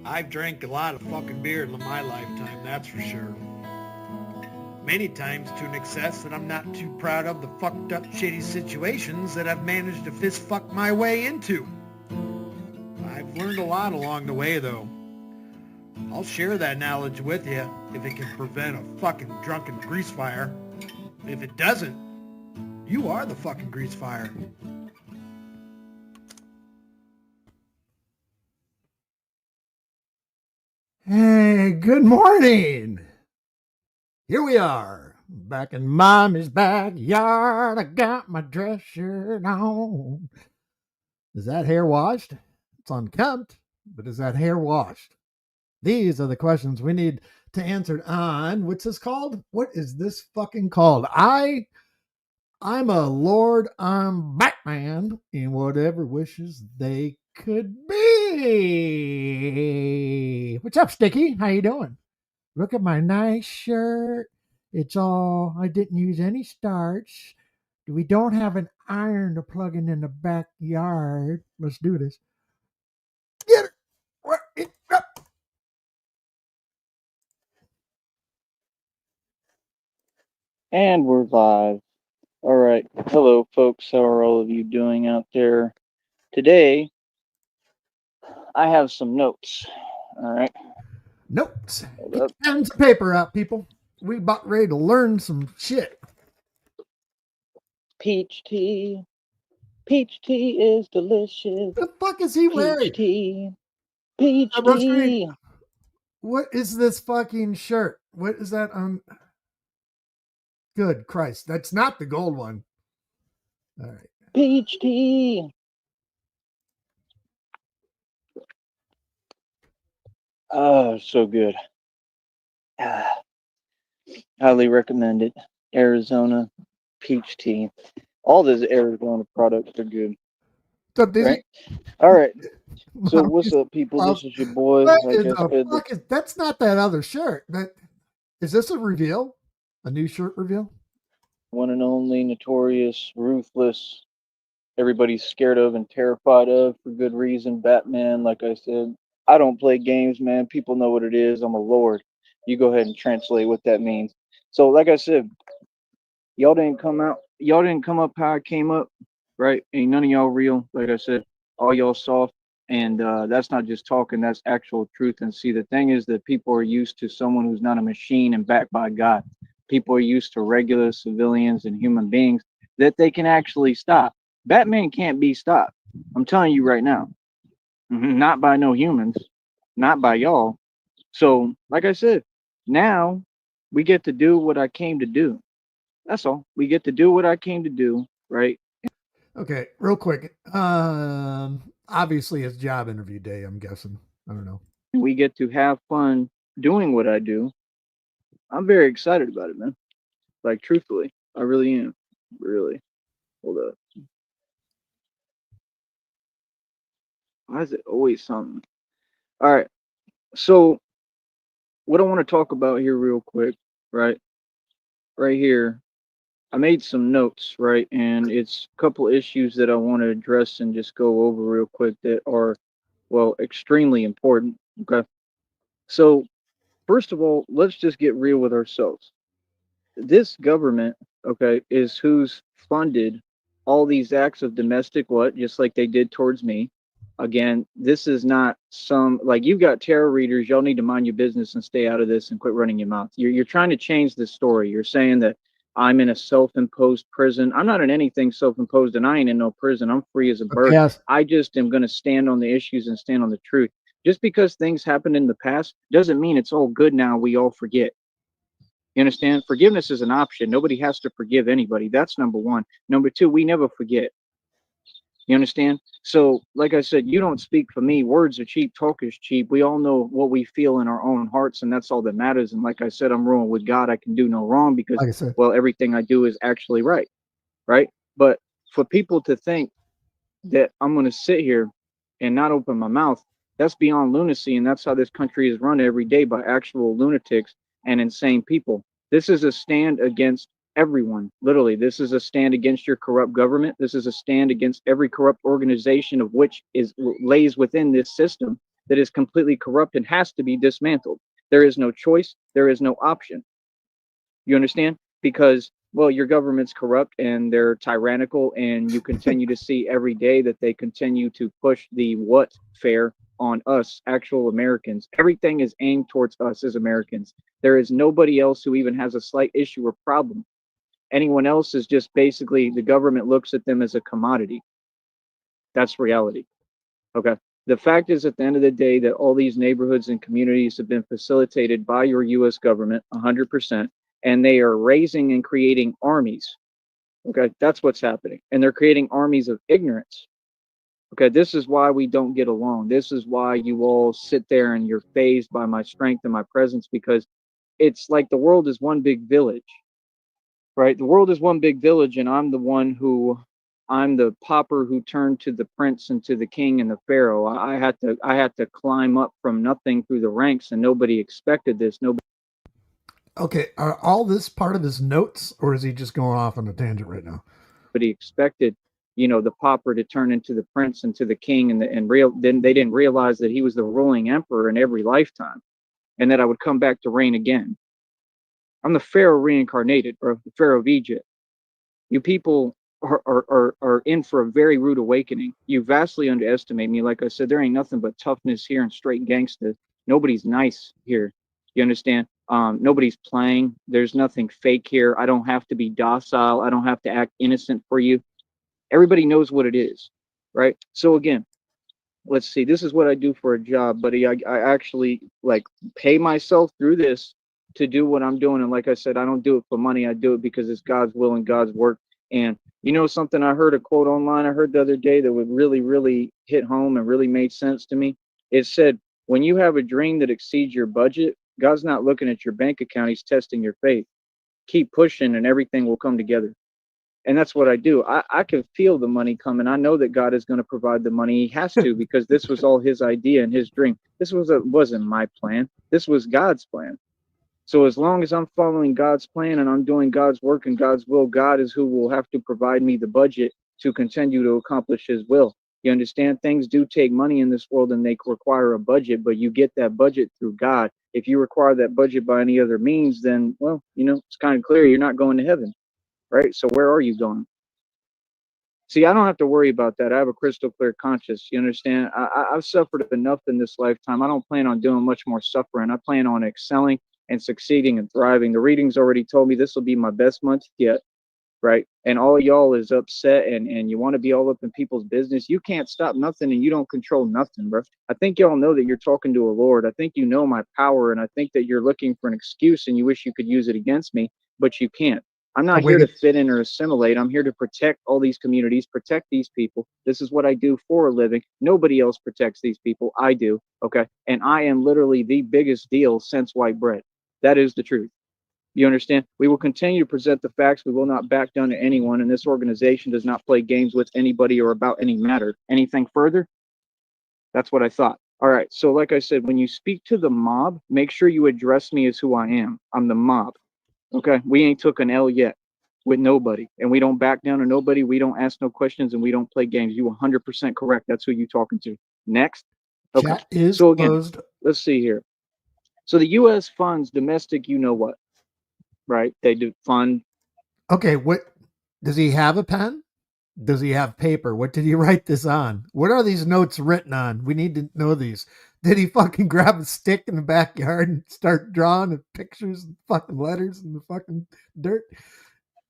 I've drank a lot of fucking beer in my lifetime, that's for sure. Many times to an excess that I'm not too proud of the fucked up shitty situations that I've managed to fist fuck my way into. I've learned a lot along the way though. I'll share that knowledge with you if it can prevent a fucking drunken grease fire. If it doesn't, you are the fucking grease fire. Hey, good morning. Here we are, back in Mommy's backyard. I got my dress shirt on. Is that hair washed? It's unkempt, but is that hair washed? These are the questions we need to answer on. What's this called? What is this fucking called? I'm a lord, I'm Batman, in whatever wishes they could be. What's up, Sticky? How you doing? Look at my nice shirt. I didn't use any starch. We don't have an iron to plug in the backyard. Let's do this. Get it. And we're live. All right. Hello, folks. How are all of you doing out there? Today, I have some notes. All right. Notes. Hold Get up. pens and paper out, people. We about ready to learn some shit. Peach tea. Peach tea is delicious. What the fuck is he wearing? Peach tea. Peach tea. What is this fucking shirt? What is that on? Good Christ. That's not the gold one. All right. Peach tea. Oh, so good. Highly recommend it. Arizona peach tea. All those Arizona products are good. Right? All right. So what's up, people? This is your boy. That's not that other shirt. Is this a reveal? A new shirt reveal? One and only, notorious, ruthless, everybody's scared of and terrified of for good reason. Batman, like I said, I don't play games, man. People know what it is. I'm a lord. You go ahead and translate what that means. So, like I said, y'all didn't come up how I came up, right? Ain't none of y'all real. Like I said, all y'all soft. And that's not just talking, that's actual truth. And see, the thing is that people are used to someone who's not a machine and backed by God. People are used to regular civilians and human beings that they can actually stop. Batman can't be stopped. I'm telling you right now. Not by no humans, not by y'all. So, like I said, now we get to do what I came to do. That's all. We get to do what I came to do, right? Okay, real quick. Obviously it's job interview day, I'm guessing. I don't know. We get to have fun doing what I do. I'm very excited about it, man. Like, truthfully, I really am. Really. Hold up. Why is it always something? All right. So, what I want to talk about here, real quick, right? Right here, I made some notes, right? And it's a couple issues that I want to address and just go over real quick that are, well, extremely important. Okay. So, first of all, let's just get real with ourselves. This government, okay, is who's funded all these acts of domestic what, just like they did towards me. Again, this is not some like you've got tarot readers. Y'all need to mind your business and stay out of this and quit running your mouth. You're trying to change the story. You're saying that I'm in a self-imposed prison. I'm not in anything self-imposed, and I ain't in no prison. I'm free as a bird. Yes. I just am going to stand on the issues and stand on the truth. Just because things happened in the past doesn't mean it's all good now. We all forget. You understand? Forgiveness is an option. Nobody has to forgive anybody. That's number one. Number two, we never forget. You understand? So, like I said, you don't speak for me. Words are cheap. Talk is cheap. We all know what we feel in our own hearts, and that's all that matters. And like I said, I'm wrong with God. I can do no wrong because, Like I said, well, everything I do is actually right. Right? But for people to think that I'm going to sit here and not open my mouth, that's beyond lunacy. And that's how this country is run every day by actual lunatics and insane people. This is a stand against everyone. Literally, this is a stand against your corrupt government. This is a stand against every corrupt organization of which is lays within this system. that is completely corrupt and has to be dismantled. There is no choice. There is no option. You understand? Because, well, your government's corrupt and they're tyrannical, and you continue to see every day that they continue to push the what fare on us, actual Americans. Everything is aimed towards us as Americans. There is nobody else who even has a slight issue or problem. Anyone else is just basically the government looks at them as a commodity. That's reality. Okay. The fact is, at the end of the day, that all these neighborhoods and communities have been facilitated by your U.S. government 100%, and they are raising and creating armies. Okay. That's what's happening. And they're creating armies of ignorance. Okay. This is why we don't get along. This is why you all sit there and you're fazed by my strength and my presence, because it's like the world is one big village, right? The world is one big village, and I'm the pauper who turned to the prince and to the king and the pharaoh. I had to climb up from nothing through the ranks, and nobody expected this. Nobody Okay, are all this part of his notes, or is he just going off on a tangent right now? expected, the pauper to turn into the prince and to the king, and real. Then they didn't realize that he was the ruling emperor in every lifetime, and that I would come back to reign again. I'm the pharaoh reincarnated, bro, the pharaoh of Egypt. You people are in for a very rude awakening. You vastly underestimate me. Like I said, there ain't nothing but toughness here and straight gangster. Nobody's nice here. You understand? Nobody's playing. There's nothing fake here. I don't have to be docile. I don't have to act innocent for you. Everybody knows what it is, right? So again, let's see. This is what I do for a job, buddy. I actually like pay myself through this to do what I'm doing. And like I said, I don't do it for money. I do it because it's God's will and God's work. And something I heard a quote online I heard the other day that would really, really hit home and really made sense to me. It said, when you have a dream that exceeds your budget, God's not looking at your bank account. He's testing your faith. Keep pushing and everything will come together. And that's what I do. I can feel the money coming. I know that God is going to provide the money. He has to, because this was all his idea and his dream. This wasn't my plan. This was God's plan. So as long as I'm following God's plan and I'm doing God's work and God's will, God is who will have to provide me the budget to continue to accomplish his will. You understand? Things do take money in this world and they require a budget, but you get that budget through God. If you require that budget by any other means, then, well, it's kind of clear you're not going to heaven, right? So where are you going? See, I don't have to worry about that. I have a crystal clear conscience. You understand? I've suffered enough in this lifetime. I don't plan on doing much more suffering. I plan on excelling and succeeding and thriving. The readings already told me this will be my best month yet, right? And all y'all is upset and you want to be all up in people's business. You can't stop nothing and you don't control nothing, bro. I think y'all know that you're talking to a Lord. I think you know my power, and I think that you're looking for an excuse and you wish you could use it against me, but you can't. I'm not here to fit in or assimilate. I'm here to protect all these communities, protect these people. This is what I do for a living. Nobody else protects these people. I do. Okay. And I am literally the biggest deal since white bread. That is the truth. You understand? We will continue to present the facts. We will not back down to anyone. And this organization does not play games with anybody or about any matter. Anything further? That's what I thought. All right. So like I said, when you speak to the mob, make sure you address me as who I am. I'm the mob. Okay, we ain't took an L yet with nobody, and we don't back down to nobody. We don't ask no questions, and we don't play games. You 100% correct. That's who you talking to. Next. Okay. Chat is so again, closed. Let's see here. So the U.S. funds domestic, what, right? They do fund. Okay, what does he have a pen? Does he have paper? What did he write this on? What are these notes written on? We need to know these. Did he fucking grab a stick in the backyard and start drawing pictures and fucking letters in the fucking dirt?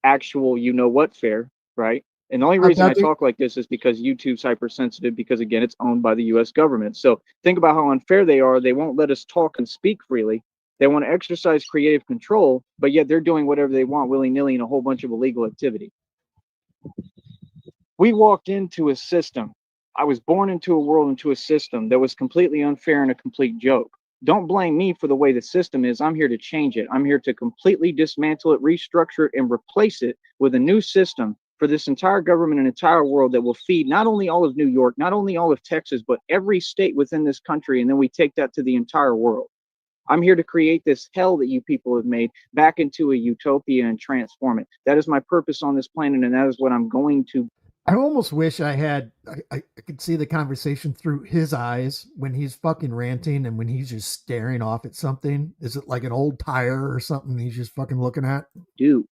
Actual, what fair, right? And the only reason I talk like this is because YouTube's hypersensitive, because again, it's owned by the US government. So think about how unfair they are. They won't let us talk and speak freely. They want to exercise creative control, but yet they're doing whatever they want willy-nilly in a whole bunch of illegal activity. We walked into a system. I was born into a world, into a system that was completely unfair and a complete joke. Don't blame me for the way the system is. I'm here to change it. I'm here to completely dismantle it, restructure it, and replace it with a new system for this entire government and entire world that will feed not only all of New York, not only all of Texas, but every state within this country. And then we take that to the entire world. I'm here to create this hell that you people have made back into a utopia and transform it. That is my purpose on this planet, and that is what I'm going to. I almost wish I could see the conversation through his eyes when he's fucking ranting and when he's just staring off at something. Is it like an old tire or something he's just fucking looking at? Do.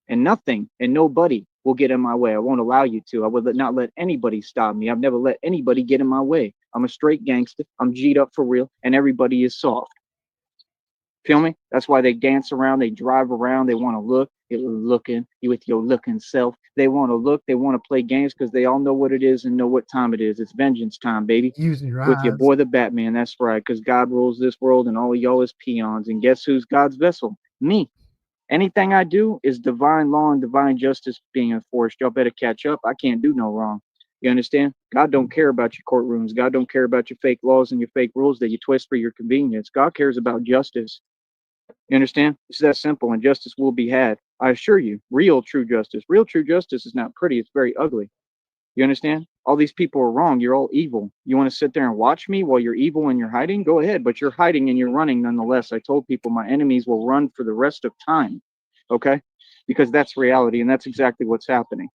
And nothing and nobody will get in my way. I won't allow you to. I would not let anybody stop me. I've never let anybody get in my way. I'm a straight gangster. I'm G'd up for real, and everybody is soft. Feel me? That's why they dance around, they drive around, they want to look. It was looking, you with your looking self. They want to look, they want to play games because they all know what it is and know what time it is. It's vengeance time, baby. Using your With your eyes. boy the Batman, that's right, because God rules this world and all of y'all is peons. And guess who's God's vessel? Me. Anything I do is divine law and divine justice being enforced. Y'all better catch up. I can't do no wrong. You understand? God don't care about your courtrooms. God don't care about your fake laws and your fake rules that you twist for your convenience. God cares about justice. You understand? It's that simple, and justice will be had. I assure you, real true justice. Real true justice is not pretty, it's very ugly. You understand? All these people are wrong. You're all evil. You want to sit there and watch me while you're evil and you're hiding? Go ahead, but you're hiding and you're running nonetheless. I told people my enemies will run for the rest of time. Okay? Because that's reality, and that's exactly what's happening.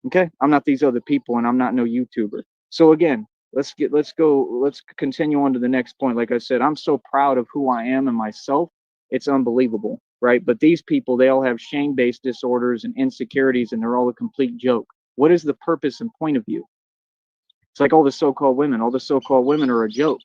Okay? I'm not these other people, and I'm not no YouTuber. So again, let's continue on to the next point. Like I said, I'm so proud of who I am and myself. It's unbelievable, right? But these people, they all have shame-based disorders and insecurities, and they're all a complete joke. What is the purpose and point of you? It's like all the so-called women. All the so-called women are a joke.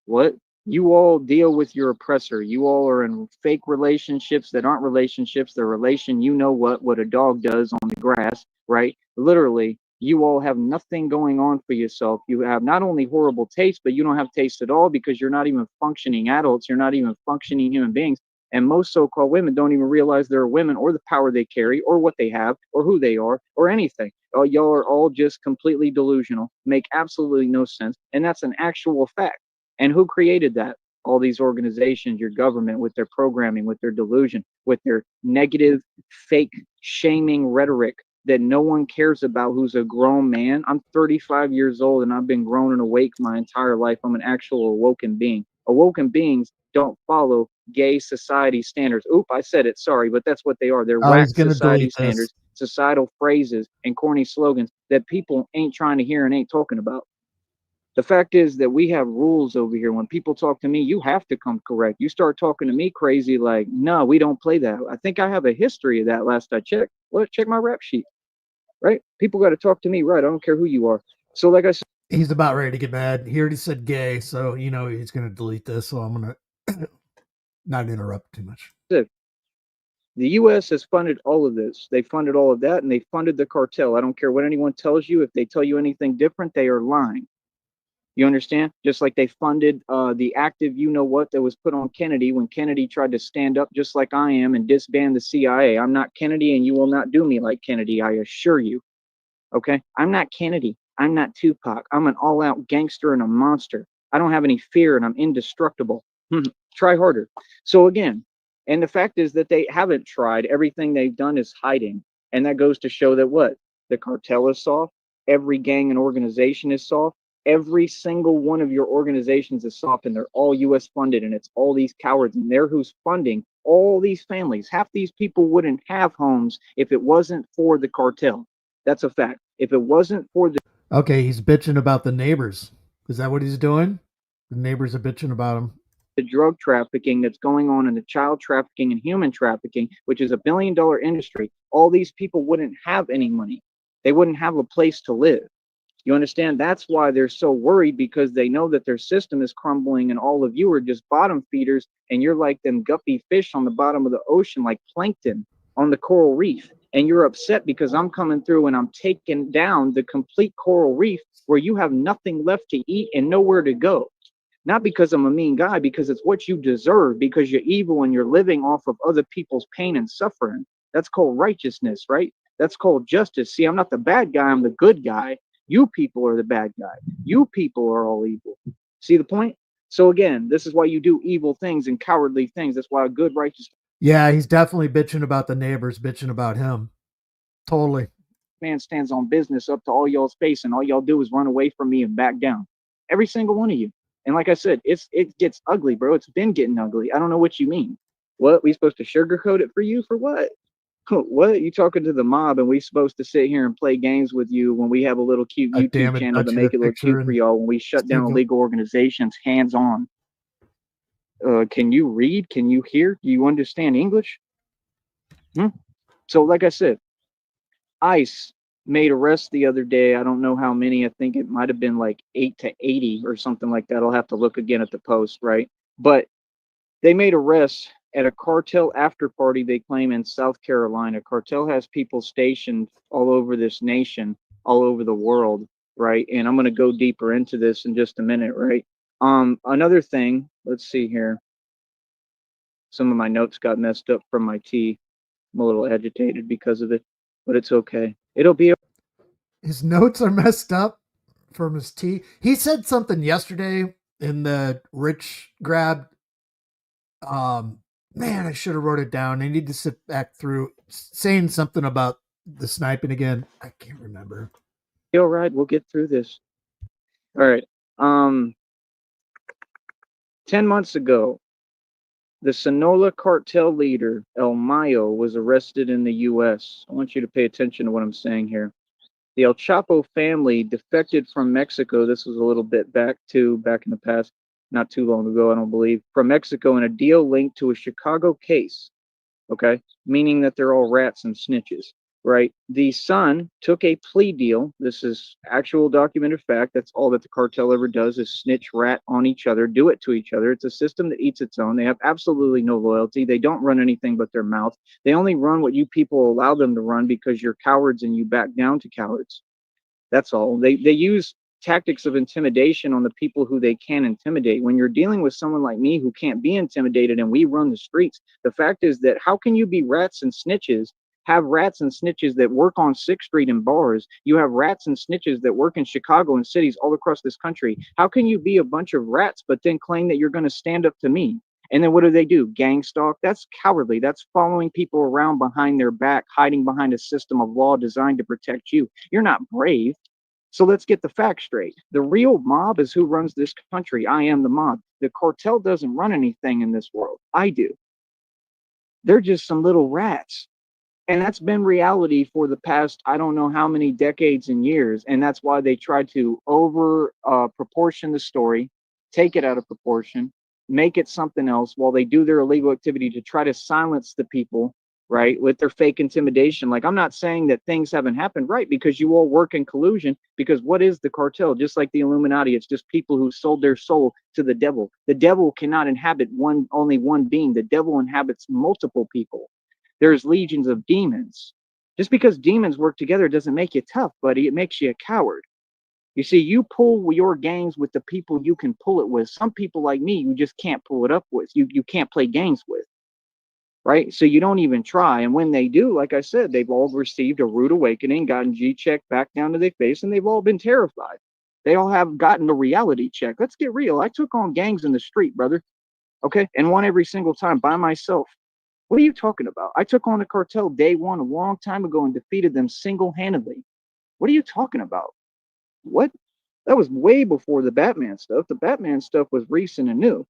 What? You all deal with your oppressor. You all are in fake relationships that aren't relationships. They're relation, you know what a dog does on the grass, right? Literally, you all have nothing going on for yourself. You have not only horrible taste, but you don't have taste at all because you're not even functioning adults. You're not even functioning human beings. And most so-called women don't even realize they're women or the power they carry or what they have or who they are or anything. Oh, y'all are all just completely delusional, make absolutely no sense. And that's an actual fact. And who created that? All these organizations, your government, with their programming, with their delusion, with their negative, fake, shaming rhetoric that no one cares about who's a grown man. I'm 35 years old and I've been grown and awake my entire life. I'm an actual awoken being. Awoken beings don't follow gay society standards. Oop, I said it, sorry, but that's what they are. They're Oh, whack he's gonna society delete this. standards, societal phrases, and corny slogans that people ain't trying to hear and ain't talking about. The fact is that we have rules over here. When people talk to me, you have to come correct. You start talking to me crazy, like, no, we don't play that. I think I have a history of that last I checked. Well, check my rap sheet, right? People got to talk to me, right? I don't care who you are. So, like I said, He's about ready to get mad. He already said gay, so you know he's gonna delete this. So I'm gonna not interrupt too much. the U.S. has funded all of this. They funded all of that, and they funded the cartel. I don't care what anyone tells you. If they tell you anything different, they are lying. You understand? Just like they funded the active you know what that was put on Kennedy when Kennedy tried to stand up just like I am and disband the CIA. I'm not Kennedy and you will not do me like Kennedy, I assure you. Okay? I'm not Kennedy. I'm not Tupac. I'm an all out gangster and a monster. I don't have any fear and I'm indestructible. Try harder. So, again, and the fact is that they haven't tried. Everything they've done is hiding. And that goes to show that what? The cartel is soft. Every gang and organization is soft. Every single one of your organizations is soft, and they're all U.S. funded, and it's all these cowards, and they're who's funding all these families. Half these people wouldn't have homes if it wasn't for the cartel. That's a fact. If it wasn't for the Okay, he's bitching about the neighbors. Is that what he's doing? The neighbors are bitching about him. drug trafficking that's going on and the child trafficking and human trafficking, which is $1 billion industry, all these people wouldn't have any money. They wouldn't have a place to live. You understand? That's why they're so worried, because they know that their system is crumbling and all of you are just bottom feeders and you're like them guppy fish on the bottom of the ocean, like plankton on the coral reef. And you're upset because I'm coming through and I'm taking down the complete coral reef where you have nothing left to eat and nowhere to go. Not because I'm a mean guy, because it's what you deserve, because you're evil and you're living off of other people's pain and suffering. That's called righteousness, right? That's called justice. See, I'm not the bad guy, I'm the good guy. You people are the bad guy. You people are all evil. See the point? So again, this is why you do evil things and cowardly things. That's why a good, righteous Yeah, he's definitely bitching about the neighbors, bitching about him. Totally. man stands on business up to all y'all's face, and all y'all do is run away from me and back down. Every single one of you. And like I said, it gets ugly, bro. It's been getting ugly. I don't know what you mean. What? We supposed to sugarcoat it for you? For what? What? You talking to the mob and we supposed to sit here and play games with you when we have a little cute God YouTube damn it! channel Thought to you had make a it look picture cute for and y'all when we shut down signal. illegal organizations hands on? Can you read? Can you hear? Do you understand English? Hmm? So, like I said, ICE made arrests the other day. I don't know how many. I think it might have been like 8 to 80 or something like that. I'll have to look again at the post, right? But they made arrests at a cartel after party, they claim, in South Carolina. Cartel has people stationed all over this nation, all over the world, right? And I'm going to go deeper into this in just a minute, right? Another thing, let's see here. Some of my notes got messed up from my tea. I'm a little agitated because of it, but it's okay. It'll be His notes are messed up from his tea. He said something yesterday in the Rich grab. Um, man, I should have wrote it down. I need to sit back through saying something about the sniping again. I can't remember. all right. We'll get through this. All right. Um, 10 months ago, the Sonora cartel leader, El Mayo, was arrested in the U.S. I want you to pay attention to what I'm saying here. The El Chapo family defected from Mexico. This was a little bit back in the past, not too long ago, I don't believe, from Mexico in a deal linked to a Chicago case. Okay, meaning that they're all rats and snitches, right? The son took a plea deal. This is actual documented fact. That's all that the cartel ever does is snitch, rat on each other, do it to each other. It's a system that eats its own. They have absolutely no loyalty. They don't run anything but their mouth. They only run what you people allow them to run because you're cowards and you back down to cowards. That's all. They use tactics of intimidation on the people who they can intimidate. When you're dealing with someone like me who can't be intimidated and we run the streets, the fact is that how can you be rats and snitches? Have rats and snitches that work on 6th Street in bars. You have rats and snitches that work in Chicago and cities all across this country. How can you be a bunch of rats but then claim that you're going to stand up to me? And then what do? Gang stalk? That's cowardly. That's following people around behind their back, hiding behind a system of law designed to protect you. You're not brave. So let's get the facts straight. The real mob is who runs this country. I am the mob. The cartel doesn't run anything in this world. I do. They're just some little rats. And that's been reality for the past, I don't know how many decades and years. And that's why they try to over proportion the story, take it out of proportion, make it something else while they do their illegal activity to try to silence the people, right, with their fake intimidation. Like, I'm not saying that things haven't happened, right, because you all work in collusion. Because what is the cartel? Just like the Illuminati, it's just people who sold their soul to the devil. The devil cannot inhabit only one being. The devil inhabits multiple people. There's legions of demons. Just because demons work together doesn't make you tough, buddy. It makes you a coward. You see, you pull your games with the people you can pull it with. Some people like me, you just can't pull it up with. You can't play games with, right? So you don't even try. And when they do, like I said, they've all received a rude awakening, gotten G-checked back down to their face, and they've all been terrified. They all have gotten a reality check. Let's get real. I took on gangs in the street, brother. Okay, and won every single time by myself. What are you talking about? I took on the cartel day one a long time ago and defeated them single-handedly. What are you talking about? What? That was way before the Batman stuff. The Batman stuff was recent and new.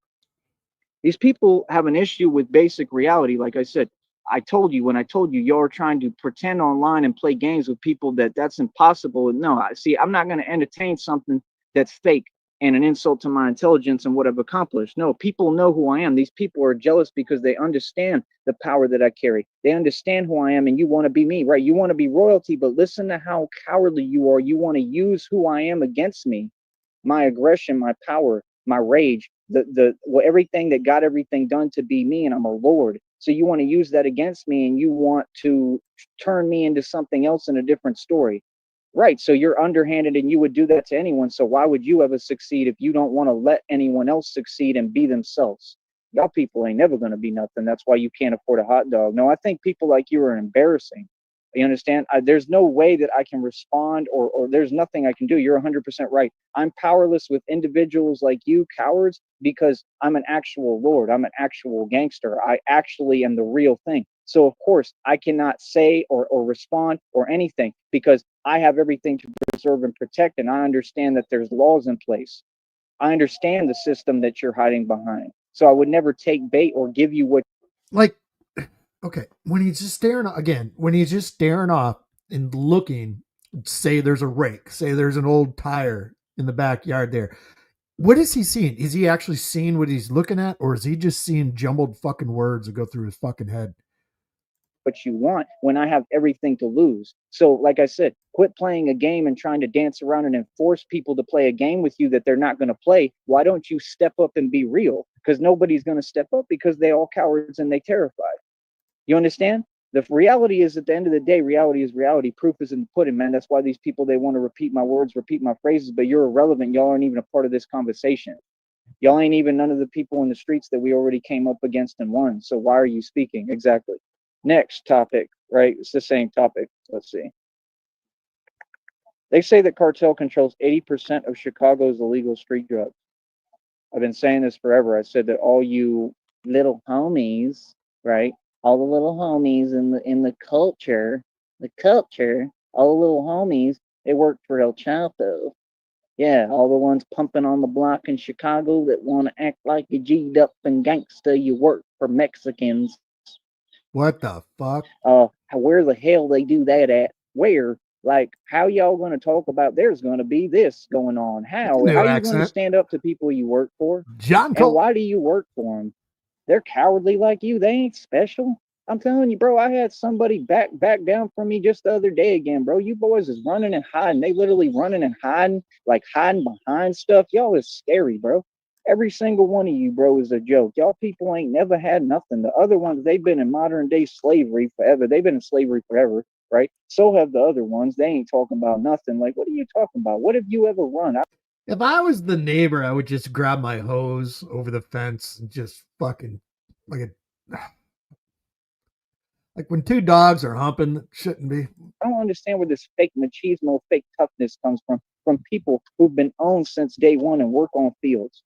These people have an issue with basic reality. Like I said, I told you when I told you y'all are trying to pretend online and play games with people that's impossible. And no, I see. I'm not going to entertain something that's fake and an insult to my intelligence and what I've accomplished. No, people know who I am. These people are jealous because they understand the power that I carry. They understand who I am, and you want to be me, right? You want to be royalty, but listen to how cowardly you are. You want to use who I am against me, my aggression, my power, my rage, everything that got everything done to be me, and I'm a lord. So you want to use that against me, and you want to turn me into something else in a different story. Right. So you're underhanded and you would do that to anyone. So why would you ever succeed if you don't want to let anyone else succeed and be themselves? Y'all people ain't never going to be nothing. That's why you can't afford a hot dog. No, I think people like you are embarrassing. You understand? There's no way that I can respond, or there's nothing I can do. You're 100% right. I'm powerless with individuals like you, cowards, because I'm an actual lord. I'm an actual gangster. I actually am the real thing. So, of course, I cannot say or respond or anything because I have everything to preserve and protect. And I understand that there's laws in place. I understand the system that you're hiding behind. So I would never take bait or give you what. Like, Okay, when he's just staring off and looking, say there's a rake, say there's an old tire in the backyard there. What is he seeing? Is he actually seeing what he's looking at, or is he just seeing jumbled fucking words that go through his fucking head? What you want when I have everything to lose. So, like I said, quit playing a game and trying to dance around and enforce people to play a game with you that they're not going to play. Why don't you step up and be real? Because nobody's going to step up because they all cowards and they terrified. You understand? The reality is, at the end of the day, reality is reality. Proof is in the pudding, man. That's why these people, they want to repeat my words, repeat my phrases, but you're irrelevant. Y'all aren't even a part of this conversation. Y'all ain't even none of the people in the streets that we already came up against and won. So why are you speaking? Exactly. Next topic, right? It's the same topic. Let's see. They say that cartel controls 80% of Chicago's illegal street drugs. I've been saying this forever. I said that all you little homies, right? All the little homies in the culture, all the little homies, they work for El Chapo. Yeah, all the ones pumping on the block in Chicago that want to act like you G'd up and gangsta, you work for Mexicans. What the fuck? Where the hell they do that at? Where? Like, how y'all going to talk about there's going to be this going on? That's a How? new How you going to accent. stand up to people you work for? John And Cole. why do you work for them? They're cowardly like you. They ain't special. I'm telling you, bro. I had somebody back down from me just the other day again, bro. You boys is running and hiding. They literally running and hiding, like hiding behind stuff. Y'all is scary, bro. Every single one of you, bro, is a joke. Y'all people ain't never had nothing. The other ones, they've been in modern day slavery forever. They've been in slavery forever, right? So have the other ones. They ain't talking about nothing. Like, what are you talking about? What have you ever run? If I was the neighbor, I would just grab my hose over the fence and just fucking like a like when two dogs are humping, it shouldn't be. I don't understand where this fake machismo, fake toughness comes from people who've been owned since day one and work on fields.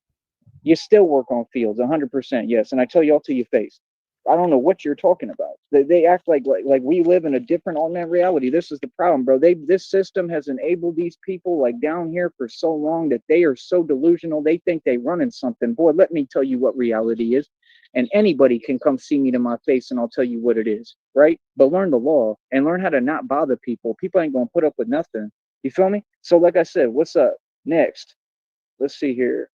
You still work on fields, 100%, yes. And I tell you all to your face, I don't know what you're talking about. They act like we live in a different alternate reality. This is the problem, bro. This system has enabled these people like down here for so long that they are so delusional. They think they running something. Boy, let me tell you what reality is. And anybody can come see me to my face and I'll tell you what it is, right? But learn the law and learn how to not bother people. People ain't gonna put up with nothing. You feel me? So, like I said, what's up next? Let's see here.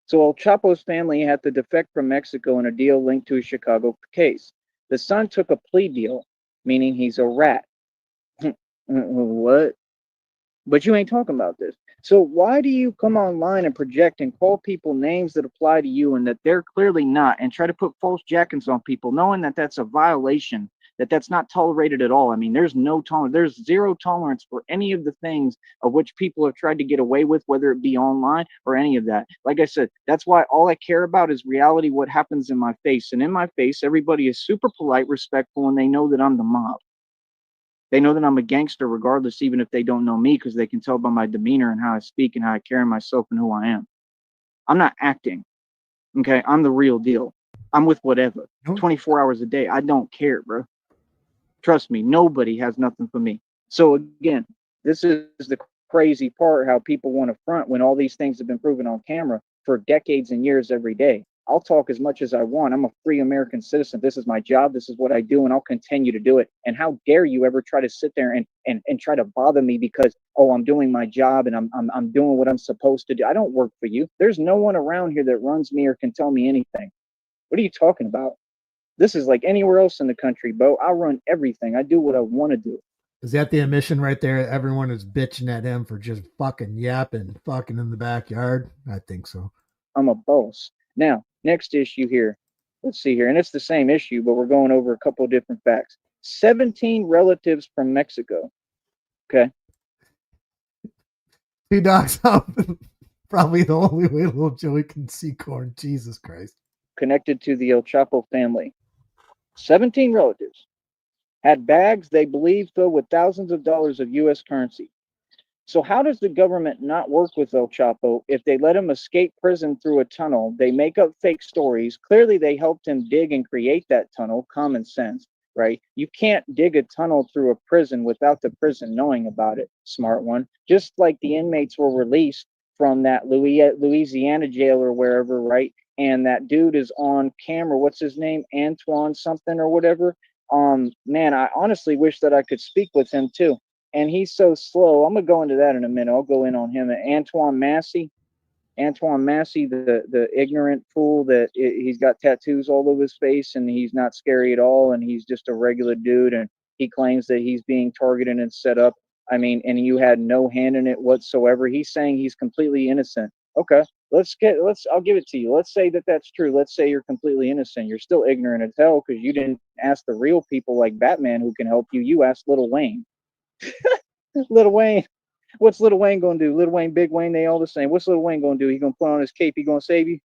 So El Chapo's family had to defect from Mexico in a deal linked to a Chicago case. The son took a plea deal, meaning he's a rat. What? But you ain't talking about this. So why do you come online and project and call people names that apply to you and that they're clearly not, and try to put false jackets on people, knowing that that's a violation, that that's not tolerated at all? I mean, there's zero tolerance for any of the things of which people have tried to get away with, whether it be online or any of that. Like I said, that's why all I care about is reality, what happens in my face. And in my face, everybody is super polite, respectful, and they know that I'm the mob. They know that I'm a gangster regardless, even if they don't know me, because they can tell by my demeanor and how I speak and how I carry myself and who I am. I'm not acting. Okay. I'm the real deal. I'm with whatever. 24 hours a day. I don't care, bro. Trust me, nobody has nothing for me. So again, this is the crazy part, how people want to front when all these things have been proven on camera for decades and years every day. I'll talk as much as I want. I'm a free American citizen. This is my job. This is what I do, and I'll continue to do it. And how dare you ever try to sit there and try to bother me because, oh, I'm doing my job and I'm doing what I'm supposed to do. I don't work for you. There's no one around here that runs me or can tell me anything. What are you talking about? This is like anywhere else in the country, Bo. I run everything. I do what I want to do. Is that the admission right there? Everyone is bitching at him for just fucking yapping, fucking in the backyard. I think so. I'm a boss. Now, next issue here. Let's see here. And it's the same issue, but we're going over a couple of different facts. 17 relatives from Mexico. Okay. Two dogs up. Probably the only way little Joey can see corn. Jesus Christ. Connected to the El Chapo family. 17 relatives had bags they believe filled with thousands of dollars of U.S. currency. So how does the government not work with El Chapo if they let him escape prison through a tunnel? They make up fake stories. Clearly, they helped him dig and create that tunnel. Common sense, right? You can't dig a tunnel through a prison without the prison knowing about it. Smart one. Just like the inmates were released from that Louisiana jail or wherever, right? and that dude is on camera. What's his name? Antoine something or whatever. Man, I honestly wish that I could speak with him too. And he's so slow. I'm gonna go into that in a minute. I'll go in on him. Antoine Massey, the ignorant fool that he's got tattoos all over his face and he's not scary at all and he's just a regular dude and he claims that he's being targeted and set up. I mean, and you had no hand in it whatsoever. He's saying he's completely innocent. Okay, I'll give it to you. Let's say that that's true. Let's say you're completely innocent. You're still ignorant as hell because you didn't ask the real people like Batman who can help you. You asked Little Wayne. Little Wayne. What's Little Wayne gonna do? Little Wayne, Big Wayne, they all the same. What's Little Wayne gonna do? He gonna put on his cape? He gonna save you?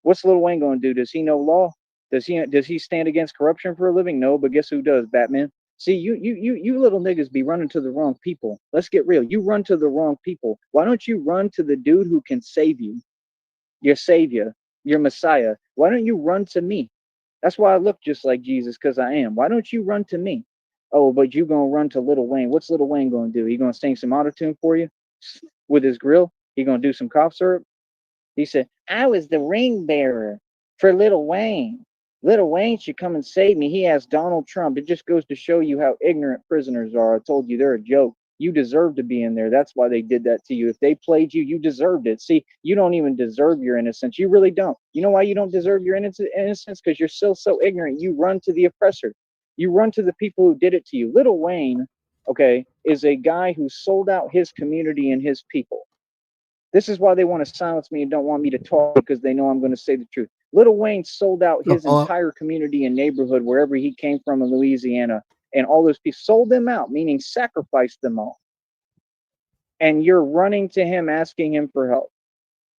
What's Little Wayne gonna do? Does he know law? Does he stand against corruption for a living? No, but guess who does? Batman. See, you little niggas be running to the wrong people. Let's get real. You run to the wrong people. Why don't you run to the dude who can save you? Your savior, your Messiah. Why don't you run to me? That's why I look just like Jesus, because I am. Why don't you run to me? Oh, but you gonna run to Little Wayne. What's Little Wayne gonna do? He gonna sing some autotune for you with his grill? He gonna do some cough syrup? He said, I was the ring bearer for Little Wayne. Little Wayne should come and save me. He asked Donald Trump. It just goes to show you how ignorant prisoners are. I told you they're a joke. You deserve to be in there. That's why they did that to you. If they played you, you deserved it. See, you don't even deserve your innocence. You really don't. You know why you don't deserve your innocence? Because you're still so ignorant. You run to the oppressor. You run to the people who did it to you. Little Wayne, okay, is a guy who sold out his community and his people. This is why they want to silence me and don't want me to talk because they know I'm going to say the truth. Little Wayne sold out his entire community and neighborhood wherever he came from in Louisiana, and all those people sold them out, meaning sacrificed them all. And you're running to him asking him for help.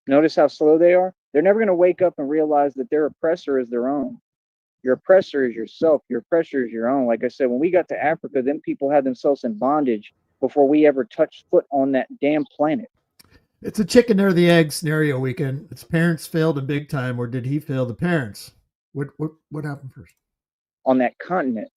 Notice how slow they are? They're never going to wake up and realize that their oppressor is their own. Your oppressor is yourself. Your oppressor is your own. Like I said, when we got to Africa, them people had themselves in bondage before we ever touched foot on that damn planet. It's a chicken or the egg scenario weekend. Its parents failed in big time, or did he fail the parents? What happened first? On that continent.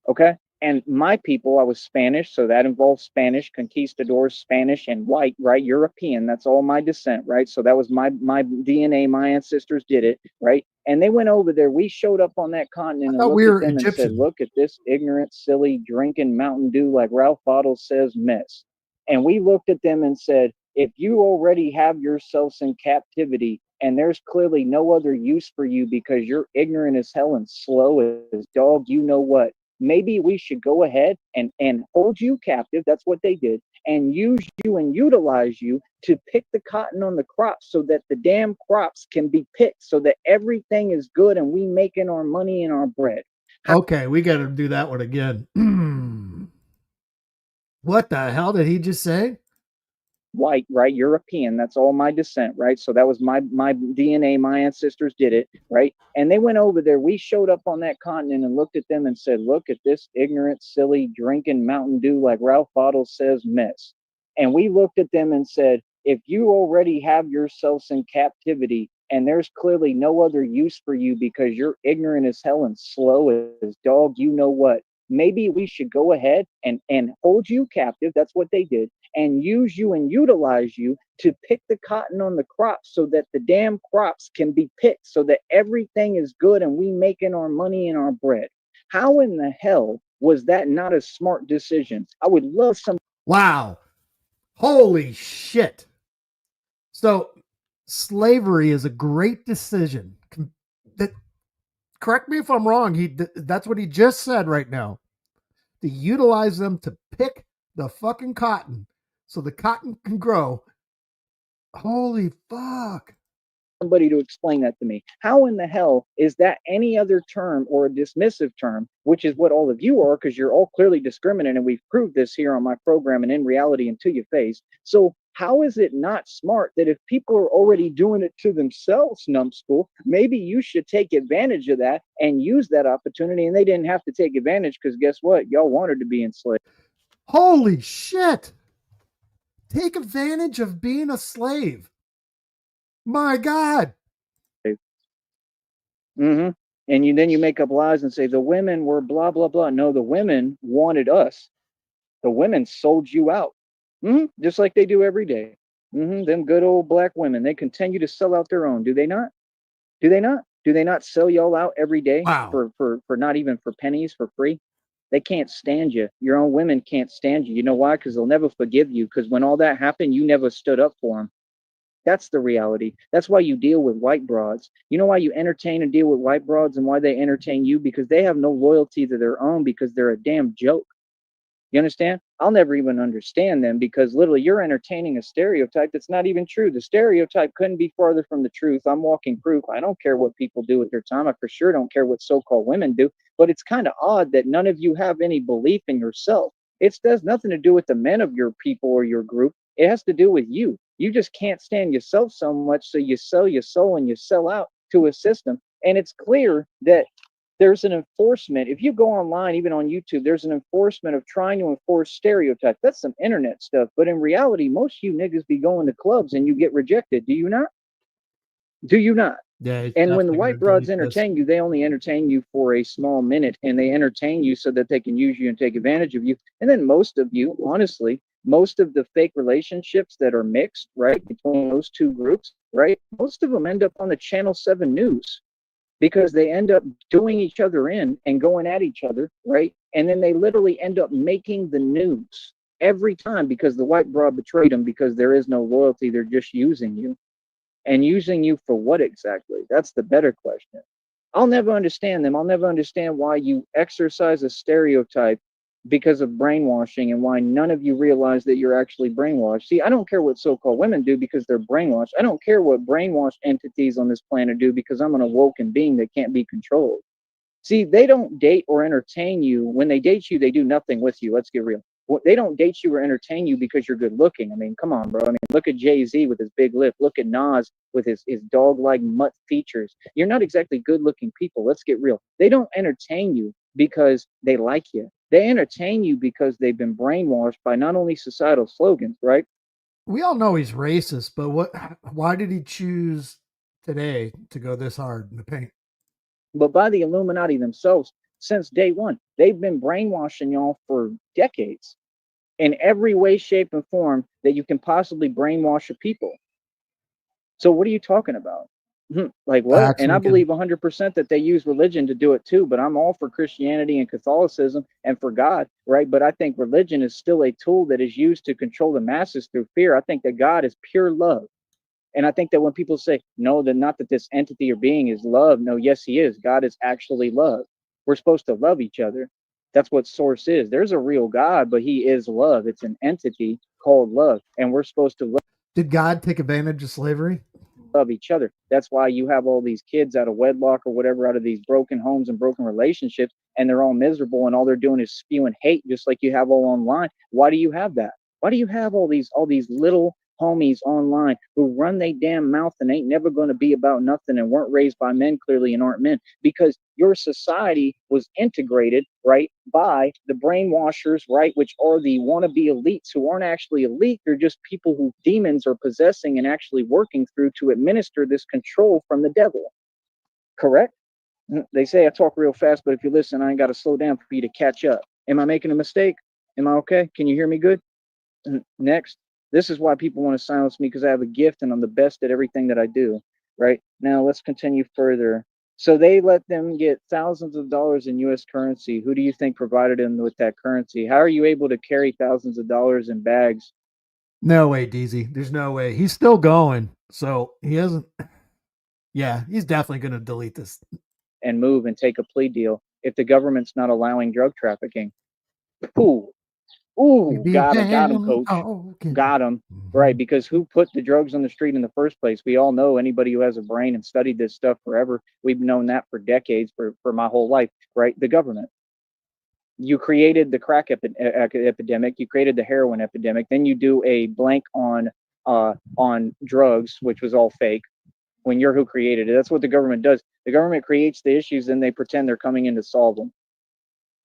Okay. And my people, I was Spanish, so that involves Spanish, conquistadors, Spanish, and white, right? European. That's all my descent, right? So that was my DNA. My ancestors did it, right? And they went over there. We showed up on that continent and looked at them and said, look at this ignorant, silly, drinking Mountain Dew, like Ralph Bottles says, mess. And we looked at them and said, if you already have yourselves in captivity and there's clearly no other use for you because you're ignorant as hell and slow as dog, you know what? Maybe we should go ahead and hold you captive. That's what they did. And use you and utilize you to pick the cotton on the crops so that the damn crops can be picked so that everything is good and we making our money and our bread. Okay, we got to do that one again. What the hell did he just say? White, right? European. That's all my descent, right? So that was my DNA. My ancestors did it, right? And they went over there. We showed up on that continent and looked at them and said, look at this ignorant, silly, drinking Mountain Dew, like Ralph Bottles says, mess. And we looked at them and said, if you already have yourselves in captivity and there's clearly no other use for you because you're ignorant as hell and slow as dog, you know what? Maybe we should go ahead and hold you captive. That's what they did. And use you and utilize you to pick the cotton on the crops so that the damn crops can be picked so that everything is good and we making our money and our bread. How in the hell was that not a smart decision? I would love some. Wow. Holy shit. So slavery is a great decision. Correct me if I'm wrong. That's what he just said right now. To utilize them to pick the fucking cotton so the cotton can grow. Holy fuck. Somebody to explain that to me. How in the hell is that any other term or a dismissive term, which is what all of you are, because you're all clearly discriminant, and we've proved this here on my program and in reality and to your face. So how is it not smart that if people are already doing it to themselves, numbskull, maybe you should take advantage of that and use that opportunity, and they didn't have to take advantage because guess what? Y'all wanted to be enslaved. Holy shit. Take advantage of being a slave. My God. Mm-hmm. And then you make up lies and say the women were blah, blah, blah. No, the women wanted us. The women sold you out. Mm-hmm. Just like they do every day. Mm-hmm. Them good old black women. They continue to sell out their own, do they not? Do they not? Do they not sell y'all out every day Wow. for not even for pennies for free? They can't stand you. Your own women can't stand you. You know why? Because they'll never forgive you. Because when all that happened, you never stood up for them. That's the reality. That's why you deal with white broads. You know why you entertain and deal with white broads and why they entertain you? Because they have no loyalty to their own because they're a damn joke. You understand? I'll never even understand them because literally you're entertaining a stereotype that's not even true. The stereotype couldn't be farther from the truth. I'm walking proof. I don't care what people do with their time. I for sure don't care what so called women do. But it's kind of odd that none of you have any belief in yourself. It does nothing to do with the men of your people or your group. It has to do with you. You just can't stand yourself so much, so you sell your soul and you sell out to a system. And it's clear that there's an enforcement. If you go online, even on YouTube, there's an enforcement of trying to enforce stereotypes. That's some internet stuff. But in reality, most you niggas be going to clubs and you get rejected. Do you not? Do you not? Yeah, he's And when the definitely going white to broads delete this. entertain you, they only entertain you for a small minute and they entertain you so that they can use you and take advantage of you. And then most of you, honestly, most of the fake relationships that are mixed, right, between those two groups, right, most of them end up on the Channel 7 news because they end up doing each other in and going at each other, right? And then they literally end up making the news every time because the white broad betrayed them because there is no loyalty. They're just using you. And using you for what exactly? That's the better question. I'll never understand them. I'll never understand why you exercise a stereotype because of brainwashing and why none of you realize that you're actually brainwashed. See, I don't care what so called women do because they're brainwashed. I don't care what brainwashed entities on this planet do because I'm an awoken being that can't be controlled. See, they don't date or entertain you. When they date you, they do nothing with you. Let's get real. They don't date you or entertain you because you're good looking. I mean, come on, bro. I mean, look at Jay-Z with his big lip. Look at Nas with his dog-like mutt features. You're not exactly good-looking people. Let's get real. They don't entertain you because they like you. They entertain you because they've been brainwashed by not only societal slogans, right? We all know he's racist, but what? Why did he choose today to go this hard in the paint? But by the Illuminati themselves since day one. They've been brainwashing y'all for decades in every way, shape, and form that you can possibly brainwash a people. So what are you talking about? Like what? Facts And I we can. believe 100% that they use religion to do it too, but I'm all for Christianity and Catholicism and for God, right? But I think religion is still a tool that is used to control the masses through fear. I think that God is pure love. And I think that when people say, no, that not that this entity or being is love, no, yes, he is. God is actually love. We're supposed to love each other. That's what source is. There's a real God, but he is love. It's an entity called love. And we're supposed to Did God take advantage of slavery? love each other. That's why you have all these kids out of wedlock or whatever, out of these broken homes and broken relationships, and they're all miserable and all they're doing is spewing hate, just like you have all online. Why do you have that? Why do you have all these little homies online who run their damn mouth and ain't never going to be about nothing and weren't raised by men clearly and aren't men? Because your society was integrated, right, by the brainwashers, right, which are the wannabe elites who aren't actually elite. They're just people who demons are possessing and actually working through to administer this control from the devil. Correct? They say I talk real fast, but if you listen, I ain't got to slow down for you to catch up. Am I making a mistake? Am I okay? Can you hear me good? Next. This is why people want to silence me because I have a gift and I'm the best at everything that I do. Right now, let's continue further. So they let them get thousands of dollars in U.S. currency. Who do you think provided them with that currency? How are you able to carry thousands of dollars in bags No way, DZ. There's no way. He's still going. So he hasn't. Yeah, he's definitely going to delete this. and move and take a plea deal if the government's not allowing drug trafficking? Ooh, We ooh, be got him, hand coach. talking. Got him. Right, Mhm. because who put the drugs on the street in the first place? We all know anybody who has a brain and studied this stuff forever. We've known that for decades, for my whole life, right? The government. You created the crack epidemic, you created the heroin epidemic, then you do a blank on drugs, which was all fake when you're who created it. That's what the government does. The government creates the issues, then they pretend they're coming in to solve them.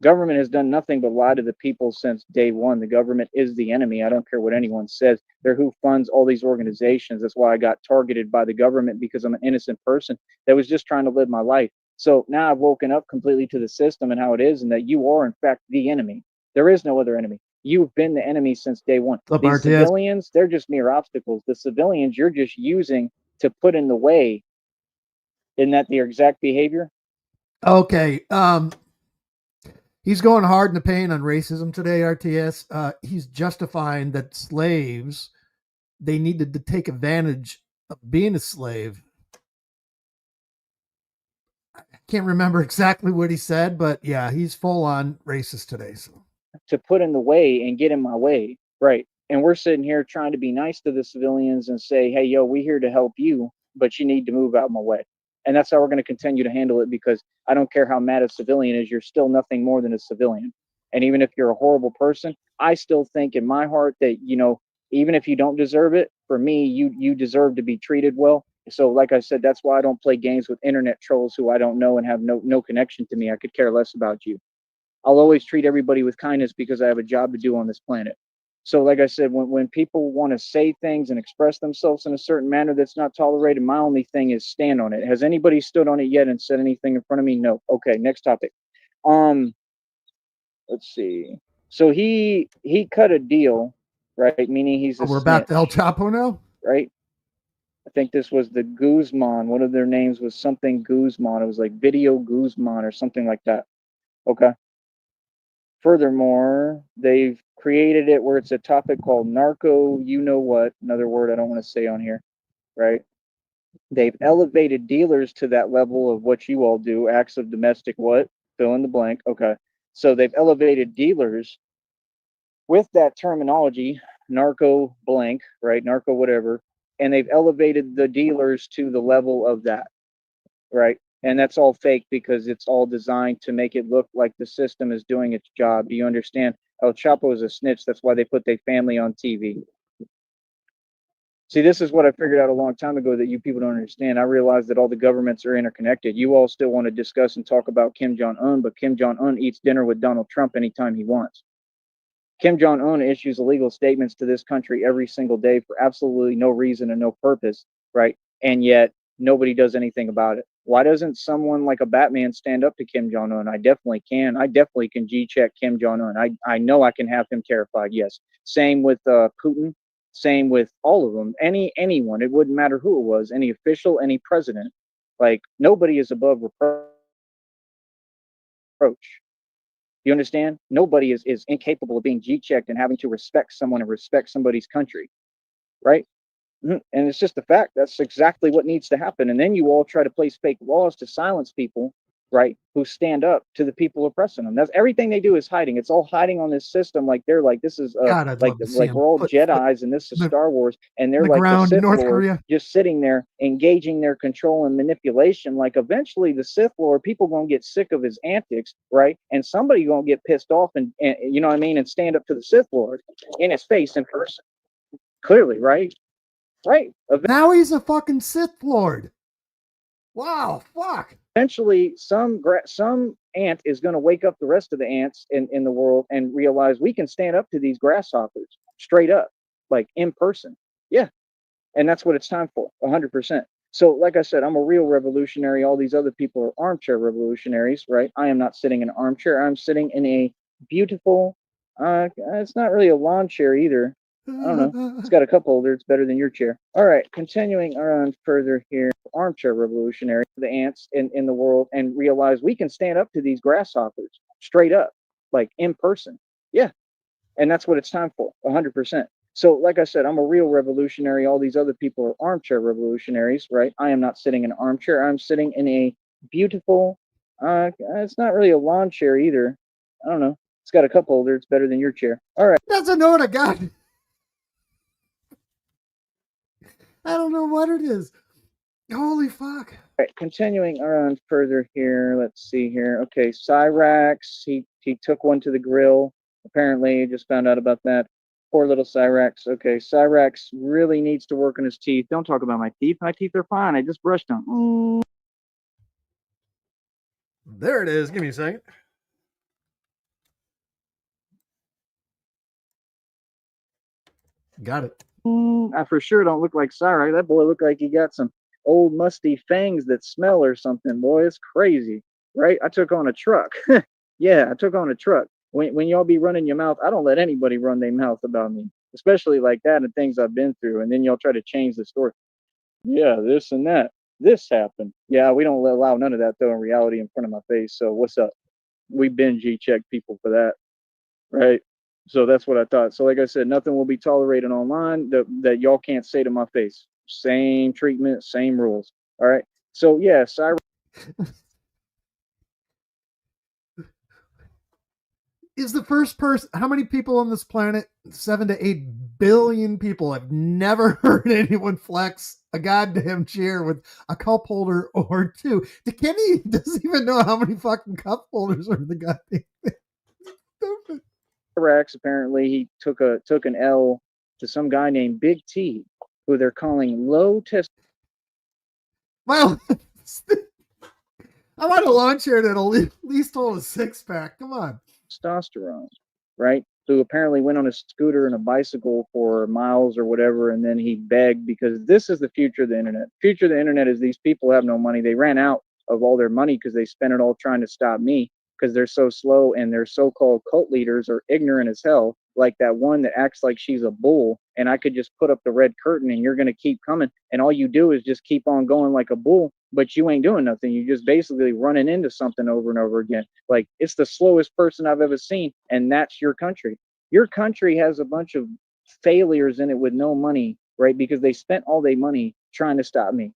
Government has done nothing but lie to the people since day one. The government is the enemy. I don't care what anyone says. They're who funds all these organizations. That's why I got targeted by the government because I'm an innocent person that was just trying to live my life. So now I've woken up completely to the system and how it is, and that you are, in fact, the enemy. There is no other enemy. You've been the enemy since day one. What's up, These RTS? civilians, they're just mere obstacles. The civilians you're just using to put in the way Isn't that their exact behavior? Okay. He's going hard in the paint on racism today, RTS. He's justifying that slaves, they needed to take advantage of being a slave. I can't remember exactly what he said, but yeah, he's full on racist today. So To put in the way and get in my way, right? And we're sitting here trying to be nice to the civilians and say, hey, yo, we're here to help you, but you need to move out of my way. And that's how we're going to continue to handle it, because I don't care how mad a civilian is, you're still nothing more than a civilian. And even if you're a horrible person, I still think in my heart that, even if you don't deserve it, for me, you deserve to be treated well. So like I said, that's why I don't play games with internet trolls who I don't know and have no connection to me. I could care less about you. I'll always treat everybody with kindness because I have a job to do on this planet. So, like I said, when people want to say things and express themselves in a certain manner that's not tolerated, my only thing is stand on it. Has anybody stood on it yet and said anything in front of me? No. Okay, next topic. Um, let's see. So he cut a deal, right? Meaning he's a we're snitch, back to El Chapo now, right? I think this was the Guzman. One of their names was something Guzman. It was like Video Guzman or something like that. Okay. Furthermore, they've created it where it's a topic called narco, you know what, another word I don't want to say on here, right? They've elevated dealers to that level of what you all do, acts of domestic what? Fill in the blank. Okay. So they've elevated dealers with that terminology, narco blank, right? Narco whatever. And they've elevated the dealers to the level of that, right? And that's all fake because it's all designed to make it look like the system is doing its job. Do you understand? El Chapo is a snitch. That's why they put their family on TV. See, this is what I figured out a long time ago that you people don't understand. I realized that all the governments are interconnected. You all still want to discuss and talk about Kim Jong Un, but Kim Jong Un eats dinner with Donald Trump anytime he wants. Kim Jong Un issues illegal statements to this country every single day for absolutely no reason and no purpose, right? And yet nobody does anything about it. Why doesn't someone like a Batman stand up to Kim Jong Un? I definitely can. I definitely can G-check Kim Jong Un. I know I can have him terrified. Yes. Same with Putin. Same with all of them. Anyone. It wouldn't matter who it was. Any official, any president. Like nobody is above reproach. You understand? Nobody is incapable of being G-checked and having to respect someone and respect somebody's country, right? And it's just a fact. That's exactly what needs to happen. And then you all try to place fake laws to silence people, right? Who stand up to the people oppressing them. That's everything they do is hiding. It's all hiding on this system. Like they're like, this is God, I'd love to see like him we're all put foot Jedi's and this is in Star Wars. And they're the like the ground in Sith North Lord Korea. just sitting there engaging their control and manipulation. Like eventually the Sith Lord, people gonna get sick of his antics, right? And somebody gonna get pissed off and you know what I mean, and stand up to the Sith Lord in his face in person. Clearly, right? Right. Now he's a fucking Sith Lord. Wow, fuck. Eventually, some ant is going to wake up the rest of the ants in the world and realize we can stand up to these grasshoppers straight up, like in person. Yeah, and that's what it's time for, 100%. So, like I said, I'm a real revolutionary. All these other people are armchair revolutionaries, right? I am not sitting in an armchair. I'm sitting in a beautiful. It's not really a lawn chair either. I don't know. It's got a cup holder. It's better than your chair. All right, continuing on further here. Armchair revolutionary, the ants in the world, and realize we can stand up to these grasshoppers straight up, like in person. Yeah, and that's what it's time for, 100%. So, like I said, I'm a real revolutionary. All these other people are armchair revolutionaries, right? I am not sitting in an armchair. I'm sitting in a beautiful. It's not really a lawn chair either. I don't know. It's got a cup holder. It's better than your chair. All right. That's a note I got. I don't know what it is. Holy fuck. All right, continuing on further here. Let's see here. Okay, Cyrax. He took one to the grill. Apparently, just found out about that. Poor little Cyrax. Okay, Cyrax really needs to work on his teeth. Don't talk about my teeth. My teeth are fine. I just brushed them. There it is. Give me a second. Got it. I for sure don't look like Cyrax. That boy looked like he got some old musty fangs that smell or something. Boy, it's crazy, right? I took on a truck. Yeah, I took on a truck. When y'all be running your mouth, I don't let anybody run their mouth about me, especially like that and things I've been through. And then y'all try to change the story. Yeah, this and that. this happened. Yeah, we don't allow none of that though in reality in front of my face. So what's up? We been G-check people for that, right? So that's what I thought. So like I said, nothing will be tolerated online that y'all can't say to my face. Same treatment, same rules. All right. So yeah, Cyber Is the first person, how many people on this planet? 7 to 8 billion people. I've never heard anyone flex a goddamn chair with a cup holder or two. Kenny doesn't even know how many fucking cup holders are in the goddamn thing. Rex apparently he took an L to some guy named Big T, who they're calling low Well, I want a lawn chair that'll at least hold a 6-pack. Come on. testosterone, right? Who apparently went on a scooter and a bicycle for miles or whatever, and then he begged because this is the future of the internet. Future of the internet is these people have no money. They ran out of all their money because they spent it all trying to stop me because they're so slow and their so-called cult leaders are ignorant as hell. Like that one that acts like she's a bull, and I could just put up the red curtain and you're going to keep coming. And all you do is just keep on going like a bull, but you ain't doing nothing. You just basically running into something over and over again. Like it's the slowest person I've ever seen, and that's your country. Your country has a bunch of failures in it with no money, right? Because they spent all their money trying to stop me.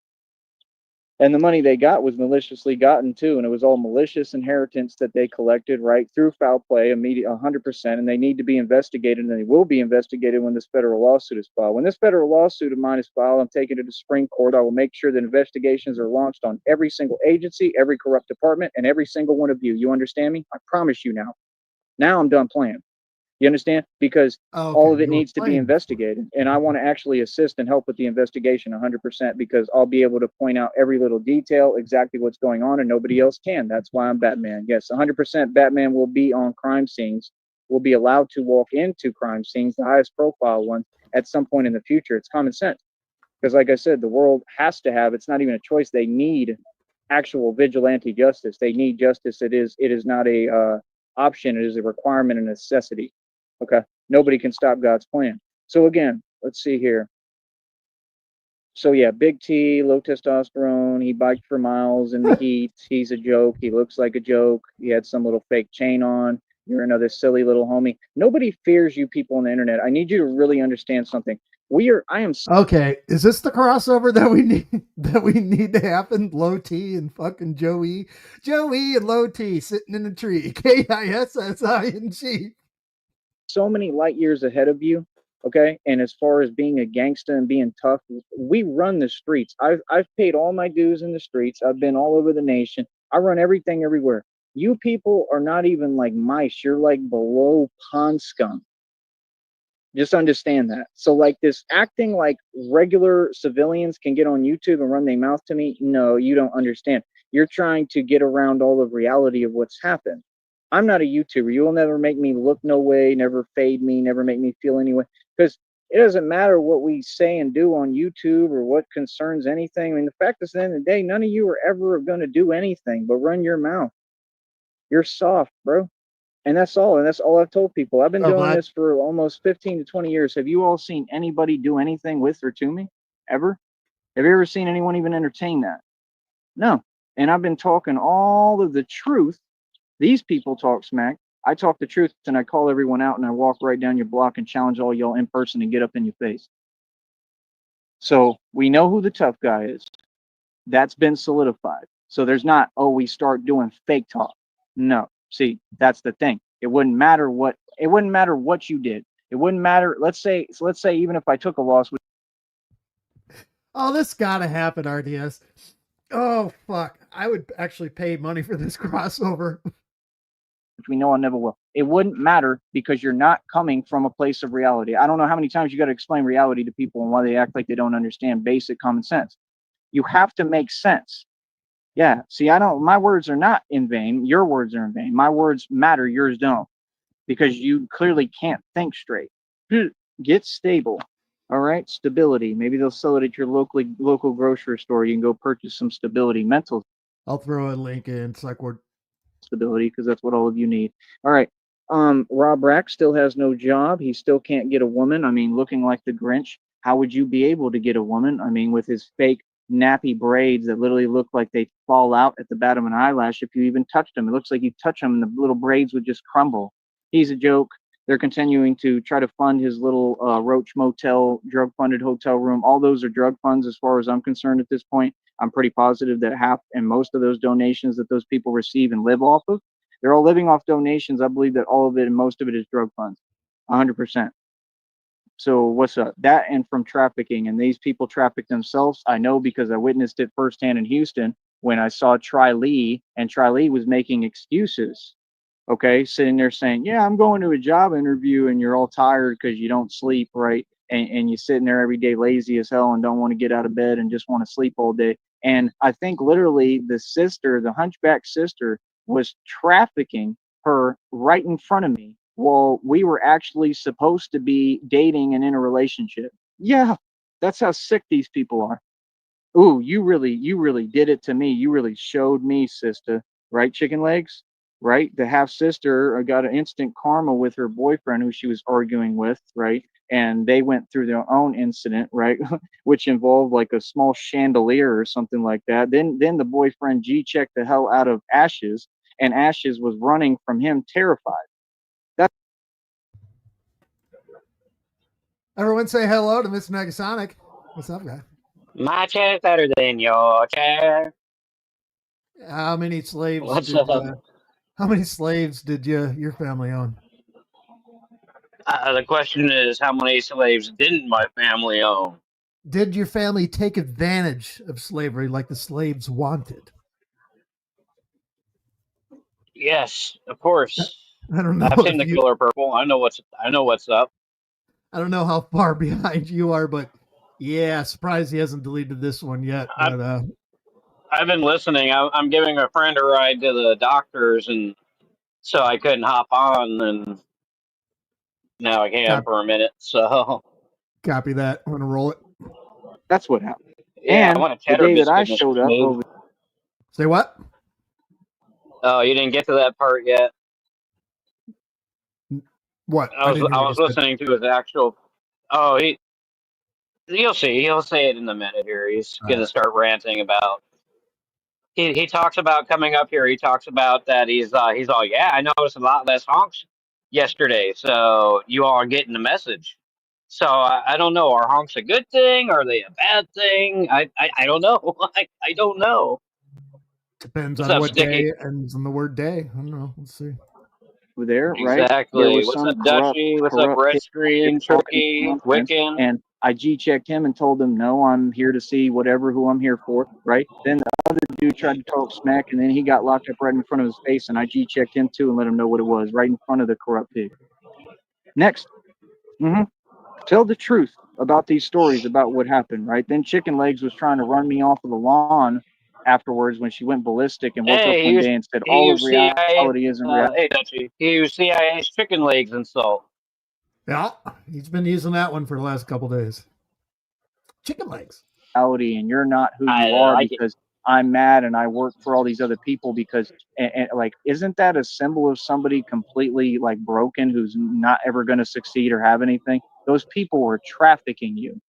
And the money they got was maliciously gotten too, and it was all malicious inheritance that they collected right through foul play, immediate 100%. And they need to be investigated, and they will be investigated when this federal lawsuit is filed. When this federal lawsuit of mine is filed, I'm taking it to the Supreme Court. I will make sure that investigations are launched on every single agency, every corrupt department, and every single one of you. You understand me? I promise you now. Now I'm done playing. You understand? Because all of it needs to be investigated. And I want to actually assist and help with the investigation 100% because I'll be able to point out every little detail, exactly what's going on, and nobody else can. That's why I'm Batman. Yes, 100% Batman will be on crime scenes, will be allowed to walk into crime scenes, the highest profile ones, at some point in the future. It's common sense. Because like I said, the world has to have, it's not even a choice. They need actual vigilante justice. They need justice. It is not a option. It is a requirement and necessity. Okay. Nobody can stop God's plan. So again, let's see here. So yeah, Big T, low testosterone. He biked for miles in the heat. He's a joke. He looks like a joke. He had some little fake chain on. You're another silly little homie. Nobody fears you people on the internet. I need you to really understand something. I am okay. Is this the crossover that we need to happen? Low T and fucking Joey and Low T sitting in a tree. KISSING. So many light years ahead of you. Okay. And as far as being a gangster and being tough, we run the streets. I've paid all my dues in the streets. I've been all over the nation. I run everything everywhere. You people are not even like mice. You're like below pond scum. Just understand that. So like this acting like regular civilians can get on YouTube and run their mouth to me. No, you don't understand. You're trying to get around all of reality of what's happened. I'm not a YouTuber. You will never make me look no way, never fade me, never make me feel any way. Because it doesn't matter what we say and do on YouTube or what concerns anything. I mean, the fact is, at the end of the day, none of you are ever going to do anything but run your mouth. You're soft, bro. And that's all. And that's all I've told people. I've been doing this for almost 15 to 20 years. Have you all seen anybody do anything with or to me? Ever? Have you ever seen anyone even entertain that? No. And I've been talking all of the truth. These people talk smack. I talk the truth and I call everyone out and I walk right down your block and challenge all y'all in person and get up in your face. So we know who the tough guy is. That's been solidified. So there's not, oh, we start doing fake talk. No. See, that's the thing. It wouldn't matter what you did. It wouldn't matter. Let's say even if I took a loss. Oh, this gotta happen, RDS. Oh fuck. I would actually pay money for this crossover. Which we know I never will. It wouldn't matter because you're not coming from a place of reality. I don't know how many times you got to explain reality to people and why they act like they don't understand basic common sense. You have to make sense. Yeah. See, my words are not in vain. Your words are in vain. My words matter. Yours don't. Because you clearly can't think straight. Get stable. All right. Stability. Maybe they'll sell it at your local grocery store. You can go purchase some stability, mental. I'll throw a link in Psychward. Stability, because that's what all of you need. All right. Rob Rack still has no job. He still can't get a woman. I mean, looking like the Grinch. How would you be able to get a woman? I mean, with his fake nappy braids that literally look like they fall out at the bottom of an eyelash if you even touched them. It looks like you touch them and the little braids would just crumble. He's a joke. They're continuing to try to fund his little Roach Motel, drug-funded hotel room. All those are drug funds as far as I'm concerned at this point. I'm pretty positive that half and most of those donations that those people receive and live off of, they're all living off donations. I believe that all of it and most of it is drug funds, 100%. So what's up? That and from trafficking, and these people traffic themselves. I know because I witnessed it firsthand in Houston when I saw Try Lee, and Try Lee was making excuses. Okay, sitting there saying, "Yeah, I'm going to a job interview," and you're all tired because you don't sleep, right? And you're sitting there every day lazy as hell and don't want to get out of bed and just want to sleep all day. And I think literally the sister, the hunchback sister, was trafficking her right in front of me while we were actually supposed to be dating and in a relationship. Yeah, that's how sick these people are. Ooh, you really did it to me. You really showed me, sister. Right, chicken legs? Right? The half sister got an instant karma with her boyfriend who she was arguing with, right? And they went through their own incident, right? Which involved like a small chandelier or something like that. Then the boyfriend G checked the hell out of Ashes, and Ashes was running from him terrified. That's Everyone say hello to Mr. Negasonic. What's up, guy? My chair's better than your chair. How many slaves What's did up? how many slaves did your family own? The question is, how many slaves didn't my family own? Did your family take advantage of slavery like the slaves wanted? Yes, of course. I don't know I've seen if the you Color Purple. I know what's up. I don't know how far behind you are, but yeah, surprised he hasn't deleted this one yet. I've But I've been listening. I'm giving a friend a ride to the doctors, and so I couldn't hop on, and now I can copy, for a minute. So copy that. I'm gonna roll it. what happened. yeah, I And want a the cheddar day that I biscuit, Mr. showed up Smooth. over Say what? Oh, you didn't get to that part yet. What? I I was didn't hear I what you was said. listening to his actual. Oh, you'll see. He'll say it in a minute here. He's All gonna right. start ranting about. He talks about coming up here. He talks about that he's all, yeah, I noticed a lot less honks yesterday. So you all are getting the message. So I don't know. Are honks a good thing? Are they a bad thing? I don't know. I don't know. Depends What's on up, what day Sticky? ends on the word day. I don't know. Let's see. there, right? There Exactly. was What's some up, Dutchy? What's up, corrupt Red kid out there Screen, talking Chunky, nonsense, Wiccan? and I G checked him and told him, no, I'm here to see whatever who I'm here for, right? Then the other dude tried to talk smack, and then he got locked up right in front of his face, and I G checked him too and let him know what it was, right in front of the corrupt pig. Next, tell the truth about these stories about what happened, right? Then Chicken Legs was trying to run me off of the lawn afterwards when she went ballistic and woke up Hey, one day and said he all of used CIA. reality isn't reality. Hey, Dutchy. He used CIA's chicken legs insult. Yeah, he's been using that one for the last couple days. Chicken legs. And you're not who I you are like it. because I'm mad and I work for all these other people because and like isn't that a symbol of somebody completely like broken who's not ever going to succeed or have anything? Those people were trafficking you.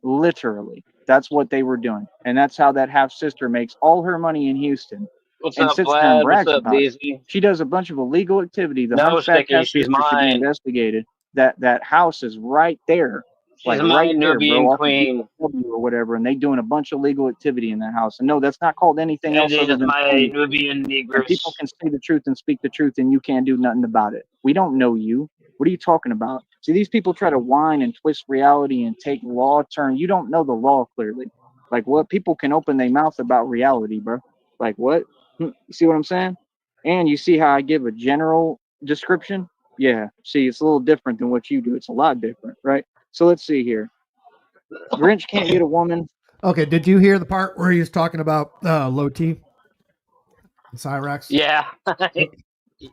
Literally. That's what they were doing. And that's how that half sister makes all her money in Houston What's and up, sits there and Vlad? What's brags up, about it. Daisy? She does a bunch of illegal activity. The No, hunchback Sticky. half She's sister should be mine. investigated. That house is right there, She's like right my there, bro, Nubian off of queen. DFW or whatever. And they doing a bunch of legal activity in that house. And no, that's not called anything And else it other is than my phony. Nubian And people negress. can say the truth and speak the truth, and you can't do nothing about it. We don't know you. What are you talking about? See, these people try to whine and twist reality and take law turn. You don't know the law clearly. Like what? People can open their mouth about reality, bro. Like what? You see what I'm saying? And you see how I give a general description? Yeah. See, it's a little different than what you do. It's a lot different, right? So let's see here. Grinch can't get a woman. Okay, did you hear the part where he was talking about low T and Cyrax? Yeah. What,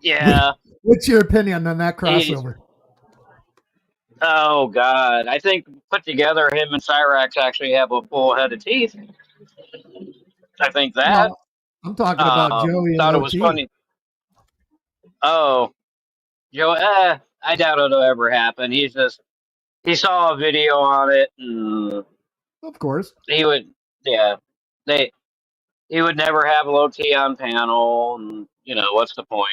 Yeah. what's your opinion on that He's, crossover? oh, God. I think put together, him and Cyrax actually have a full head of teeth. I think that. No, I'm talking about Joey and Thought it was OT. funny. Oh, Joe, I doubt it'll ever happen. He saw a video on it, and Of course. he would, yeah. They he would never have low T on panel, and what's the point?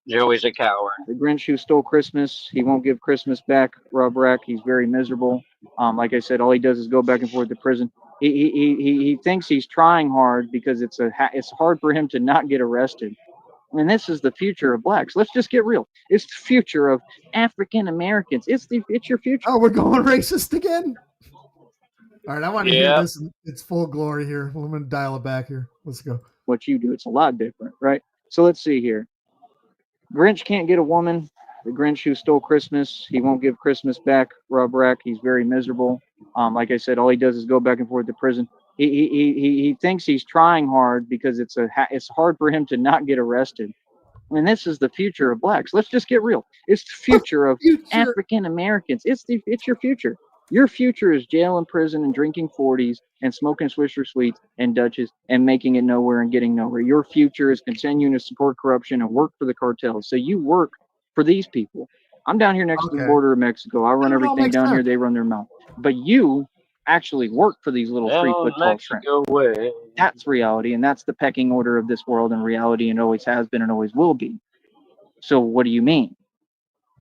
Joey's a coward. The Grinch who stole Christmas, he won't give Christmas back. Rob Rack, he's very miserable. Like I said, all he does is go back and forth to prison. He thinks he's trying hard because it's hard for him to not get arrested. And this is the future of blacks. Let's just get real. It's the future of African Americans. It's your future. Oh, we're going racist again? All right, I want to hear Yeah. this in its full glory here. I'm going to dial it back here. Let's go. What you do, it's a lot different, right? So let's see here. Grinch can't get a woman. The Grinch who stole Christmas, he won't give Christmas back. Rob Rack, he's very miserable. Like I said, all he does is go back and forth to prison. He thinks he's trying hard because it's hard for him to not get arrested. And this is the future of blacks. Let's just get real. It's the future of African Americans. It's your future. Your future is jail and prison and drinking 40s and smoking Swisher Sweets and Dutches and making it nowhere and getting nowhere. Your future is continuing to support corruption and work for the cartels. So you work for these people. I'm down here next to the border of Mexico. I run everything down here. They run their mouth. But you actually work for these little 3 foot tall shrimp. That's reality, and that's the pecking order of this world and reality, and always has been and always will be. So what do you mean?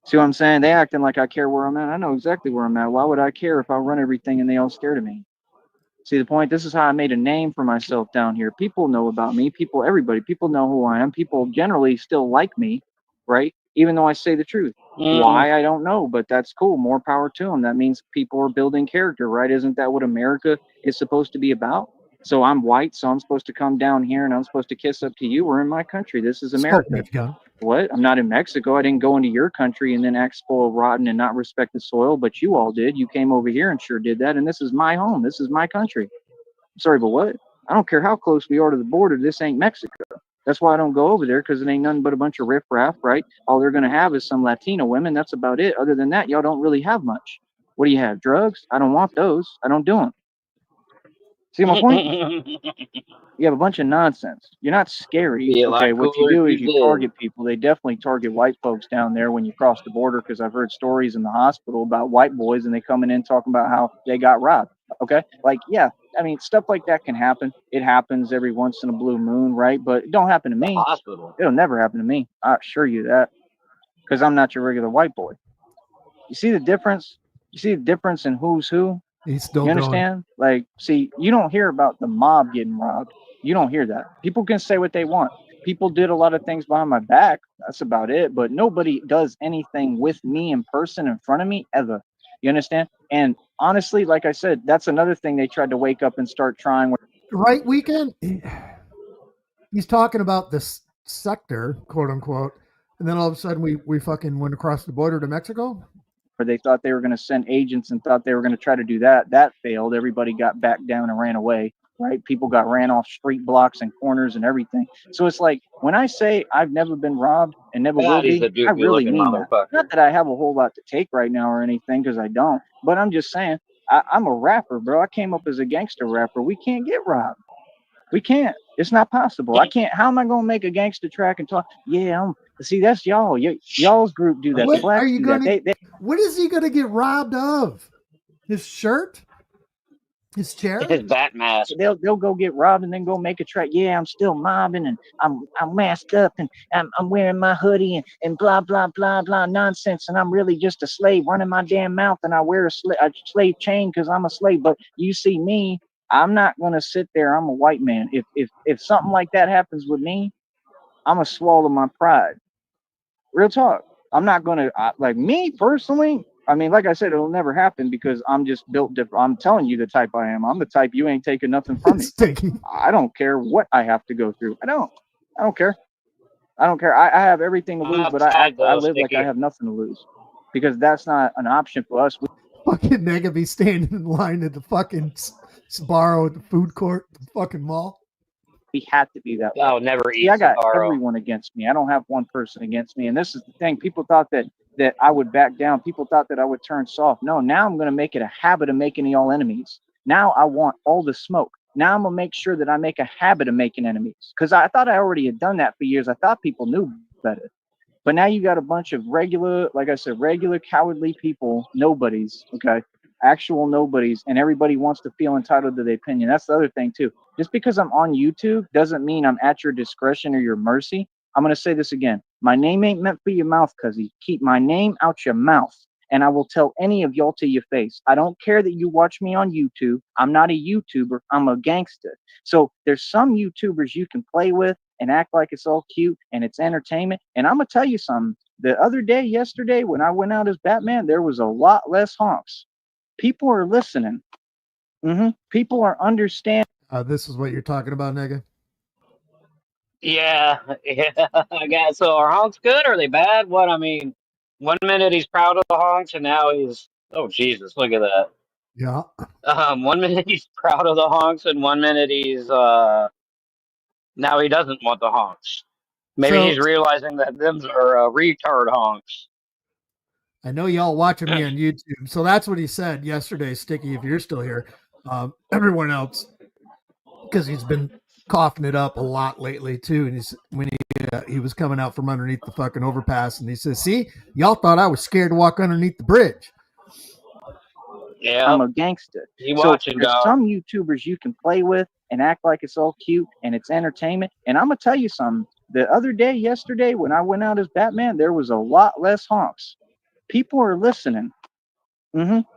See what I'm saying? They acting like I care where I'm at. I know exactly where I'm at. Why would I care if I run everything and they all scared of me? See the point? This is how I made a name for myself down here. People know about me. People know who I am. People generally still like me, right? Even though I say the truth. Why, I don't know, but that's cool. More power to them. That means people are building character, right? Isn't that what America is supposed to be about? So I'm white, so I'm supposed to come down here and I'm supposed to kiss up to you. We're in my country. This is America. What? I'm not in Mexico. I didn't go into your country and then act spoiled, rotten, and not respect the soil, but you all did. You came over here and sure did that, and this is my home. This is my country. Sorry, but what? I don't care how close we are to the border. This ain't Mexico. That's why I don't go over there, because it ain't nothing but a bunch of riffraff, right? All they're going to have is some Latino women. That's about it. Other than that, y'all don't really have much. What do you have? Drugs? I don't want those. I don't do them. See my point? You have a bunch of nonsense. You're not scary. Okay, what you do is you target people. They definitely target white folks down there when you cross the border, because I've heard stories in the hospital about white boys and they coming in talking about how they got robbed. Okay, like, yeah, I mean, stuff like that can happen. It happens every once in a blue moon, right? But it don't happen to me. Hospital. It'll never happen to me. I assure you that, because I'm not your regular white boy. You see the difference? You see the difference in who's who? He's still You understand? Like, see, you don't hear about the mob getting robbed. You don't hear that. People can say what they want. People did a lot of things behind my back. That's about it. But nobody does anything with me in person in front of me ever. You understand? And honestly, like I said, that's another thing they tried to wake up and start trying. Right weekend, he's talking about this sector, quote unquote, and then all of a sudden we fucking went across the border to Mexico. Where they thought they were going to send agents and thought they were going to try to do that. That failed. Everybody got back down and ran away, right? People got ran off street blocks and corners and everything. So it's like, when I say I've never been robbed and never will be, I really mean that. Not that I have a whole lot to take right now or anything, because I don't, but I'm just saying, I'm a rapper, bro. I came up as a gangster rapper. We can't get robbed. We can't. It's not possible. I can't. How am I going to make a gangster track and talk? Yeah, see, that's y'all. Y'all's group do that. What the blacks are you do gonna, that. What is he going to get robbed of? His shirt? His chair? His bat mask. They'll go get robbed and then go make a track. Yeah, I'm still mobbing and I'm masked up and I'm wearing my hoodie and blah blah blah blah nonsense, and I'm really just a slave running my damn mouth, and I wear a slave chain because I'm a slave. But you see me, I'm not gonna sit there. I'm a white man. If something like that happens with me, I'm gonna swallow my pride. Real talk. I'm not gonna like me personally. I mean, like I said, it'll never happen because I'm just built different. I'm telling you the type I am. I'm the type you ain't taking nothing from me. I don't care what I have to go through. I don't care. I don't care. I have everything to lose, but I live like I have nothing to lose, because that's not an option for us. Fucking nigga be standing in line at the fucking Sbarro at the food court, the fucking mall. We had to be that way. Oh, never eat. See, I got everyone against me. I don't have one person against me. And this is the thing. People thought that I would back down. People thought that I would turn soft. No, now I'm going to make it a habit of making y'all enemies. Now I want all the smoke. Now I'm going to make sure that I make a habit of making enemies, because I thought I already had done that for years. I thought people knew better. But now you got a bunch of regular, like I said, regular cowardly people, nobodies, okay, actual nobodies, and everybody wants to feel entitled to their opinion. That's the other thing too. Just because I'm on YouTube doesn't mean I'm at your discretion or your mercy. I'm going to say this again. My name ain't meant for your mouth, cuzzy. Keep my name out your mouth, and I will tell any of y'all to your face. I don't care that you watch me on YouTube. I'm not a YouTuber. I'm a gangster. So there's some YouTubers you can play with and act like it's all cute and it's entertainment. And I'm going to tell you something. The other day, yesterday, when I went out as Batman, there was a lot less honks. People are listening. People are understanding. This is what you're talking about, nigga? Yeah, yeah. I guess so. Are honks good or are they bad? What I mean, one minute he's proud of the honks, and now he's oh Jesus, look at that. Yeah. One minute he's proud of the honks, and one minute he's now he doesn't want the honks. Maybe So he's realizing that them's are retard honks. I know y'all watching me on YouTube. So that's what he said yesterday, Sticky, if you're still here. Everyone else, because he's been coughing it up a lot lately too. And he was coming out from underneath the fucking overpass, and he says, "See, y'all thought I was scared to walk underneath the bridge." Yeah, I'm a gangster. he So watching, there's dog. some YouTubers you can play with and act like it's all cute and it's entertainment. And I'm gonna tell you something. The other day, yesterday, when I went out as Batman, there was a lot less honks. People are listening.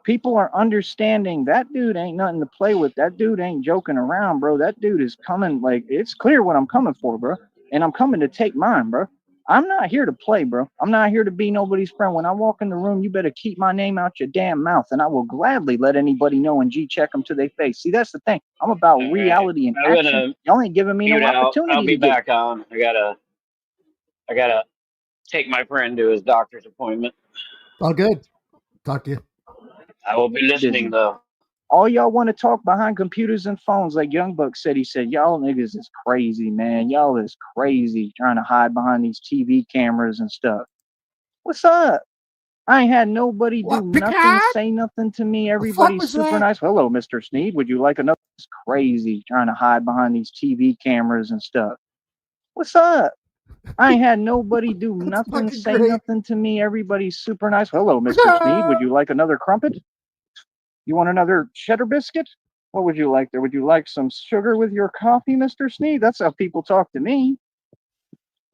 People are understanding that dude ain't nothing to play with. That dude ain't joking around, bro. That dude is coming. Like, it's clear what I'm coming for, bro. And I'm coming to take mine, bro. I'm not here to play, bro. I'm not here to be nobody's friend. When I walk in the room, you better keep my name out your damn mouth, and I will gladly let anybody know and G-check them to their face. See, that's the thing. I'm about All right, reality and I'm action. gonna Y'all ain't giving me mute no out. I'll opportunity be to get. back on. I gotta take my friend to his doctor's appointment. All good. Talk to you. I will be listening Busy. though. All y'all want to talk behind computers and phones, like Young Buck said. He said, "Y'all niggas is crazy, man. Y'all is crazy trying to hide behind these TV cameras and stuff. What's up? I ain't had nobody do What, nothing, Picard? say nothing to me. The fuck Everybody's was super that? nice. Hello, Mr. Sneed. Would you like another?" It's crazy trying to hide behind these TV cameras and stuff. What's up? I ain't had nobody do That's nothing, fucking say great. nothing to me. Everybody's super nice. Hello, Mr. Sneed. Would you like another crumpet? You want another cheddar biscuit? What would you like there? Would you like some sugar with your coffee, Mr. Sneed? That's how people talk to me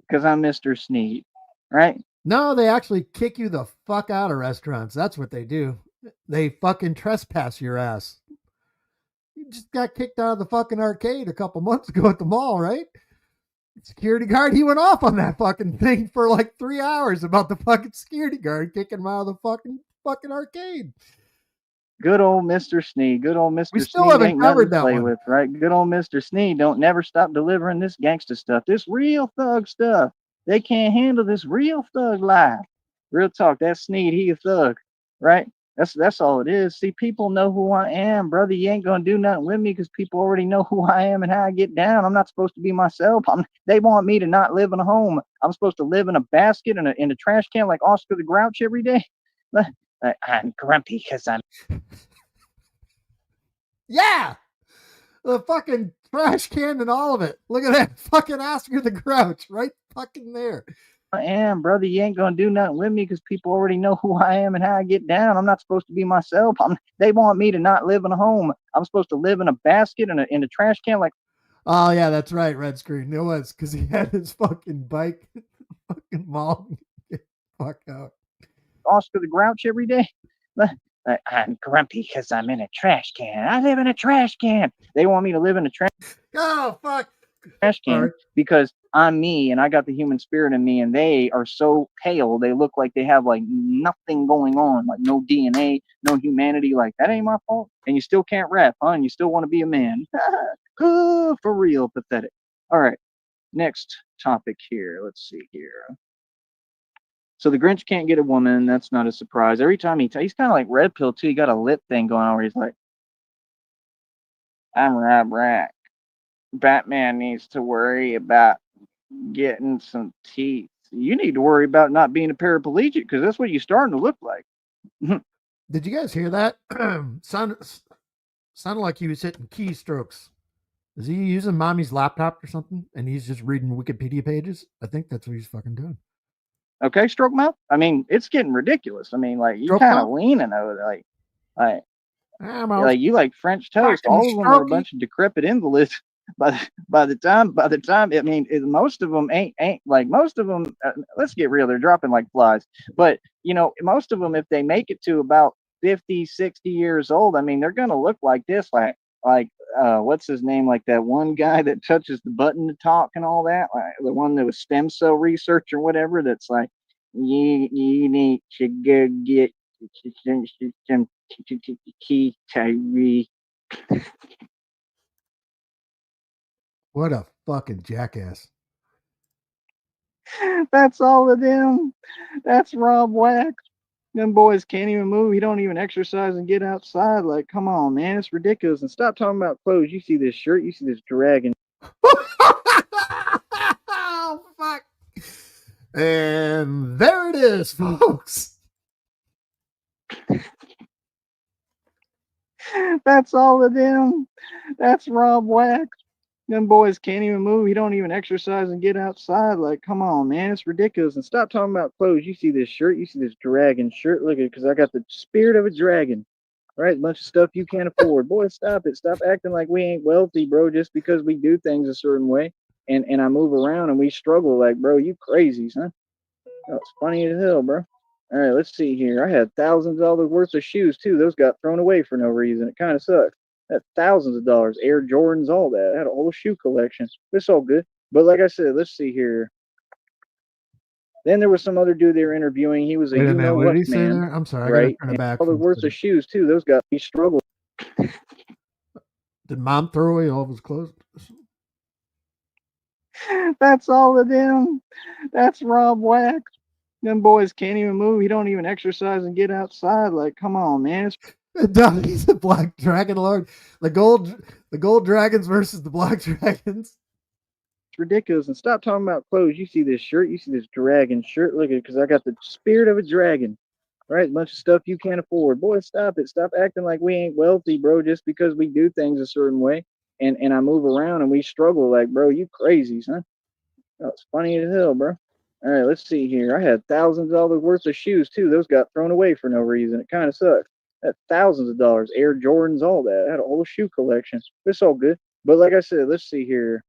because I'm Mr. Sneed, right? No, they actually kick you the fuck out of restaurants. That's what they do. They fucking trespass your ass. You just got kicked out of the fucking arcade a couple months ago at the mall, right? Security guard, he went off on that fucking thing for like 3 hours about the fucking security guard kicking him out of the fucking arcade. Good old Mr. Sneed. Good old We Mr. still Sneed haven't ain't nothing covered to that play one. with, right? Good old Mr. Sneed don't never stop delivering this gangster stuff, this real thug stuff. They can't handle this real thug life. Real talk, that Sneed, he a thug, right? That's all it is. See, people know who I am, brother. You ain't gonna do nothing with me because people already know who I am and how I get down. I'm not supposed to be myself. They want me to not live in a home. I'm supposed to live in a basket in a trash can like Oscar the Grouch every day. I'm grumpy because I'm. Yeah, the fucking trash can and all of it. Look at that fucking Oscar the Grouch right fucking there. I am, brother. You ain't gonna do nothing with me because people already know who I am and how I get down. I'm not supposed to be myself. They want me to not live in a home. I'm supposed to live in a basket in a trash can like. Oh yeah, that's right. Red screen. It was because he had his fucking bike, fucking mall. Get the fuck out. Oscar the Grouch every day. I'm grumpy because I'm in a trash can. I live in a trash can. They want me to live in a trash fuck. can Right. because I'm me and I got the human spirit in me, and they are so pale. They look like they have like nothing going on, like no DNA, no humanity. Like, that ain't my fault. And you still can't rap, huh? And you still want to be a man. For real, pathetic. All right, next topic here. Let's see here. So the Grinch can't get a woman. That's not a surprise. Every time he's kind of like Red Pill too. He got a lip thing going on where he's like, "I'm Rob Rack. Batman needs to worry about getting some teeth. You need to worry about not being a paraplegic because that's what you're starting to look like." Did you guys hear that? Sounded like he was hitting keystrokes. Is he using mommy's laptop or something? And he's just reading Wikipedia pages? I think that's what he's fucking doing. Okay, stroke mouth. I mean, it's getting ridiculous. I mean, like, you Stroke kind of mouth? leaning over, like, I'm Yeah, all like you like French toast. fucking All of them are a strokey. bunch of decrepit invalids. By the time, I mean, most of them ain't like most of them. Let's get real, they're dropping like flies. But most of them, if they make it to about 50, 60 years old, I mean, they're gonna look like this, like what's his name, like that one guy that touches the button to talk and all that, like the one that was stem cell research or whatever. That's like you need to go get some key Tyree. What a fucking jackass. That's all of them. That's Rob Wax. Them boys can't even move. He don't even exercise and get outside. Like, come on, man, it's ridiculous. And stop talking about clothes. You see this shirt? You see this dragon? Oh, fuck. And there it is, folks. That's all of them. That's Rob Wax. Them boys can't even move. He don't even exercise and get outside. Like, come on, man, it's ridiculous. And stop talking about clothes. You see this shirt? You see this dragon shirt? Look at it, because I got the spirit of a dragon. Right, a bunch of stuff you can't afford. Boy, stop it. Stop acting like we ain't wealthy, bro, just because we do things a certain way. And I move around and we struggle. Like, bro, you crazy, son. Oh, it's funny as hell, bro. All right, let's see here. I had thousands of dollars worth of shoes too. Those got thrown away for no reason. It kind of sucks. That thousands of dollars, Air Jordans, all that. I had a whole shoe collection. It's all good. But like I said, let's see here. Then there was some other dude they were interviewing. He was a Wait a you minute. know What did what he say man, there? I'm sorry. I got to right? turn it And back. all the worth of shoes too. Those got me struggle. Did mom throw away all of his clothes? That's all of them. That's Rob Wax. Them boys can't even move. He don't even exercise and get outside. Like, come on, man. It's He's a black dragon lord. The gold dragons versus the black dragons. ridiculous. And stop talking about clothes. You see this shirt? You see this dragon shirt? Look at it, because I got the spirit of a dragon. Right, a bunch of stuff you can't afford. Boy, stop it. Stop acting like we ain't wealthy, bro, just because we do things a certain way. And I move around and we struggle. Like, bro, you crazy, son. Oh, it's funny as hell, bro. All right, let's see here. I had thousands of dollars worth of shoes too. Those got thrown away for no reason. It kind of sucks. That's thousands of dollars, Air Jordans, all that. I had a whole shoe collection. It's all good. But like I said, let's see here.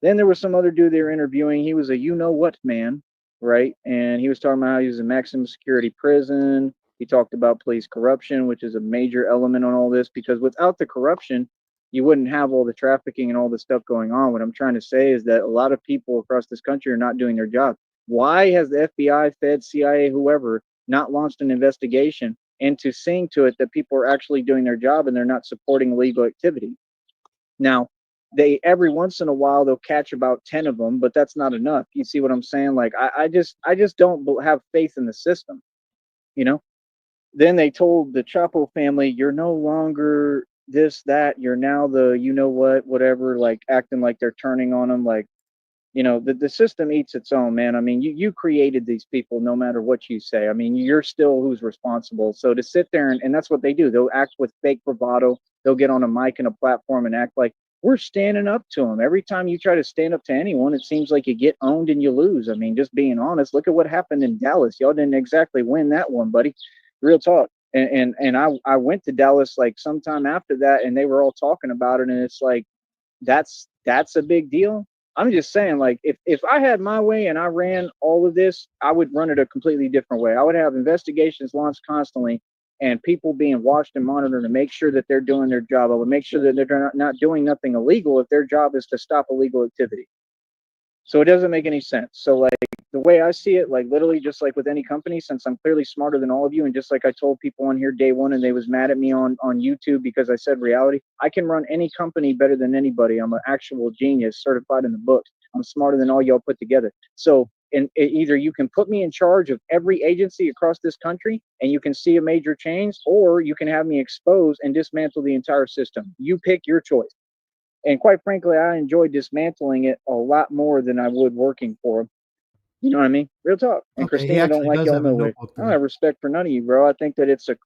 Then there was some other dude they were interviewing. He was a you know what man, right? And he was talking about how he was in maximum security prison. He talked about police corruption, which is a major element on all this, because without the corruption, you wouldn't have all the trafficking and all the stuff going on. What I'm trying to say is that a lot of people across this country are not doing their job. Why has the FBI, Fed, CIA, whoever not launched an investigation into seeing to it that people are actually doing their job and they're not supporting illegal activity? Now, they every once in a while they'll catch about 10 of them, but that's not enough. You see what I'm saying? Like I just don't have faith in the system, you know? Then they told the Chapo family, you're no longer this, that, you're now the you know what, whatever, like acting like they're turning on them. Like, the system eats its own, man. I mean, you created these people no matter what you say. I mean, you're still who's responsible. So to sit there and that's what they do. They'll act with fake bravado. They'll get on a mic and a platform and act like we're standing up to them. Every time you try to stand up to anyone, it seems like you get owned and you lose. I mean, just being honest, look at what happened in Dallas. Y'all didn't exactly win that one, buddy. Real talk. And I went to Dallas like sometime after that and they were all talking about it. And it's like, that's a big deal. I'm just saying, like, if I had my way and I ran all of this, I would run it a completely different way. I would have investigations launched constantly and people being watched and monitored to make sure that they're doing their job. I would make sure that they're not doing nothing illegal if their job is to stop illegal activity. So it doesn't make any sense. So like the way I see it, like literally just like with any company, since I'm clearly smarter than all of you, and just like I told people on here day one and they was mad at me on YouTube because I said reality, I can run any company better than anybody. I'm an actual genius certified in the books. I'm smarter than all y'all put together. So either you can put me in charge of every agency across this country and you can see a major change, or you can have me expose and dismantle the entire system. You pick your choice. And quite frankly, I enjoy dismantling it a lot more than I would working for them. You know what I mean? Real talk. And Okay, he Christina don't actually like does y'all have a no way. notebook I don't there. have respect for none of you, bro. I think that it's a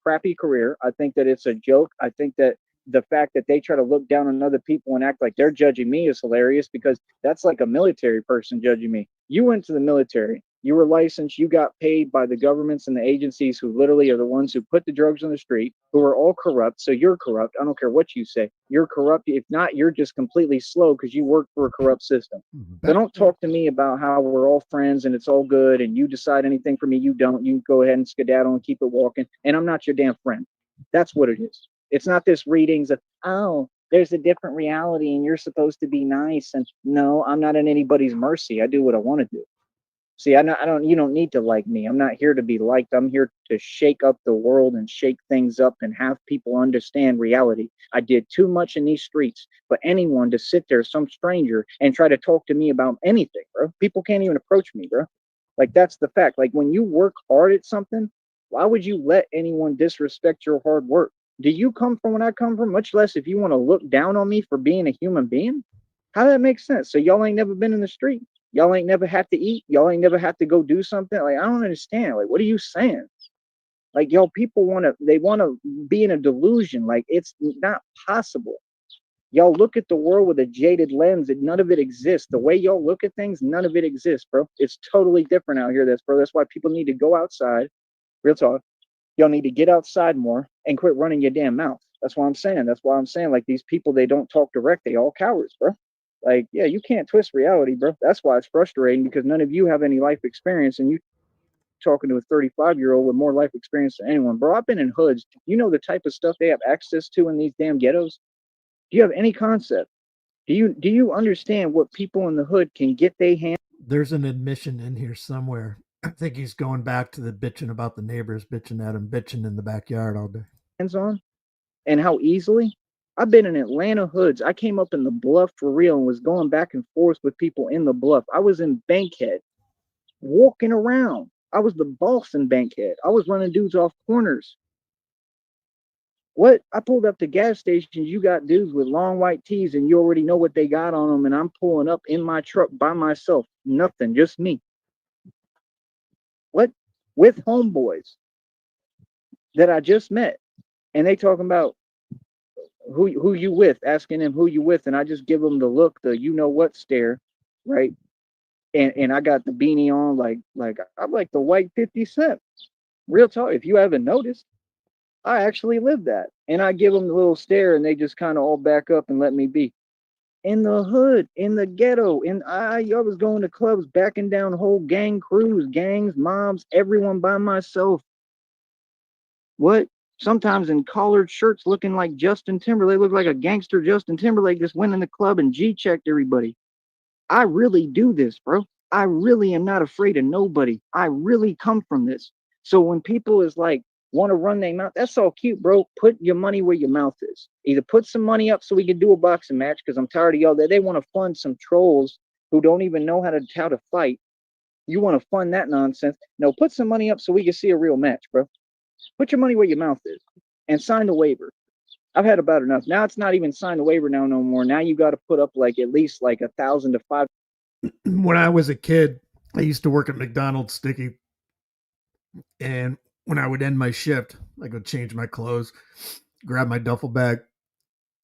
crappy career. I think that it's a joke. I think that the fact that they try to look down on other people and act like they're judging me is hilarious, because that's like a military person judging me. You went to the military. You were licensed. You got paid by the governments and the agencies who literally are the ones who put the drugs on the street, who are all corrupt. So you're corrupt. I don't care what you say. You're corrupt. If not, you're just completely slow because you work for a corrupt system. So don't talk to me about how we're all friends and it's all good and you decide anything for me. You don't. You go ahead and skedaddle and keep it walking. And I'm not your damn friend. That's what it is. It's not this readings of, oh, there's a different reality and you're supposed to be nice. And no, I'm not at anybody's mercy. I do what I want to do. See, I don't. You don't need to like me. I'm not here to be liked. I'm here to shake up the world and shake things up and have people understand reality. I did too much in these streets for anyone to sit there, some stranger, and try to talk to me about anything, bro. People can't even approach me, bro. Like that's the fact. Like when you work hard at something, why would you let anyone disrespect your hard work? Do you come from where I come from? Much less if you want to look down on me for being a human being. How does that make sense? So y'all ain't never been in the street. Y'all ain't never had to eat. Y'all ain't never had to go do something. Like, I don't understand. Like, what are you saying? Like, y'all people they want to be in a delusion. Like, it's not possible. Y'all look at the world with a jaded lens and none of it exists. The way y'all look at things, none of it exists, bro. It's totally different out here. That's why people need to go outside. Real talk. Y'all need to get outside more and quit running your damn mouth. That's what I'm saying. That's why I'm saying, like, these people, they don't talk direct. They all cowards, bro. Like, yeah, you can't twist reality, bro. That's why it's frustrating because none of you have any life experience and you talking to a 35-year-old with more life experience than anyone. Bro, I've been in hoods. You know the type of stuff they have access to in these damn ghettos? Do you have any concept? Do you understand what people in the hood can get their hands There's an admission in here somewhere. I think he's going back to the bitching about the neighbors, bitching at him, bitching in the backyard all day. on and how easily? I've been in Atlanta hoods. I came up in the bluff for real and was going back and forth with people in the bluff. I was in Bankhead walking around. I was the boss in Bankhead. I was running dudes off corners. What? I pulled up to gas stations. You got dudes with long white tees, and you already know what they got on them. And I'm pulling up in my truck by myself. Nothing, just me. What? With homeboys that I just met, and they talking about who you with, asking them who you with, and I just give them the look, the you know what stare, right? And I got the beanie on, like I'm like the white 50 Cent. Real talk. If you haven't noticed, I actually live that. And I give them the little stare and they just kind of all back up and let me be. In the hood, in the ghetto, and I was going to clubs, backing down whole gang crews, gangs, mobs, everyone by myself. What? Sometimes in collared shirts looking like Justin Timberlake, look like a gangster Justin Timberlake just went in the club and G-checked everybody. I really do this, bro. I really am not afraid of nobody. I really come from this. So when people is like want to run their mouth, that's all cute, bro. Put your money where your mouth is. Either put some money up so we can do a boxing match because I'm tired of y'all. They want to fund some trolls who don't even know how to fight. You want to fund that nonsense? No, put some money up so we can see a real match, bro. Put your money where your mouth is and sign the waiver. I've had about enough. Now it's not even sign the waiver now no more. Now you got to put up like at least like 1,000 to 5. When I was a kid, I used to work at McDonald's, Sticky. And when I would end my shift, I would change my clothes, grab my duffel bag,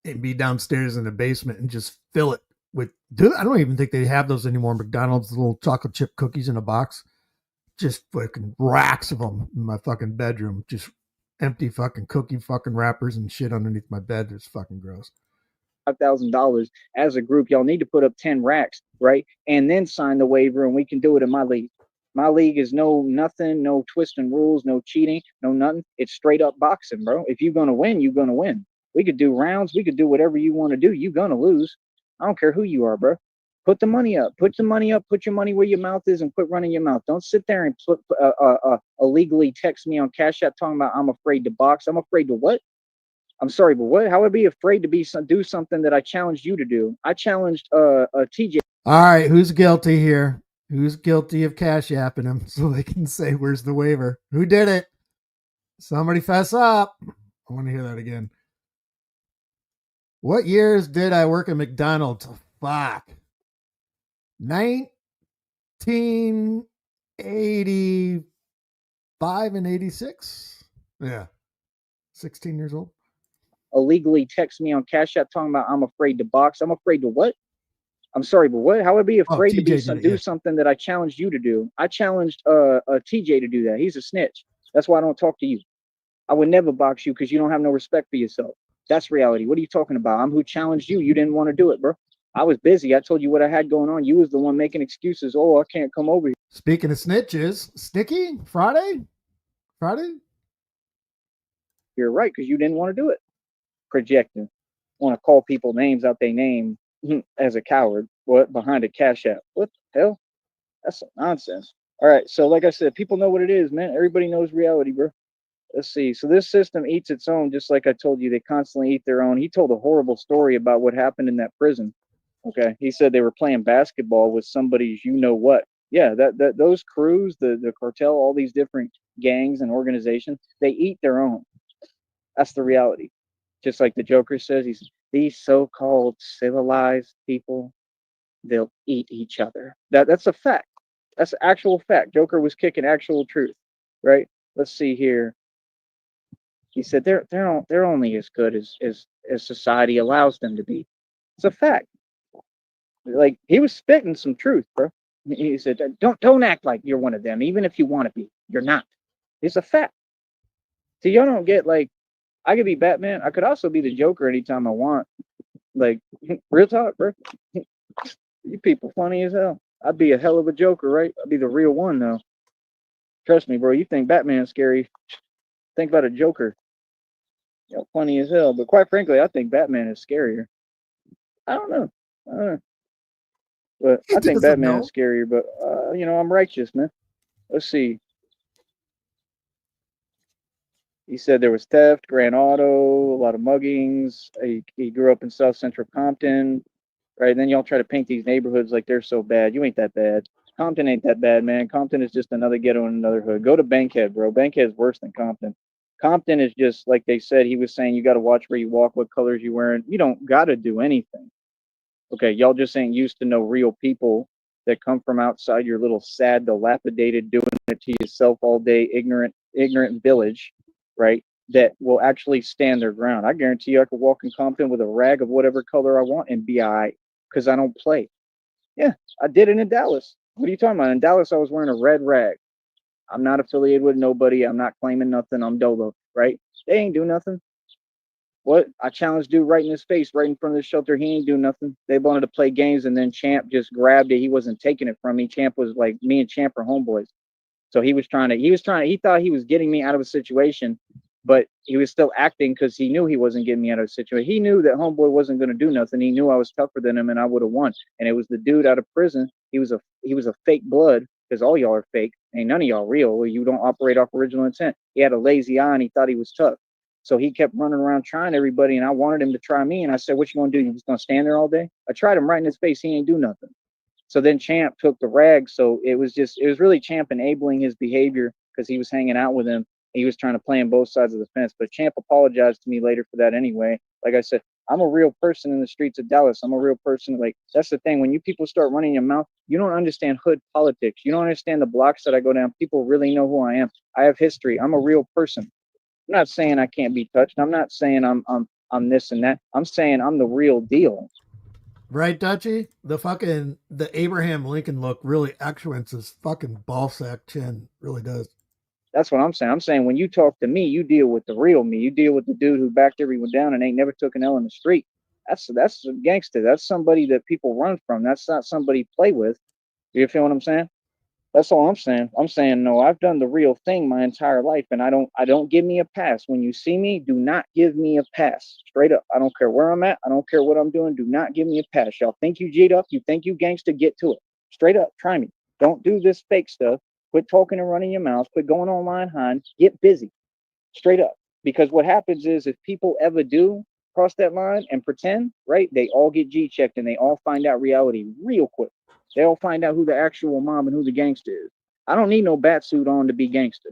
and be downstairs in the basement and just fill it with. I don't even think they have those anymore. McDonald's little chocolate chip cookies in a box, just fucking racks of them in my fucking bedroom. Just empty fucking cookie fucking wrappers and shit underneath my bed. It's fucking gross. $5,000 as a group. Y'all need to put up 10 racks, right? And then sign the waiver, and we can do it in my league. My league is no nothing, no twisting rules, no cheating, no nothing. It's straight up boxing, bro. If you're gonna win, you're gonna win. We could do rounds. We could do whatever you want to do. You're gonna lose. I don't care who you are, bro. Put the money up. Put the money up. Put your money where your mouth is, and quit running your mouth. Don't sit there and illegally text me on Cash App talking about I'm afraid to box. I'm afraid to what? I'm sorry, but what? How would I be afraid to do something that I challenged you to do? I challenged TJ. All right, who's guilty here? Who's guilty of cash apping him so they can say, where's the waiver? Who did it? Somebody fess up. I want to hear that again. What years did I work at McDonald's? Fuck. 1985 and 86? Yeah. 16 years old. Illegally text me on Cash App talking about I'm afraid to box. I'm afraid to what? I'm sorry, but what? How would I be Oh, afraid to TJ did it. do Yeah. something that I challenged you to do? I challenged TJ to do that. He's a snitch. That's why I don't talk to you. I would never box you because you don't have no respect for yourself. That's reality. What are you talking about? I'm who challenged you. You didn't want to do it, bro. I was busy. I told you what I had going on. You was the one making excuses. Oh, I can't come over here. Speaking of snitches, Sticky Friday. You're right, because you didn't want to do it. Projecting. Want to call people names out their name as a coward. What? Behind a cash app. What the hell? That's some nonsense. All right. So, like I said, people know what it is, man. Everybody knows reality, bro. Let's see. So this system eats its own, just like I told you. They constantly eat their own. He told a horrible story about what happened in that prison. Okay. He said they were playing basketball with somebody's you know what. Yeah, that those crews, the cartel, all these different gangs and organizations, they eat their own. That's the reality. Just like the Joker says, these so-called civilized people, they'll eat each other. That's a fact. That's an actual fact. Joker was kicking actual truth, right? Let's see here. He said they're only as good as society allows them to be. It's a fact. Like he was spitting some truth, bro. He said, don't act like you're one of them, even if you want to be. You're not. It's a fact. See, y'all don't get like I could be Batman. I could also be the Joker anytime I want. Like real talk, bro. You people funny as hell. I'd be a hell of a Joker, right? I'd be the real one though. Trust me, bro. You think Batman's scary? Think about a Joker. You know, funny as hell. But quite frankly, I think Batman is scarier. I don't know. I don't know. But He I think doesn't Batman is know. scarier. But I'm righteous, man. Let's see. He said there was theft, grand auto, a lot of muggings. He grew up in South Central Compton, right? And then y'all try to paint these neighborhoods like they're so bad. You ain't that bad. Compton ain't that bad, man. Compton is just another ghetto in another hood. Go to Bankhead, bro. Bankhead's worse than Compton. Compton is just like they said. He was saying you got to watch where you walk, what colors you wearing. You don't got to do anything. Okay, y'all just ain't used to know real people that come from outside your little sad, dilapidated, doing it to yourself all day, ignorant village, right? That will actually stand their ground. I guarantee you, I could walk in Compton with a rag of whatever color I want and be all right because I don't play. Yeah, I did it in Dallas. What are you talking about? In Dallas, I was wearing a red rag. I'm not affiliated with nobody. I'm not claiming nothing. I'm Dolo, right? They ain't do nothing. What? I challenged dude right in his face, right in front of the shelter. He ain't do nothing. They wanted to play games, and then Champ just grabbed it. He wasn't taking it from me. Champ was like, me and Champ are homeboys. So he thought he was getting me out of a situation, but he was still acting because he knew he wasn't getting me out of a situation. He knew that homeboy wasn't going to do nothing. He knew I was tougher than him and I would have won. And it was the dude out of prison. He was a fake blood because all y'all are fake. Ain't none of y'all real. You don't operate off original intent. He had a lazy eye and he thought he was tough. So he kept running around trying everybody, and I wanted him to try me. And I said, "What you gonna do? You just gonna stand there all day?" I tried him right in his face. He ain't do nothing. So then Champ took the rag. So it was really Champ enabling his behavior because he was hanging out with him. He was trying to play on both sides of the fence. But Champ apologized to me later for that anyway. Like I said, I'm a real person in the streets of Dallas. I'm a real person. Like that's the thing. When you people start running your mouth, you don't understand hood politics. You don't understand the blocks that I go down. People really know who I am. I have history. I'm a real person. I'm not saying I can't be touched. I'm not saying I'm this and that. I'm saying I'm the real deal. Right, Dutchy? The Abraham Lincoln look really accentuates his fucking ball sack chin. Really does. That's what I'm saying. I'm saying when you talk to me, you deal with the real me. You deal with the dude who backed everyone down and ain't never took an L in the street. That's a gangster. That's somebody that people run from. That's not somebody play with. You feel what I'm saying? That's all I'm saying. I'm saying no, I've done the real thing my entire life, and I don't give me a pass. When you see me, do not give me a pass. Straight up. I don't care where I'm at. I don't care what I'm doing. Do not give me a pass. Y'all think you G'd up, you think you gangster, get to it. Straight up, try me. Don't do this fake stuff. Quit talking and running your mouth. Quit going online high. Get busy. Straight up. Because what happens is if people ever do cross that line and pretend, right, they all get G checked and they all find out reality real quick. They all find out who the actual mom and who the gangster is. I don't need no bat suit on to be gangster.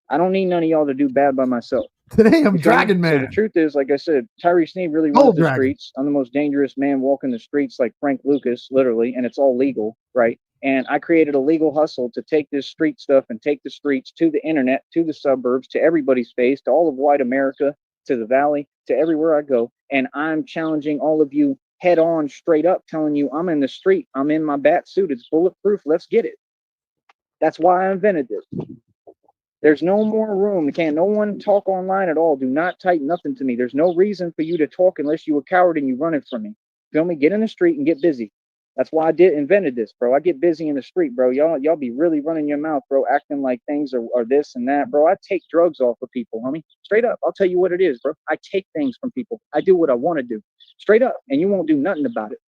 I don't need none of y'all to do bad by myself. Today I'm You feel me? Dragon So the Man. truth is, like I said, Tyree Sneed really runs Gold the Dragon. streets. I'm the most dangerous man walking the streets like Frank Lucas, literally, and it's all legal, right? And I created a legal hustle to take this street stuff and take the streets to the internet, to the suburbs, to everybody's face, to all of white America, to the valley, to everywhere I go. And I'm challenging all of you head on, straight up, telling you I'm in the street, I'm in my bat suit, it's bulletproof, let's get it. That's why I invented this. There's no more room. Can't no one talk online at all. Do not type nothing to me. There's no reason for you to talk unless you a coward and you running from me. Feel me? Get in the street and get busy. That's why I invented this, bro. I get busy in the street, bro. Y'all be really running your mouth, bro, acting like things are this and that, bro. I take drugs off of people, homie. Straight up. I'll tell you what it is, bro. I take things from people. I do what I want to do. Straight up. And you won't do nothing about it.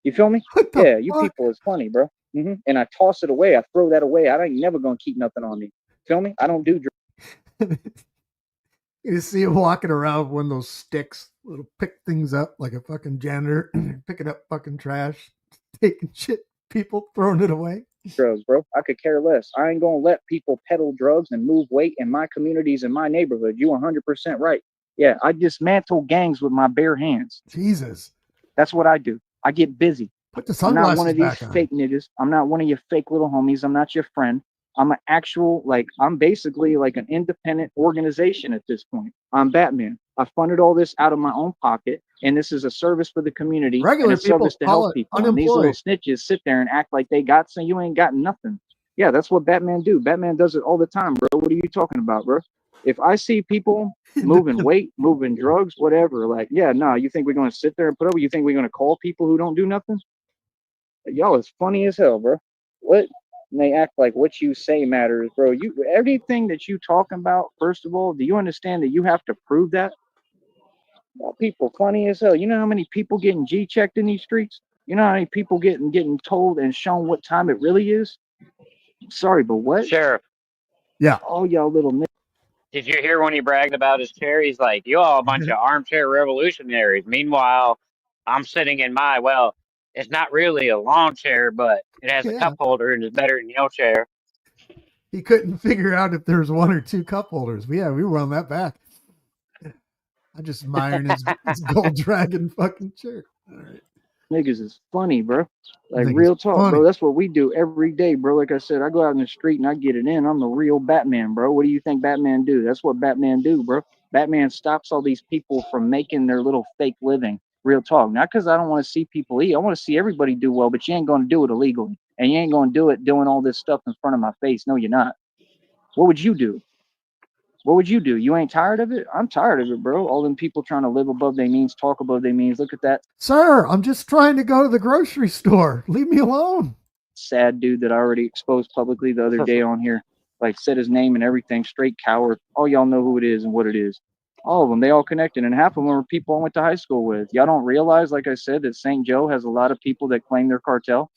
You feel me? What the Yeah, you fuck? people is funny, bro. And I toss it away. I throw that away. I ain't never gonna keep nothing on me. Feel me? I don't do drugs. You see him walking around with one of those sticks, little pick things up like a fucking janitor, picking up fucking trash, taking shit, people throwing it away. Drugs, bro. I could care less. I ain't gonna let people peddle drugs and move weight in my communities, in my neighborhood. You 100% right. Yeah, I dismantle gangs with my bare hands. Jesus. That's what I do. I get busy. Put the I'm not sunglasses one of these back on. fake niggas. I'm not one of your fake little homies. I'm not your friend. I'm an actual, like, I'm basically like an independent organization at this point. I'm Batman. I funded all this out of my own pocket, and this is a service for the community Regular and a people service to call help it people. And these little unemployed. snitches sit there and act like they got some. You ain't got nothing. Yeah, that's what Batman do. Batman does it all the time, bro. What are you talking about, bro? If I see people moving weight, moving drugs, whatever, like, yeah, no, you think we're going to sit there and put up? You think we're going to call people who don't do nothing? Y'all is funny as hell, bro. What? And they act like what you say matters, bro. You everything that you talking about, first of all, do you understand that you have to prove that? Well, people funny as hell. You know how many people getting G checked in these streets? You know how many people getting told and shown what time it really is? Sorry, but what? Sheriff, Yeah. All y'all little niggas. did you hear when he bragged about his chair? He's like, you all a bunch of armchair revolutionaries. Meanwhile, I'm sitting in my, well, it's not really a lawn chair, but it has a Yeah. cup holder and it's better than your chair. He couldn't figure out if there's one or two cup holders. But yeah, we run that back. I just admiring his gold dragon fucking chair. All right. Niggas is funny, bro. I Like think real it's talk, funny. bro. That's what we do every day, bro. Like I said, I go out in the street and I get it in. I'm the real Batman, bro. What do you think Batman do? That's what Batman do, bro. Batman stops all these people from making their little fake living. Real talk. Not because I don't want to see people eat. I want to see everybody do well, but you ain't going to do it illegally. And you ain't going to do it doing all this stuff in front of my face. No, you're not. What would you do? What would you do? You ain't tired of it? I'm tired of it, bro. All them people trying to live above their means, talk above their means. Look at that Sir, I'm just trying to go to the grocery store. Leave me alone. sad dude that I already exposed publicly the other day on here. Like said his name and everything. Straight coward. All y'all know who it is and what it is. All of them, they all connected, and half of them are people I went to high school with. Y'all don't realize, like I said, that St. Joe has a lot of people that claim they're cartel.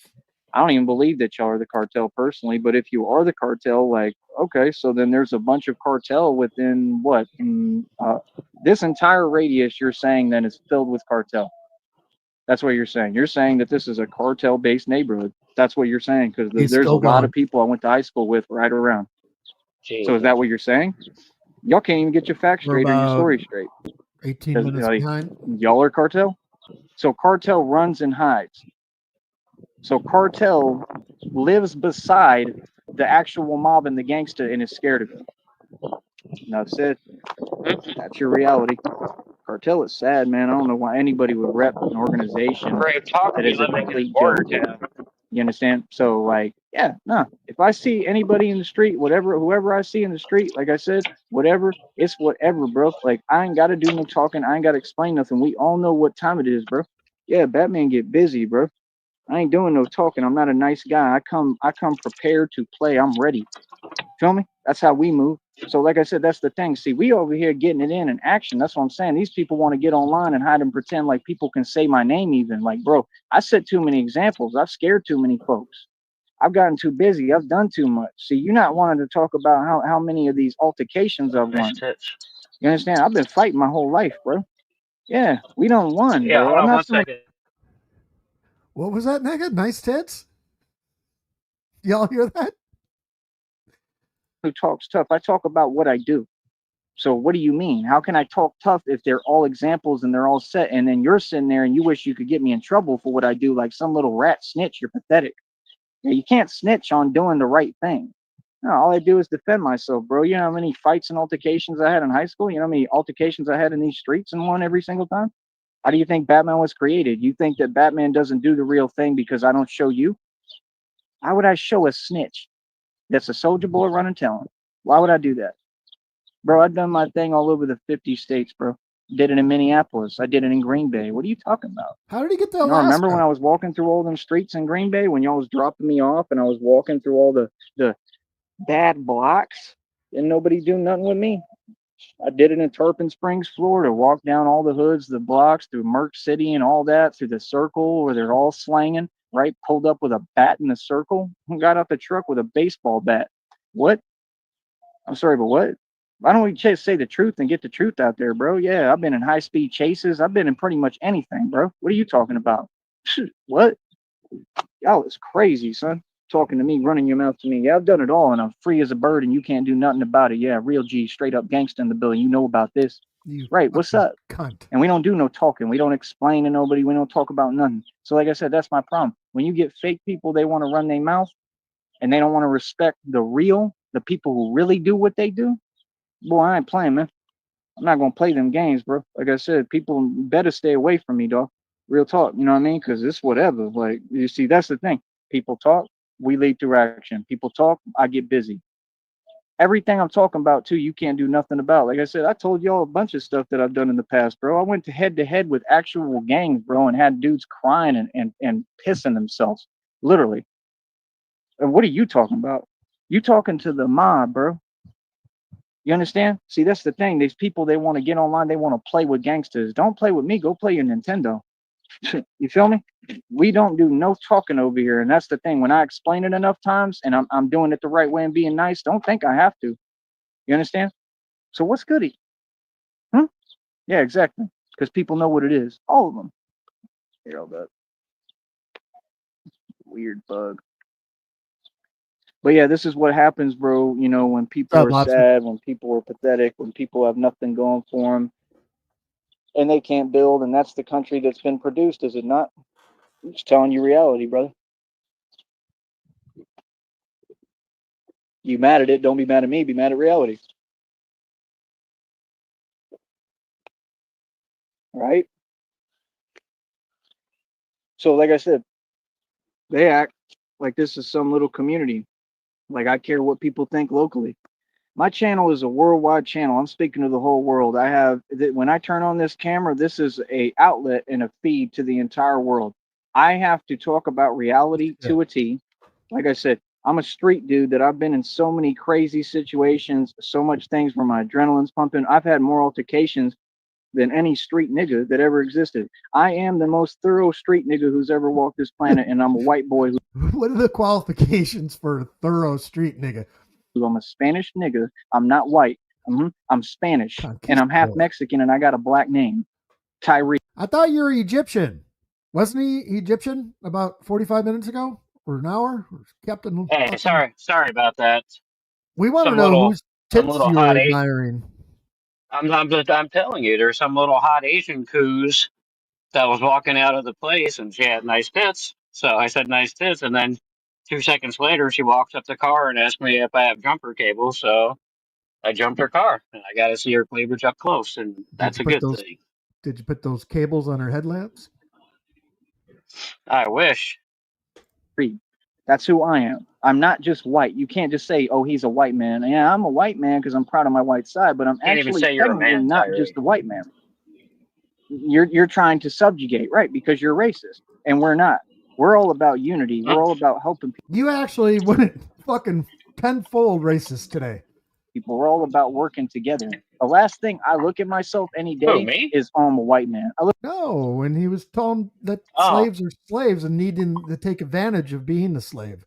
I don't even believe that y'all are the cartel personally, but if you are the cartel, like, okay, so then there's a bunch of cartel within what? This entire radius you're saying then is filled with cartel. That's what you're saying. You're saying that this is a cartel based neighborhood. That's what you're saying because He's there's a still lot of going. people I went to high school with right around. So is that Jesus. what you're saying? Y'all can't even get your facts We're straight or your about story straight 18 because minutes like behind. y'all are cartel. So cartel runs and hides. So cartel lives beside the actual mob and the gangster and is scared of it. Enough said. That's your reality. Cartel is sad, man. I don't know why anybody would rep an organization Brave talk that be is a living his complete joke. word, yeah. You understand? So like, yeah, no. If I see anybody in the street, whatever, whoever I see in the street, like I said, whatever, it's whatever, bro. Like I ain't gotta do no talking. I ain't gotta explain nothing. We all know what time it is, bro. Yeah, Batman get busy, bro. I ain't doing no talking. I'm not a nice guy. I come prepared to play. I'm ready. Feel me? That's how we move. So, like I said, that's the thing. See, we over here getting it in action. That's what I'm saying. These people want to get online and hide and pretend like people can say my name even. Like, bro, I set too many examples. I've scared too many folks. I've gotten too busy. I've done too much. See, you're not wanting to talk about how many of these altercations I've Nice won. tits. You understand? I've been fighting my whole life, bro. Yeah, we don't won, Yeah, bro. hold I'm on not one someone second. What was that, nigga? Nice tits? Y'all hear that? who talks tough. I talk about what I do. So what do you mean? How can I talk tough if they're all examples and they're all set? And then you're sitting there and you wish you could get me in trouble for what I do, like some little rat snitch. You're pathetic. Yeah, you can't snitch on doing the right thing. No, all I do is defend myself, bro. You know how many fights and altercations I had in high school? You know how many altercations I had in these streets and won every single time? How do you think Batman was created? You think that Batman doesn't do the real thing because I don't show you? Why would I show a snitch that's a soldier boy running town? Why would I do that? Bro, I've done my thing all over the 50 states, bro. Did it in Minneapolis. I did it in Green Bay. What are you talking about? How did he get to You know, remember when Alaska? I was walking through all them streets in Green Bay when y'all was dropping me off and I was walking through all the bad blocks and nobody do nothing with me? I did it in Tarpon Springs, Florida. Walked down all the hoods, the blocks, through Merck City and all that, through the circle where they're all slanging, right? Pulled up with a bat in the circle and got out the truck with a baseball bat. What? I'm sorry, but what? Why don't we just say the truth and get the truth out there, bro? Yeah, I've been in high speed chases. I've been in pretty much anything, bro. What are you talking about? What? Y'all is crazy, son. Talking to me, running your mouth to me. Yeah, I've done it all, and I'm free as a bird, and you can't do nothing about it. Yeah, real G, straight up gangsta in the building. You know about this. You Right, what's fucking up? cunt. And we don't do no talking. We don't explain to nobody. We don't talk about nothing. So, like I said, that's my problem. When you get fake people, they want to run their mouth, and they don't want to respect the people who really do what they do. Boy, I ain't playing, man. I'm not gonna play them games, bro. Like I said, people better stay away from me, dog. Real talk, you know what I mean? Because it's whatever. Like you see, that's the thing. People talk, we lead through action. People talk, I get busy. Everything I'm talking about too, you can't do nothing about. Like I said, I told y'all a bunch of stuff that I've done in the past, bro. I went to head with actual gangs, bro, and had dudes crying and pissing themselves, literally. And what are you talking about? You talking to the mob, bro. You understand? See, that's the thing. These people, they want to get online. They want to play with gangsters. Don't play with me. Go play your Nintendo. You feel me? We don't do no talking over here. And that's the thing. When I explain it enough times and I'm doing it the right way and being nice, don't think I have to. You understand? So what's goody? Hmm? Yeah, exactly. Because people know what it is. All of them. Here, all that weird bug. But yeah, this is what happens, bro. You know, when people What's up, are Lobster? sad, when people are pathetic, when people have nothing going for them, and they can't build, and that's the country that's been produced, is it not? I'm just telling you reality, brother. You mad at it, don't be mad at me, be mad at reality. Right? So like I said, they act like this is some little community. Like I care what people think locally. My channel is a worldwide channel. I'm speaking to the whole world. I have when I turn on this camera, this is a outlet and a feed to the entire world. I have to talk about reality Yeah. to a T. Like I said, I'm a street dude that I've been in so many crazy situations, so much things where my adrenaline's pumping. I've had more altercations than any street nigga that ever existed. I am the most thorough street nigga who's ever walked this planet, and I'm a white boy What are the qualifications for a thorough street nigga? I'm a Spanish nigga. I'm not white. I'm Spanish, and I'm half Conquistador. Mexican, and I got a black name, Tyree. I thought you were Egyptian. Wasn't he Egyptian about 45 minutes ago? Or an hour? Or Captain Hey, fucking... sorry about that. We want to Some know little whose some tits little you were hot admiring. I'm telling you, there's some little hot Asian coos that was walking out of the place, and she had nice tits. So I said nice tits, and then 2 seconds later, she walks up the car and asked me if I have jumper cables. So I jumped her car, and I got to see her cleavage up close, and Did that's you a put good those thing. did you put those cables on her headlamps? I wish. That's who I am. I'm not just white. You can't just say, "Oh, he's a white man." Yeah, I'm a white man because I'm proud of my white side, but I'm Can't even actually say you're a technically man, not just Tyree. a white man. You're trying to subjugate, right? Because you're racist, and we're not. We're all about unity. Huh? We're all about helping You actually went fucking tenfold racist today. people. We're all about working together. The last thing I look at myself any Who, day me? is, oh, I'm a white man. I look No, when he was told that Oh, slaves are slaves and needing to take advantage of being the slave.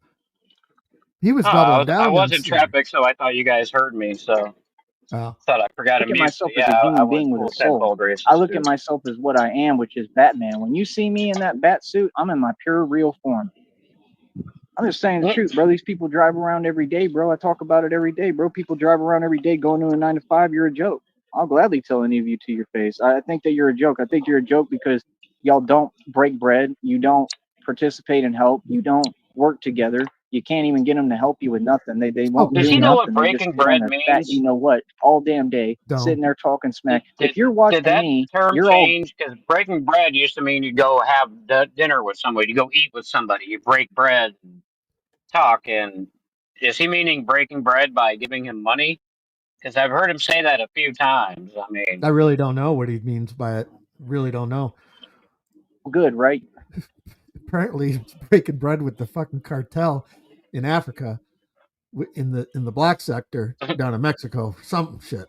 He was oh, doubling I down was on in slavery. traffic, so I thought you guys heard me. So Well, thought I forgot to at mute. But myself as yeah, a I human went being with a full soul. tenfold I racist look too. at myself as what I am, which is Batman. When you see me in that bat suit, I'm in my pure real form. I'm just saying the Mm. truth, bro. These people drive around every day, bro. I talk about it every day, bro. People drive around every day going to a 9 to 5. You're a joke. I'll gladly tell any of you to your face. I think that you're a joke. I think you're a joke because y'all don't break bread. You don't participate in help. You don't work together. You can't even get them to help you with nothing. They won't Does do he know what nothing. They just breaking sit on bread their fat, you means? know what, all damn day, sitting there talking smack. If you're Did watching that me, term you're all change? Because breaking bread used to mean you go have dinner with somebody, you go eat with somebody, you break bread and talk. And is he meaning breaking bread by giving him money? Because I've heard him say that a few times. I mean, I really don't know what he means by it. Really don't know. good, right? Apparently, he's breaking bread with the fucking cartel in Africa, in the black sector down in Mexico. Some shit.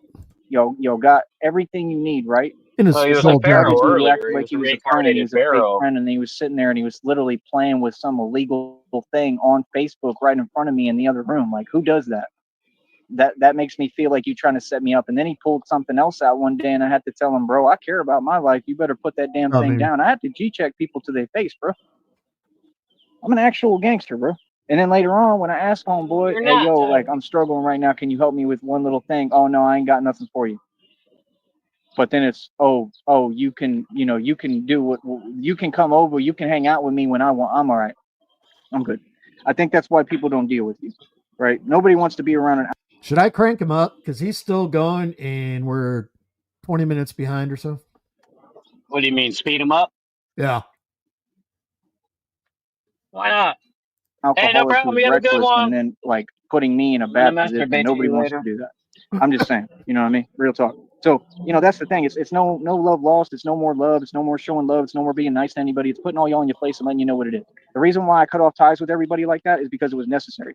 Yo got everything you need, right? In well, his he was a gold dragon. Garbage pharaoh dude who earlier. acted He like was he a was a friend and he reincarnated was a fake pharaoh. friend and he was sitting there and he was literally playing with some illegal thing on Facebook right in front of me in the other room. Like, who does that? That makes me feel like you trying to set me up. And then he pulled something else out one day and I had to tell him, bro, I care about my life. You better put that damn Oh, thing maybe. down. I had to G-check people to their face, bro. I'm an actual gangster, bro. And then later on, when I asked homeboy, You're hey, not, yo, like, though. I'm struggling right now. Can you help me with one little thing? Oh, no, I ain't got nothing for you. But then it's, you can, you can do what, you can come over. You can hang out with me when I want. I'm all right. I'm good. I think that's why people don't deal with you, right? Nobody wants to be around an. Should I crank him up? Because he's still going and we're 20 minutes behind or so. What do you mean, speed him up? Yeah. Why not? Hey, no Alcoholic problem. who's You have a good reckless and one. then like putting me in a I'm gonna bad position. masturbate to Nobody you wants to later. do that. I'm just saying, you know what I mean? Real talk. So, that's the thing. It's no love lost. It's no more love. It's no more showing love. It's no more being nice to anybody. It's putting all y'all in your place and letting you know what it is. The reason why I cut off ties with everybody like that is because it was necessary.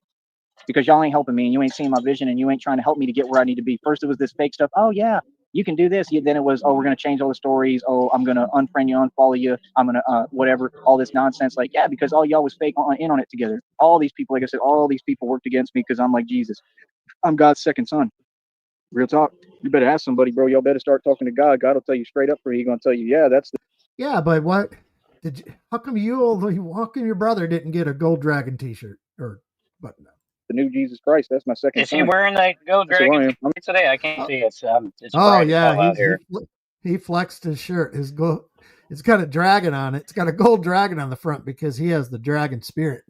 Because y'all ain't helping me and you ain't seeing my vision and you ain't trying to help me to get where I need to be. First, it was this fake stuff. Oh, yeah, you can do this. Then it was, oh, we're going to change all the stories. Oh, I'm going to unfriend you, unfollow you. I'm going to, whatever, all this nonsense. Like, yeah, because all y'all was fake in on it together. All these people, like I said, all these people worked against me because I'm like Jesus. I'm God's second son. Real talk. You better ask somebody, bro. Y'all better start talking to God. God will tell you straight up for you. He's going to tell you, yeah, that's the. Yeah, but what did you, how come your brother didn't get a gold dragon t-shirt or button up? The new Jesus Christ. That's my second Is he son. wearing that Go That's who Dragon I am. today? I can't Oh, see it. It's oh bright as yeah, hell out here. he flexed his shirt. It's got a dragon on it. It's got a gold dragon on the front because he has the dragon spirit.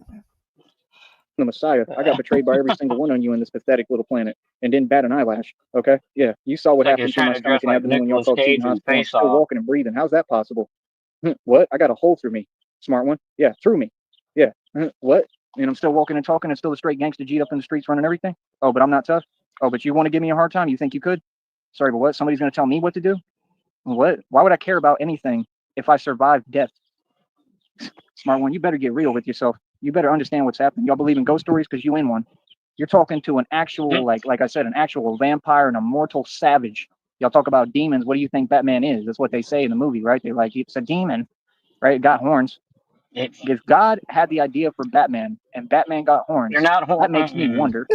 The Messiah. I got betrayed by every single one of you in this pathetic little planet and didn't bat an eyelash. Okay? Yeah. You saw what It's like he's happened to trying my to dress stomach and like abdomen when y'all Nicolas called cheating Cage in hospital. I'm Face still Off. walking and breathing. How's that possible? What? I got a hole through me. Smart one. Yeah, through me. Yeah. What? And I'm still walking and talking and still a straight gangster G'd up in the streets running everything? Oh, but I'm not tough? Oh, but you want to give me a hard time? You think you could? Sorry, but what? Somebody's going to tell me what to do? What? Why would I care about anything if I survive death? Smart one. You better get real with yourself. You better understand what's happening. Y'all believe in ghost stories because you in one. You're talking to an actual, like I said, an actual vampire and a mortal savage. Y'all talk about demons. What do you think Batman is? That's what they say in the movie, right? They're like, it's a demon, right? It got horns. If God had the idea for Batman and Batman got You're horns, not. that makes me wonder.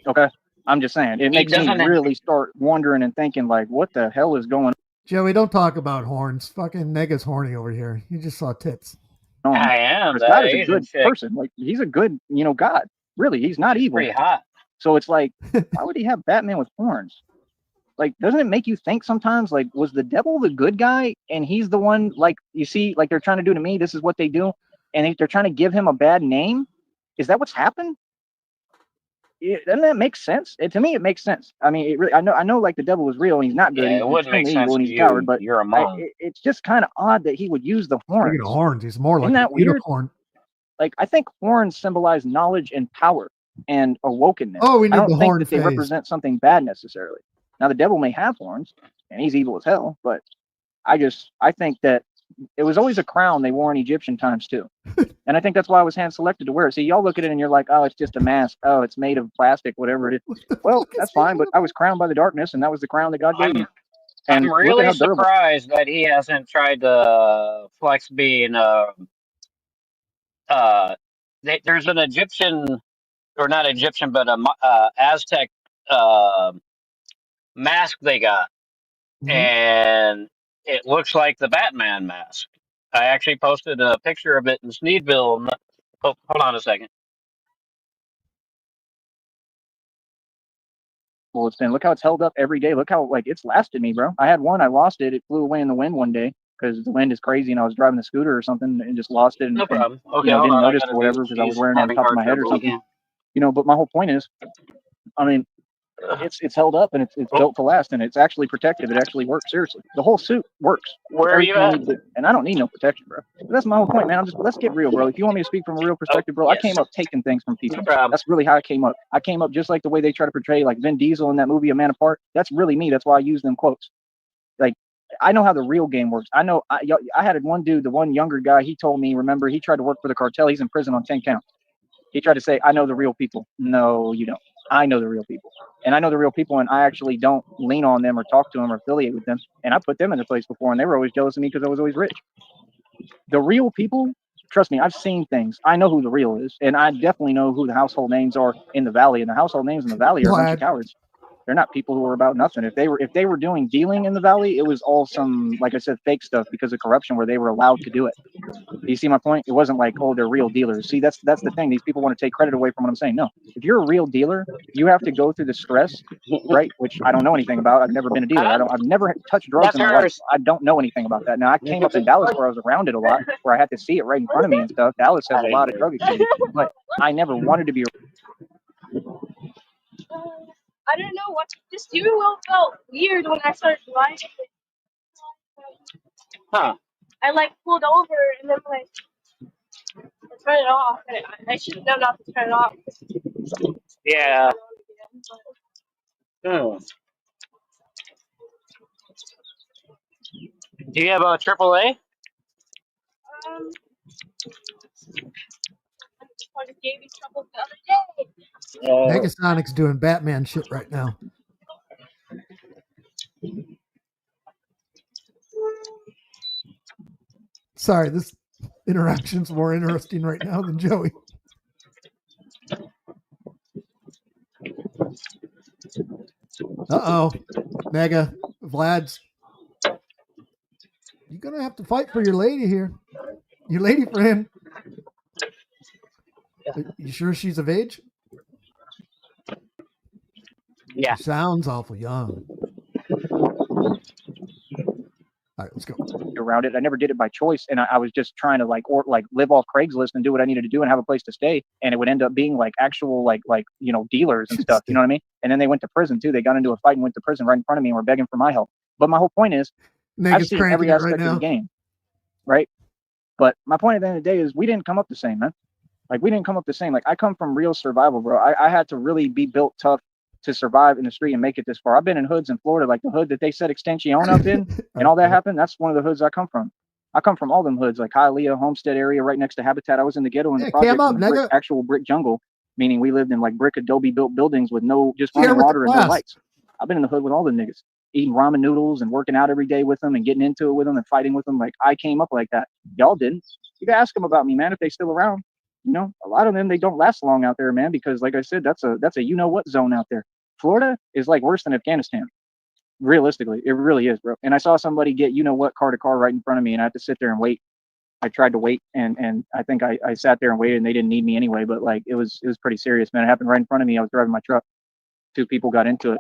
Okay? I'm just saying. It He makes me doesn't. really start wondering and thinking, like, what the hell is going Joey, don't talk about horns. Fucking Nega's horny over here. You just saw tits. on? I am Because that God is a Asian good chick. person. Like, he's a good, God. Really, he's not She's evil. pretty hot. So it's like, why would he have Batman with horns? Like, doesn't it make you think sometimes, like, was the devil the good guy and he's the one, like, you see, like they're trying to do to me, this is what they do, and they're trying to give him a bad name? Is that what's happened? Doesn't that make sense? To me, it makes sense. I mean, it really, I know, like the devil is real and he's not good. Yeah, He's it wouldn't make extremely evil sense and to he's a coward. you. But You're a mom. it's just kind of odd that he would use the Speaking of horns. horns, he's more like Isn't a that weird? unicorn. Like, I think horns symbolize knowledge and power and awokenness. Oh, we I need don't the think horn that they phase. represent something bad necessarily. Now, the devil may have horns and he's evil as hell, but I think that it was always a crown they wore in Egyptian times too. And I think that's why I was hand selected to wear it. See, y'all look at it and you're like, oh, it's just a mask. Oh, it's made of plastic, whatever it is. Well, that's fine, but I was crowned by the darkness and that was the crown that God gave me. I'm And look at really how durable. surprised that he hasn't tried to flex being uh there's an Egyptian, or not Egyptian, but a Aztec uh mask they got, Mhm. and it looks like the Batman mask. I actually posted a picture of it in Sneedville. Oh, hold on a second. Well, it's been, look how it's held up every day. Look how, like, it's lasted me, bro. I had one, I lost it. It flew away in the wind one day. because the wind is crazy and I was driving the scooter or something and just lost it No and problem. Okay, hold didn't on. I notice gotta or do. whatever because I was She's wearing it on having top of heart my head or trouble something. again. But my whole point is, I mean, it's held up and it's Oh, built to last and it's actually protective. It actually works. Seriously, the whole suit works. It's where are you everything I at? need to do, and I don't need no protection, bro. But that's my whole point, man. Let's get real, bro. If you want me to speak from a real Oh, perspective, bro, I yes. came up taking things from No people. problem. That's really how I came up. I came up just like the way they try to portray like Vin Diesel in that movie A Man Apart. That's really me. That's why I use them quotes. Like I know how the real game works. I know I had one dude, the one younger guy. He told me, remember, he tried to work for the cartel. He's in prison on 10 counts. He tried to say, I know the real people. No, you don't. I know the real people. And I know the real people, and I actually don't lean on them or talk to them or affiliate with them. And I put them in their place before, and they were always jealous of me because I was always rich. The real people, trust me, I've seen things. I know who the real is, and I definitely know who the household names are in the valley. And the household names in the valley are a bunch of Glad. cowards. They're not people who are about nothing. If they were doing dealing in the valley, it was all some, like I said, fake stuff because of corruption where they were allowed to do it. You see my point? It wasn't like, oh, they're real dealers. See, that's the thing. These people want to take credit away from what I'm saying. No, if you're a real dealer, you have to go through the stress, right? Which I don't know anything about. I've never been a dealer. Huh? I've never touched drugs That's in my life. hers. I don't know anything about that. Now I came up in Dallas where I was around it a lot, where I had to see it right in front of me and stuff. Dallas has a lot of drug activity, but I never wanted to be. I don't know what. The steering wheel felt weird when I started driving. Huh. I like pulled over and then like I turned it off. And I should have known not to turn it off. Yeah. Hmm. Do you have a AAA? I just gave me trouble the other day. Uh, Negasonic's doing Batman shit right now. Sorry, this interaction's more interesting right now than Joey. Uh-oh. Mega, Vlad's. You're going to have to fight for your lady here. Your lady friend. You sure she's of age? yeah. She sounds awful young. All right, let's go. Around it. I never did it by choice, and I was just trying to like live off Craigslist and do what I needed to do and have a place to stay. And it would end up being like actual dealers and stuff. You know what I mean? And then they went to prison too. They got into a fight and went to prison right in front of me and were begging for my help. But my whole point is, I've seen every aspect of the game, right? But my point at the end of the day is we didn't come up the same, man. Like we didn't come up the same. Like I come from real survival, bro. I had to really be built tough to survive in the street and make it this far. I've been in hoods in Florida, like the hood that they said Extension up in, and all that happened. That's one of the hoods I come from. I come from all them hoods, like Hialeah, Homestead area, right next to Habitat. I was in the ghetto in the project in the actual brick jungle, meaning we lived in like brick Adobe built buildings with no just running water and no lights. I've been in the hood with all the niggas, eating ramen noodles and working out every day with them and getting into it with them and fighting with them. Like I came up like that. Y'all didn't. You can ask them about me, man, if they still around. You know, a lot of them they don't last long out there, man, because like I said, that's a you know what zone out there. Florida is like worse than Afghanistan. Realistically, it really is, bro. And I saw somebody get you know what car to car right in front of me, and I had to sit there and wait. I tried to wait, and I think I sat there and waited, and they didn't need me anyway. But like it was pretty serious, man. It happened right in front of me. I was driving my truck. Two people got into it,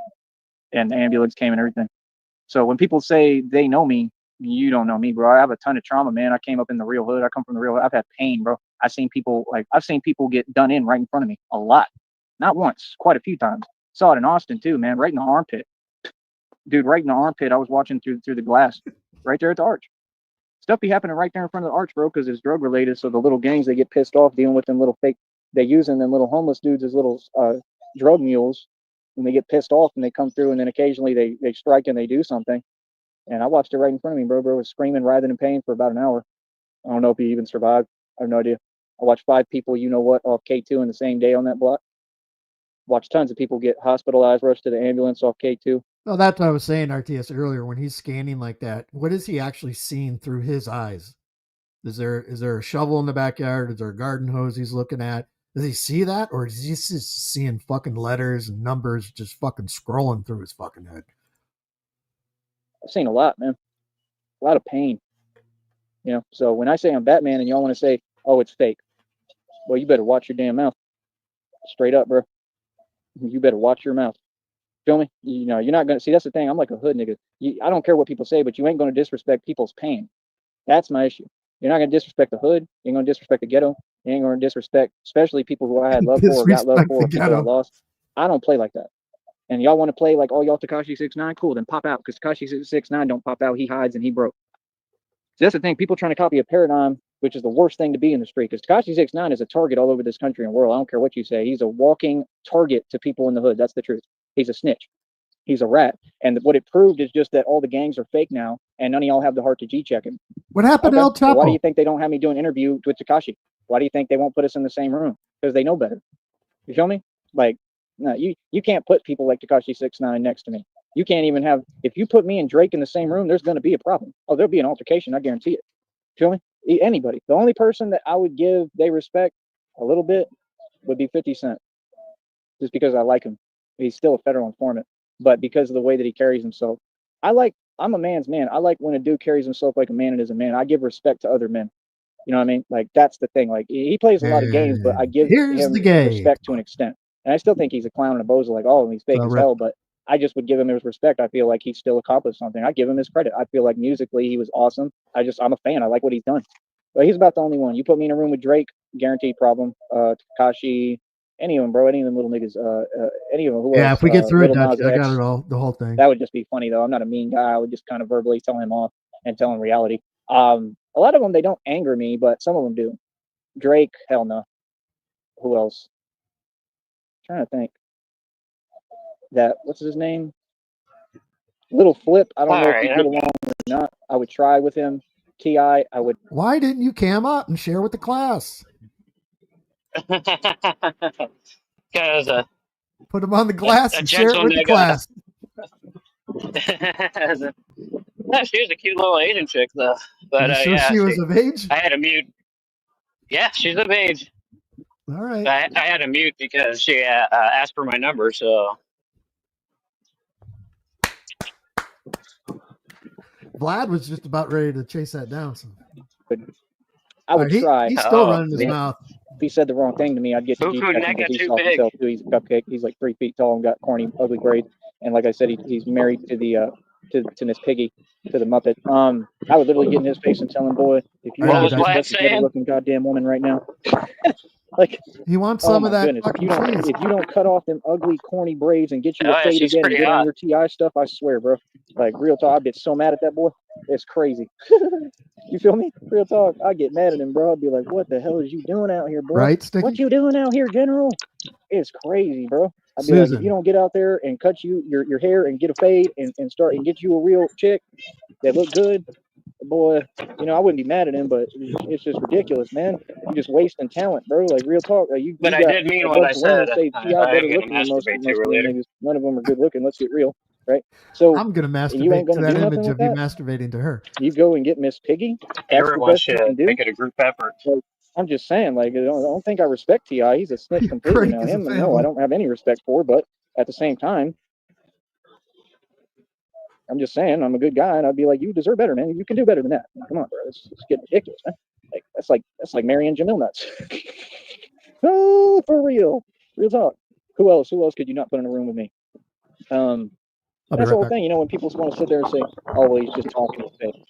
and the ambulance came and everything. So when people say they know me, you don't know me, bro. I have a ton of trauma, man. I came up in the real hood. I come from the real hood. I've had pain, bro. I've seen people get done in right in front of me a lot, not once, quite a few times. Saw it in Austin too, man, right in the armpit. Dude, right in the armpit. I was watching through the glass, right there at the arch. Stuff be happening right there in front of the arch, bro, because it's drug related. So the little gangs, they get pissed off dealing with them little fake. They using them little homeless dudes as little drug mules, and they get pissed off and they come through, and then occasionally they strike and they do something. And I watched it right in front of me, bro. Bro was screaming, writhing in pain for about an hour. I don't know if he even survived. I have no idea. I watched 5 people, you know what, off K2 in the same day on that block. Watched tons of people get hospitalized, rushed to the ambulance off K2. Oh, that's what I was saying, RTS, earlier. When he's scanning like that, what is he actually seeing through his eyes? Is there a shovel in the backyard? Is there a garden hose he's looking at? Does he see that? Or is he just seeing fucking letters and numbers just fucking scrolling through his fucking head? I've seen a lot, man. A lot of pain. You know, so when I say I'm Batman and y'all want to say, oh, it's fake, well, you better watch your damn mouth. Straight up, bro. You better watch your mouth. Feel me? You know, you're not going to see, that's the thing. I'm like a hood nigga. I don't care what people say, but you ain't going to disrespect people's pain. That's my issue. You're not gonna disrespect the hood. You ain't gonna disrespect the ghetto. You ain't gonna disrespect, especially people who I had love for or got love Disrespect for, the or people I ghetto. lost. I don't play like that. And y'all want to play like, oh, y'all Tekashi 6ix9ine, cool, then pop out, because Tekashi 6ix9ine don't pop out. He hides and he broke. So that's the thing. People trying to copy a paradigm, which is the worst thing to be in the street. Because Tekashi 6ix9ine is a target all over this country and world. I don't care what you say. He's a walking target to people in the hood. That's the truth. He's a snitch. He's a rat. And what it proved is just that all the gangs are fake now, and none of y'all have the heart to G-check him. What happened to El Chapo? Well, why do you think they don't have me do an interview with Tekashi? Why do you think they won't put us in the same room? Because they know better. You feel me? Like, no, you can't put people like Tekashi 6ix9ine next to me. You can't even have, if you put me and Drake in the same room, there's going to be a problem. Oh, there'll be an altercation. I guarantee it. Feel me? Anybody. The only person that I would give they respect a little bit would be 50 Cent. Just because I like him. He's still a federal informant. But because of the way that he carries himself, I'm a man's man. I like when a dude carries himself like a man and is a man. I give respect to other men. You know what I mean? Like, that's the thing. Like, he plays a lot of games, but I give him respect to an extent. And I still think he's a clown and a bozo, like, oh, he's fake as hell, but I just would give him his respect. I feel like he's still accomplished something. I give him his credit. I feel like musically he was awesome. I'm a fan. I like what he's done. But he's about the only one. You put me in a room with Drake, guaranteed problem. Tekashi, any of them, bro. Any of them little niggas. Any of them. Who else? If we get through it, Dutch, I got it all. The whole thing. That would just be funny, though. I'm not a mean guy. I would just kind of verbally tell him off and tell him reality. A lot of them, they don't anger me, but some of them do. Drake, hell no. Who else? I'm trying to think. What's his name? Little Flip. I don't know if we get along or not. I would try with him. T.I., I would. Why didn't you cam up and share with the class? Because put him on the glass and share it with the class. She was a cute little Asian chick, though. But yeah, she was of age? I had to mute. Yeah, she's of age. All right. I had to mute because she asked for my number, so. Vlad was just about ready to chase that down. So. I would try. He's still running his mouth. If he said the wrong thing to me, I'd get to G-check him because he's soft himself too. He's a cupcake. He's like 3 feet tall and got corny, ugly braids. And like I said, he's married to the to Miss Piggy, to the Muppet. I would literally get in his face and tell him, boy, if you want to respect this better-looking goddamn woman right now, like, he wants some of that. Goodness. If you don't cut off them ugly, corny braids and get you a fade again and get on your TI stuff, I swear, bro. Like, real talk, I'd get so mad at that boy. It's crazy. You feel me? Real talk. I get mad at him, bro. I'd be like, what the hell is you doing out here, bro? Right, Sticky? What you doing out here, General? It's crazy, bro. I'd be like, if you don't get out there and cut your hair and get a fade and start and get you a real chick that look good, boy, you know, I wouldn't be mad at him, but it's just ridiculous, man. You're just wasting talent, bro. Like, real talk. Like, but I did mean what I said. I am going to masturbate to her later. None of them are good looking. Let's get real, right? So I'm going to masturbate to that image of you masturbating to her. You go and get Miss Piggy. Everyone should make it a group effort. So, I'm just saying, like, I don't think I respect T.I. He's a snitch completely now. Him, no, I don't have any respect for, but at the same time, I'm just saying, I'm a good guy, and I'd be like, you deserve better, man. You can do better than that. Come on, bro. It's getting ridiculous, man. Like, that's like Mary and Jamil nuts. Oh, for real. Real talk. Who else could you not put in a room with me? That's the whole thing. You know, when people want to sit there and say, oh, well, he's just talking fake.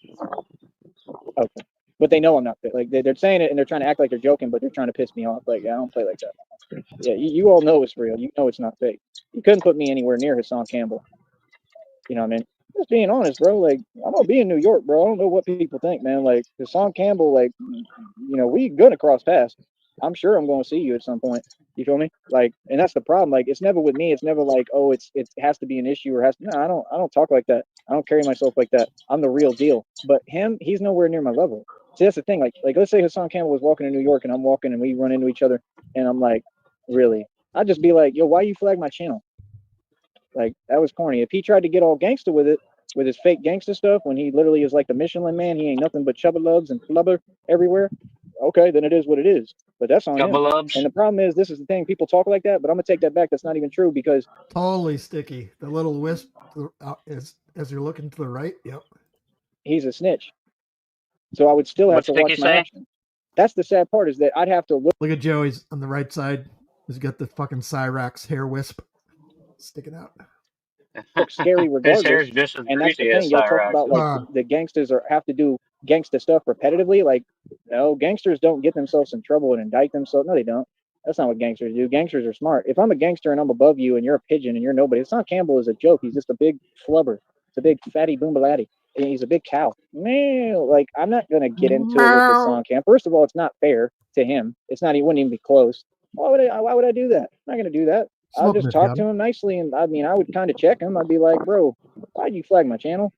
Okay. But they know I'm not fake. Like, they're saying it, and they're trying to act like they're joking, but they're trying to piss me off. Like, yeah, I don't play like that. Yeah, you all know it's real. You know it's not fake. You couldn't put me anywhere near Hassan Campbell. You know what I mean? Just being honest, bro. Like, I'm gonna be in New York, bro. I don't know what people think, man. Like, Hassan Campbell, like, you know, we gonna cross paths. I'm sure I'm gonna see you at some point. You feel me? Like, and that's the problem. Like, it's never with me. It's never like, oh, it has to be an issue or has to. No, I don't talk like that. I don't carry myself like that. I'm the real deal. But him, he's nowhere near my level. See, that's the thing. Like let's say Hassan Campbell was walking in New York and I'm walking and we run into each other and I'm like, really? I'd just be like, yo, why you flag my channel? Like, that was corny. If he tried to get all gangster with it, with his fake gangster stuff, when he literally is like the Michelin man, he ain't nothing but chubba lubs and flubber everywhere. Okay, then it is what it is. But that's on him. And the problem is, this is the thing. People talk like that, but I'm gonna take that back. That's not even true because totally Sticky. The little wisp is as you're looking to the right. Yep. He's a snitch. So I would still have to watch my action. That's the sad part, is that I'd have to look at Joey's on the right side. He's got the fucking Cyrax hair wisp sticking out. Scary regardless. And that's the thing. Y'all talk about like the gangsters have to do gangsta stuff repetitively. Like, no, gangsters don't get themselves in trouble and indict themselves. No, they don't. That's not what gangsters do. Gangsters are smart. If I'm a gangster and I'm above you and you're a pigeon and you're nobody, it's not Campbell as a joke. He's just a big flubber. It's a big fatty boombalatti. He's a big cow. Man, like, I'm not gonna get into it with the song Camp. First of all, it's not fair to him. It's not. He wouldn't even be close. Why would I do that? I'm not gonna do that. I'll just talk to him nicely, and I mean, I would kind of check him. I'd be like, bro, why'd you flag my channel?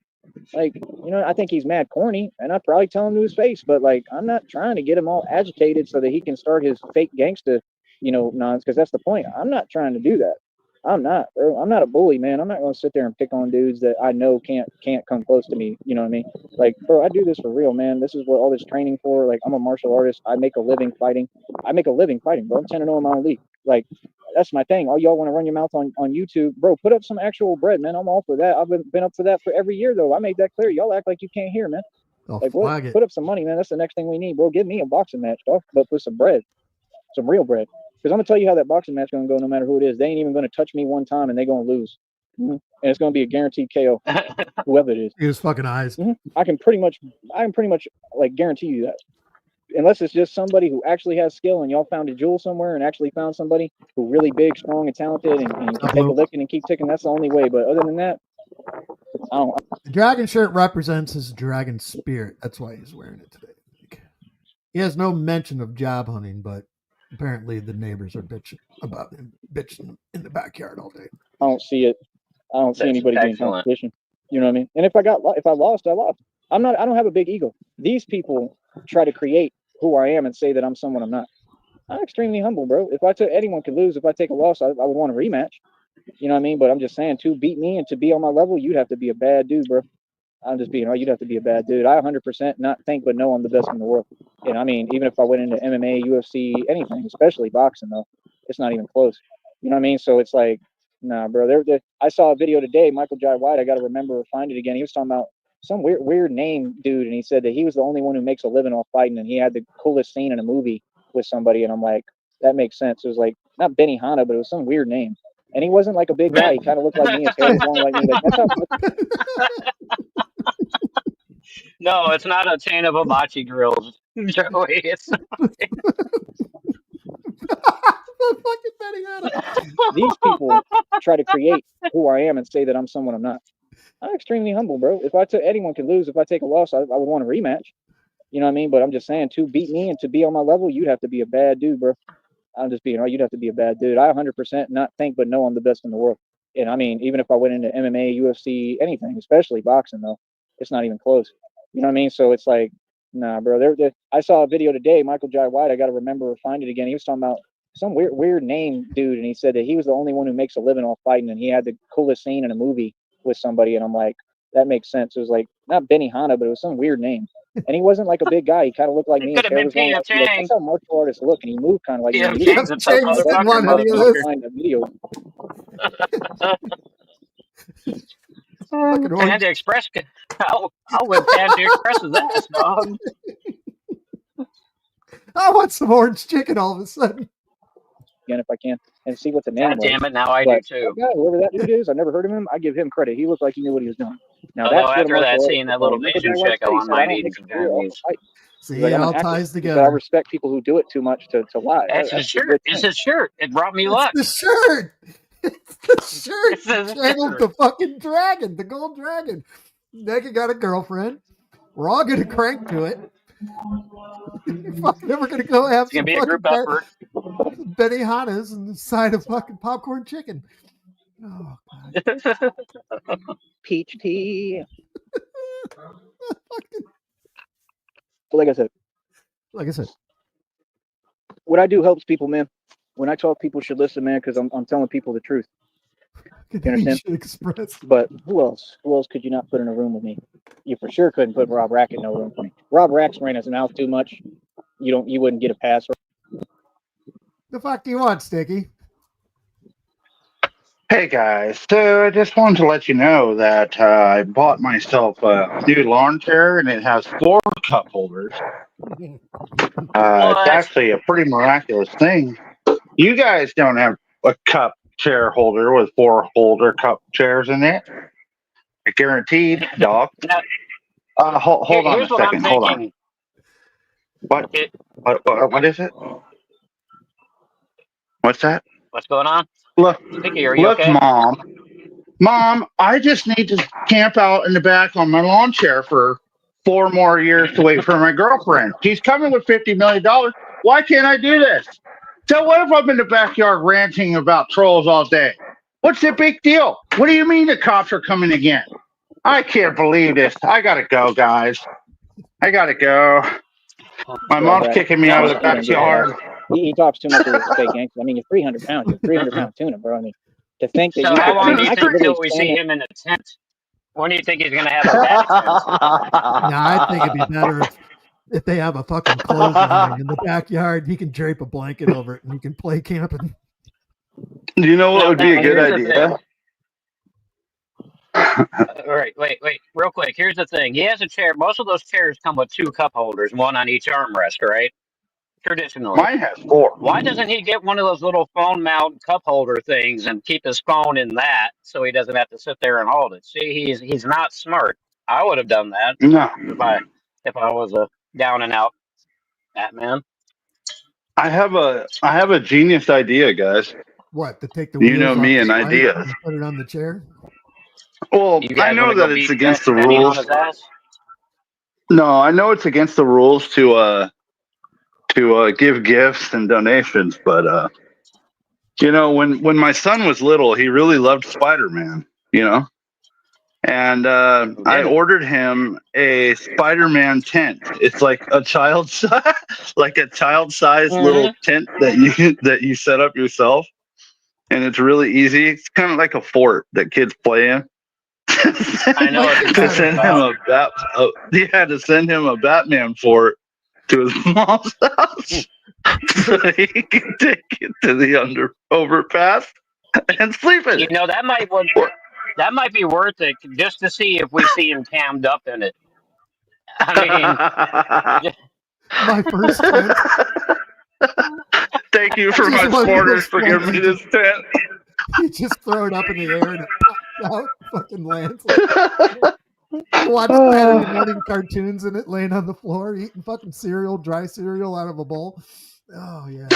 Like, you know, I think he's mad corny, and I'd probably tell him to his face. But like, I'm not trying to get him all agitated so that he can start his fake gangsta, you know, nonsense. Because that's the point. I'm not trying to do that. I'm not, bro. I'm not a bully, man. I'm not going to sit there and pick on dudes that I know can't come close to me. You know what I mean? Like, bro, I do this for real, man. This is what all this training for. Like, I'm a martial artist. I make a living fighting. I make a living fighting, bro. I'm 10-0 in my own league. Like, that's my thing. All y'all want to run your mouth on YouTube, bro, put up some actual bread, man. I'm all for that. I've been up for that for every year, though. I made that clear. Y'all act like you can't hear, man. Like, what? Put up some money, man. That's the next thing we need, bro. Give me a boxing match, dog, but with some bread, some real bread. Because I'm gonna tell you how that boxing match gonna go, no matter who it is. They ain't even gonna touch me one time, and they gonna lose, and it's gonna be a guaranteed KO, whoever it is. His fucking eyes. I can pretty much like guarantee you that. Unless it's just somebody who actually has skill and y'all found a jewel somewhere and actually found somebody who really big, strong, and talented and can take a licking and keep ticking. That's the only way. But other than that, I don't. The dragon shirt represents his dragon spirit. That's why he's wearing it today. He has no mention of job hunting, but apparently the neighbors are bitching about him, bitching in the backyard all day. I don't see it. I don't see anybody getting competition. You know what I mean? And if I lost, I lost. I don't have a big ego. These people try to create who I am and say that I'm someone I'm not. I'm extremely humble, bro. If I took anyone could lose. If I take a loss, I would want a rematch. You know what I mean? But I'm just saying, to beat me and to be on my level, you'd have to be a bad dude, bro. I'm just being, you'd have to be a bad dude. I 100% not think, but know I'm the best in the world. And I mean, even if I went into MMA, UFC, anything, especially boxing, though, it's not even close. You know what I mean? So it's like, nah, bro. I saw a video today, Michael Jai White. I got to remember or find it again. He was talking about some weird name dude, and he said that he was the only one who makes a living off fighting, and he had the coolest scene in a movie with somebody. And I'm like, that makes sense. It was like not Benny Hanna, but it was some weird name. And he wasn't like a big guy. He kind of looked like me. His hair was long like me. Like, that's how. No, it's not a chain of hibachi grills, Joey. It's These people try to create who I am and say that I'm someone I'm not. I'm extremely humble, bro. If I took anyone can lose. If I take a loss, I would want a rematch. You know what I mean? But I'm just saying, to beat me and to be on my level, you'd have to be a bad dude, bro. I'm just being, you'd have to be a bad dude. I 100% not think, but know I'm the best in the world. And I mean, even if I went into MMA, UFC, anything, especially boxing, though, it's not even close. You know what I mean? So it's like, nah, bro. I saw a video today, Michael Jai White. I got to remember or find it again. He was talking about some weird name dude, and he said that he was the only one who makes a living off fighting, and he had the coolest scene in a movie with somebody. And I'm like, that makes sense. It was like not Benny Hanna, but it was some weird name. And he wasn't like a big guy. He kind of looked like me. Could have been P.F. Chang. Like, that's how martial artists look, and he moved kind of like P.F. me. Chang's a tough motherfucker. Find a video. Panda Express. I'll whip Panda Express's ass, dog. I want some orange chicken all of a sudden. Again, if I can, and see what the name was. Damn it, now I do too. That guy, whoever that dude is, I never heard of him. I give him credit. He looked like he knew what he was doing. Now, although after that scene, that little Asian chick, I might eat some Chinese. See, it all ties together. I respect people who do it too much to lie. It's his shirt. It's his shirt. It brought me luck. It's the shirt. It's the shirt. Channeled the fucking dragon, the gold dragon. Naked got a girlfriend. We're all gonna crank to it. Then we're gonna go have some fucking Benny Hanna's and the side of fucking popcorn chicken. Oh God. Peach tea. So like I said, what I do helps people, man. When I talk, people should listen, man, because I'm telling people the truth. You understand? But who else? Who else could you not put in a room with me? You for sure couldn't put Rob Rack in no room for me. Rob Rack's ran his mouth too much. You wouldn't get a pass. The fuck do you want, Sticky? Hey guys, so I just wanted to let you know that I bought myself a new lawn chair and it has 4 cup holders. It's actually a pretty miraculous thing. You guys don't have a cup chair holder with 4 holder cup chairs in it. Guaranteed, dog. Hold on a Here's what I'm second. Hold on. thinking. What? What is it? What's that? What's going on? Look, Sticky, are you look, okay? Mom, I just need to camp out in the back on my lawn chair for 4 more years to wait for my girlfriend. She's coming with $50 million. Why can't I do this? So what if I'm in the backyard ranting about trolls all day? What's the big deal? What do you mean the cops are coming again? I can't believe this. I gotta go, guys. I gotta go. My Yeah, mom's but kicking me I out of the understand, yeah. backyard. He talks too much of his fake gangster. I mean, you're 300 pounds. You're 300-pound tuna, bro. I mean, to think that So you how could, I long do mean, you I could think literally till we stand see there. him in a tent? When do you think he's going to have a bat tent? Yeah, I think it'd be better if they have a fucking clothesline in the backyard. He can drape a blanket over it and he can play camping. Do you know what Now, would be a good here's the thing. idea? All right, wait, real quick. Here's the thing. He has a chair. Most of those chairs come with 2 cup holders, one on each armrest, right? Traditionally. Mine has 4. Why doesn't he get one of those little phone mount cup holder things and keep his phone in that so he doesn't have to sit there and hold it? See, he's not smart. I would have done that No. if I was a down and out Batman. I have a genius idea, guys. What, to take the You know wheels off me the and Snipe ideas. and put it on the chair? Well, You I guys want know to go that it's beat against the Benny on rules. his ass? No, I know it's against the rules to give gifts and donations, but you know, when my son was little, he really loved Spider-Man, you know? And I Didn't. ordered him a Spider-Man tent. It's like a child like a child-sized little tent that you set up yourself, and it's really easy. It's kind of like a fort that kids play in. I know what you're To talking send him about. to send him a Batman fort to his mom's house so he can take it to the overpass and sleep in You it. know that might be worth it just to see if we see him cammed up in it. I mean, My first tent. Thank you for my Just one of supporters those for ones giving me this tent. you just throw it up in the air and it pops out, fucking lands. You watch Saturday morning cartoons and it laying on the floor, eating fucking cereal, dry cereal out of a bowl. Oh yeah.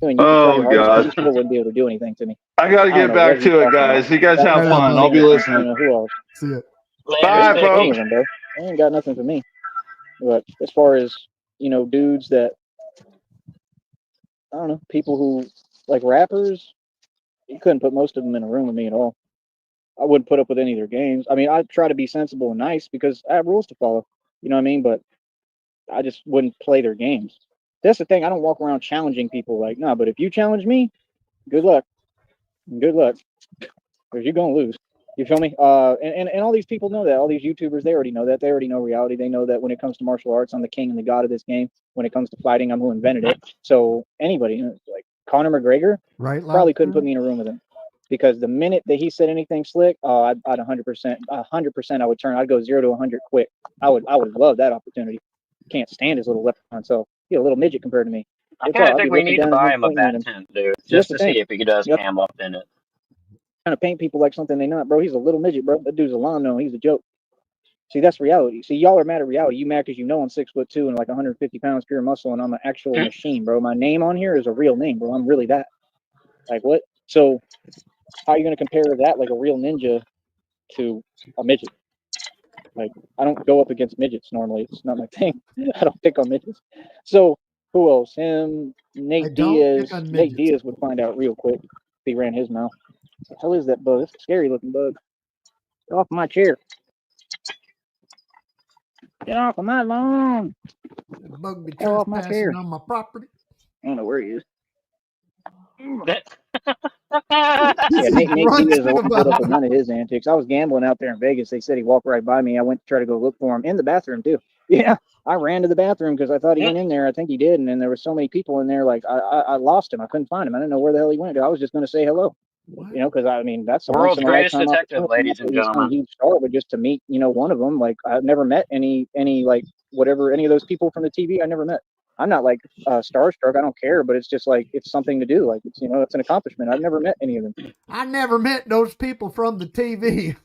I mean, you can try your hardest, but you God. still wouldn't be able to do anything to me. I gotta I don't get know what back he's to it, talking guys. about. You guys That have Right on, fun. buddy. I'll be listening. Who else? See it. later, Bye, Any Sticky. folks. of them, bro. They ain't got nothing for me. But as far as, dudes that, I don't know, people who, like rappers, you couldn't put most of them in a room with me at all. I wouldn't put up with any of their games. I mean, I try to be sensible and nice because I have rules to follow. You know what I mean? But I just wouldn't play their games. That's the thing. I don't walk around challenging people like, nah, but if you challenge me, good luck. Good luck. Because you're going to lose. You feel me? And all these people know that. All these YouTubers, they already know that. They already know reality. They know that when it comes to martial arts, I'm the king and the god of this game. When it comes to fighting, I'm who invented it. So anybody, like Conor McGregor, Right, probably couldn't Lobster? put me in a room with him. Because the minute that he said anything slick, I'd 100%, I would turn. I'd go 0 to 100 quick. I would love that opportunity. Can't stand his little left arm. So he's a little midget compared to me. I It's kind all. of I'd be think we looking need to down at buy him, him a pointing at bat him. tent, dude, That's just the to thing. see if he does Yep. cam up in it. Trying to paint people like something they're not, bro. He's a little midget, bro. That dude's a lawn He's a joke. See, that's reality. See, y'all are mad at reality. You mad because you know I'm 6'2" and like 150 pounds pure muscle, and I'm an actual machine, bro. My name on here is a real name, bro. I'm really that. Like what? So, how are you gonna compare that like a real ninja to a midget? Like, I don't go up against midgets normally. It's not my thing. I don't pick on midgets. So, who else? Him, I Nate don't Diaz. pick on Nate midgets. Diaz would find out real quick if he ran his mouth. What the hell is that bug? It's a scary looking bug. Get off my chair. Get off of my lawn. That bug be Get off my chair. trespassing on my property. I don't know where he is. He's Yeah, just Nate Diaz, I grunting won't put up about with it. none of his antics. I was gambling out there in Vegas. They said he walked right by me. I went to try to go look for him in the bathroom too. Yeah, I ran to the bathroom because I thought he went in there. I think he did, and then there were so many people in there. Like I lost him. I couldn't find him. I didn't know where the hell he went. I was just going to say hello. What? Because I mean that's a once World's in a greatest lifetime detective, opportunity. ladies and He's some gentlemen. huge star, but just to meet one of them. Like I've never met any like whatever any of those people from the TV. I never met. I'm not like starstruck. I don't care, but it's just like it's something to do. Like it's an accomplishment. I've never met any of them. I never met those people from the TV.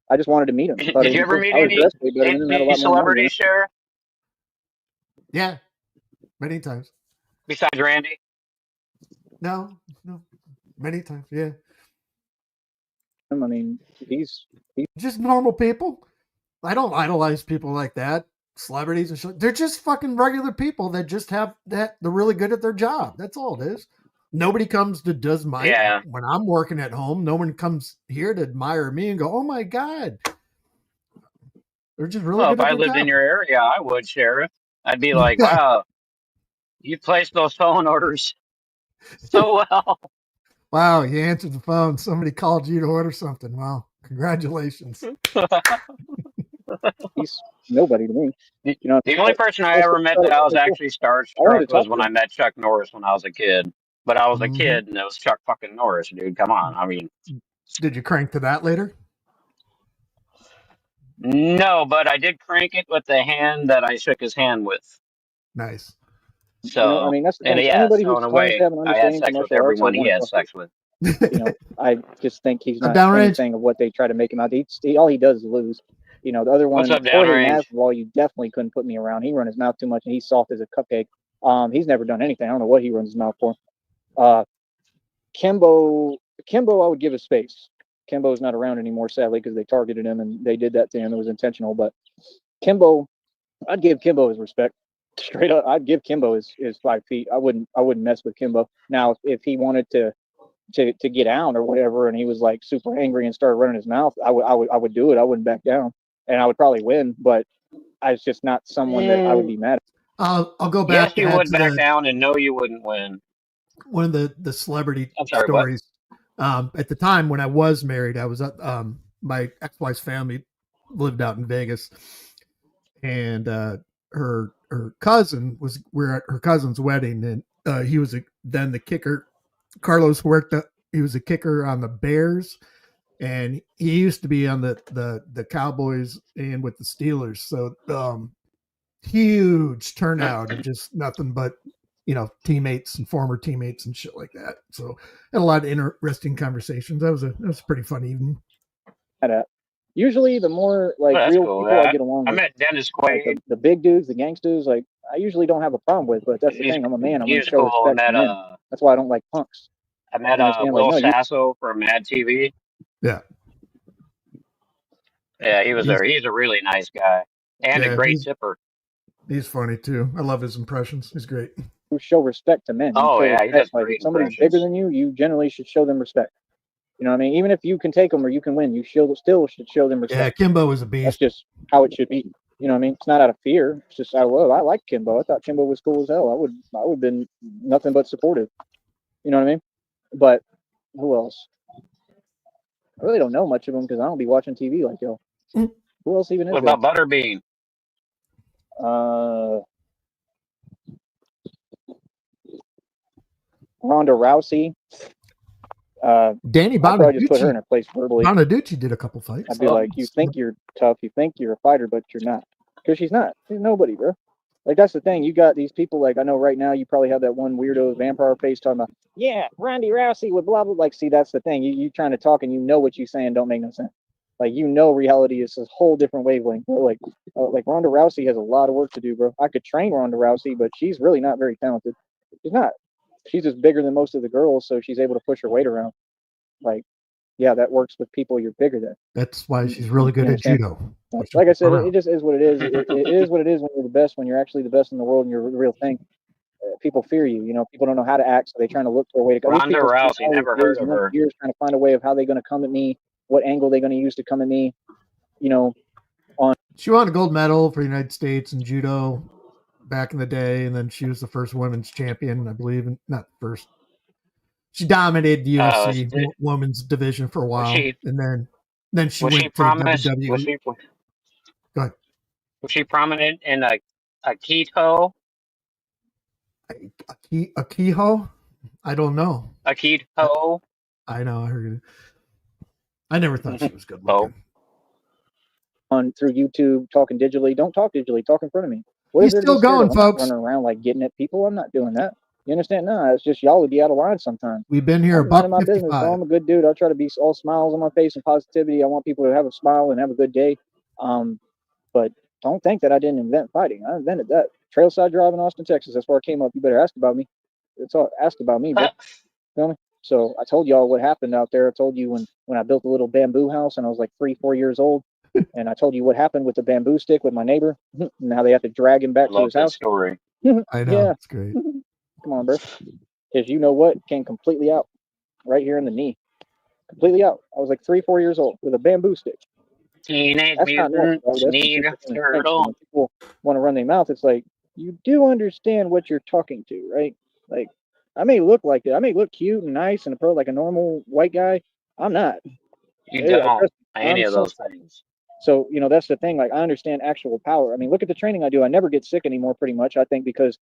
I just wanted to meet him. Thought Did you ever meet any dressed way better than him, had a lot more money. celebrities, Sheriff? Yeah, many times. Besides Randy? No, many times. Yeah, I mean, he's just normal people. I don't idolize people like that, celebrities and shit. They're just fucking regular people that just have that. They're really good at their job. That's all it is. Nobody comes to does my when I'm working at home. No one comes here to admire me and go, "Oh my god." They're just really good Well, if at I their lived job. in your area, I would, Sheriff. I'd be like, wow, you placed those phone orders so well. Wow, you answered the phone. Somebody called you to order something. Wow, congratulations. He's nobody to me. The only person I ever met that I was actually starstruck was when I met Chuck Norris when I was a kid. But I was a kid, and it was Chuck fucking Norris, dude. Come on. I mean, did you crank to that later? No, but I did crank it with the hand that I shook his hand with. Nice. So, I mean, that's the and thing. yeah, Anybody so who's in a claims way, to have an I had understanding for sex with martial arts, I everyone he want to had fuck sex with. I just think he's not Downrange. anything of what they try to make him out. All he does is lose. The other one, What's up, Jorge Downrange? Masvidal, you definitely couldn't put me around. He run his mouth too much, and he's soft as a cupcake. He's never done anything. I don't know what he runs his mouth for. Kimbo, I would give a space. Kimbo's not around anymore, sadly, because they targeted him and they did that to him. It was intentional. But Kimbo, I'd give Kimbo his respect. Straight up, I'd give Kimbo his 5 feet. I wouldn't mess with Kimbo. Now, if he wanted to get out or whatever, and he was like super angry and started running his mouth, I would do it. I wouldn't back down, and I would probably win. But I was just not someone that I would be mad at. I'll go back. Yes, you would back down, and no, you wouldn't win. One of the celebrity sorry, stories. At the time when I was married, I was my ex-wife's family lived out in Vegas, and her cousin we're at her cousin's wedding, and he was then the kicker. Carlos Huerta, he was a kicker on the Bears, and he used to be on the Cowboys and with the Steelers. So huge turnout of just nothing but teammates and former teammates and shit like that. So had a lot of interesting conversations. That was a pretty fun evening. Usually, the more real people I get along with, I met Dennis Quaid. Like the big dudes, the gangsters. I usually don't have a problem with, but that's the thing. I'm a man. I'm going to show respect to men. That's why I don't like punks. I met Will Sasso from Mad TV. Yeah. Yeah, he was there. He's a really nice guy and a great tipper. He's funny too. I love his impressions. He's great. You show respect to men. Oh yeah, he does great. If somebody's bigger than you, you generally should show them respect. You know what I mean? Even if you can take them or you can win, you still should show them respect. Yeah, Kimbo is a beast. That's just how it should be. You know what I mean? It's not out of fear. It's just I like Kimbo. I thought Kimbo was cool as hell. I would have been nothing but supportive. You know what I mean? But who else? I really don't know much of them because I don't be watching TV like y'all. Who else even is there? What about Butterbean? Ronda Rousey. Danny Bonaducci. I'd probably just put her in her place verbally. Bonaducci did a couple fights. I'd be like, you think you're tough, you think you're a fighter, but you're not. Because she's not. She's nobody, bro. Like, that's the thing. You got these people, like, I know right now you probably have that one weirdo vampire face talking about, yeah, Ronda Rousey with blah, blah. Like, see, that's the thing. You trying to talk and you know what you're saying don't make no sense. Like, reality is this whole different wavelength, bro. Like Ronda Rousey has a lot of work to do, bro. I could train Ronda Rousey, but she's really not very talented. She's not. She's just bigger than most of the girls, so she's able to push her weight around. Like, yeah, that works with people you're bigger than. That's why she's really good at judo. Like I said, it just is what it is. It is what it is when you're the best, when you're actually the best in the world and you're the real thing. People fear you. People don't know how to act, so they're trying to look for a way to go. Ronda Rousey, never heard of her. Years trying to find a way of how they're going to come at me, what angle they're going to use to come at me. She won a gold medal for the United States in judo back in the day, and then she was the first women's champion, I believe, and not first. She dominated the UFC women's division for a while, and then she went to WWE. Go ahead. Was she prominent in a keto? A keho? I don't know. A keto? I know. I heard it. I never thought she was good looking. Through YouTube, talking digitally. Don't talk digitally. Talk in front of me. He's still going, folks. Running around like getting at people. I'm not doing that. You understand? No, it's just y'all would be out of line sometimes. We've been here I'm minding my business, bro. $1.55. I'm a good dude. I try to be all smiles on my face and positivity. I want people to have a smile and have a good day. But don't think that I didn't invent fighting. I invented that. Trailside Drive in Austin, Texas. That's where I came up. You better ask about me. It's all ask about me, bro. Feel me? So I told y'all what happened out there. I told you when I built a little bamboo house and I was like 3-4 years old. And I told you what happened with the bamboo stick with my neighbor and how they have to drag him back to Love his that house. story. I know. Yeah. It's great. Come on, bro. Because you know what? Came completely out right here in the knee. Completely out. I was like 3-4 years old with a bamboo stick. Teenage That's not normal, Mutant bro. That's some Sneed superhuman strength. Turtle. When people want to run their mouth, it's like, you do understand what you're talking to, right? Like, I may look like that. I may look cute and nice and like a normal white guy. I'm not. You don't Trust me, any I'm of those somebody. things. So, that's the thing. Like, I understand actual power. I mean, look at the training I do. I never get sick anymore, pretty much, I think, because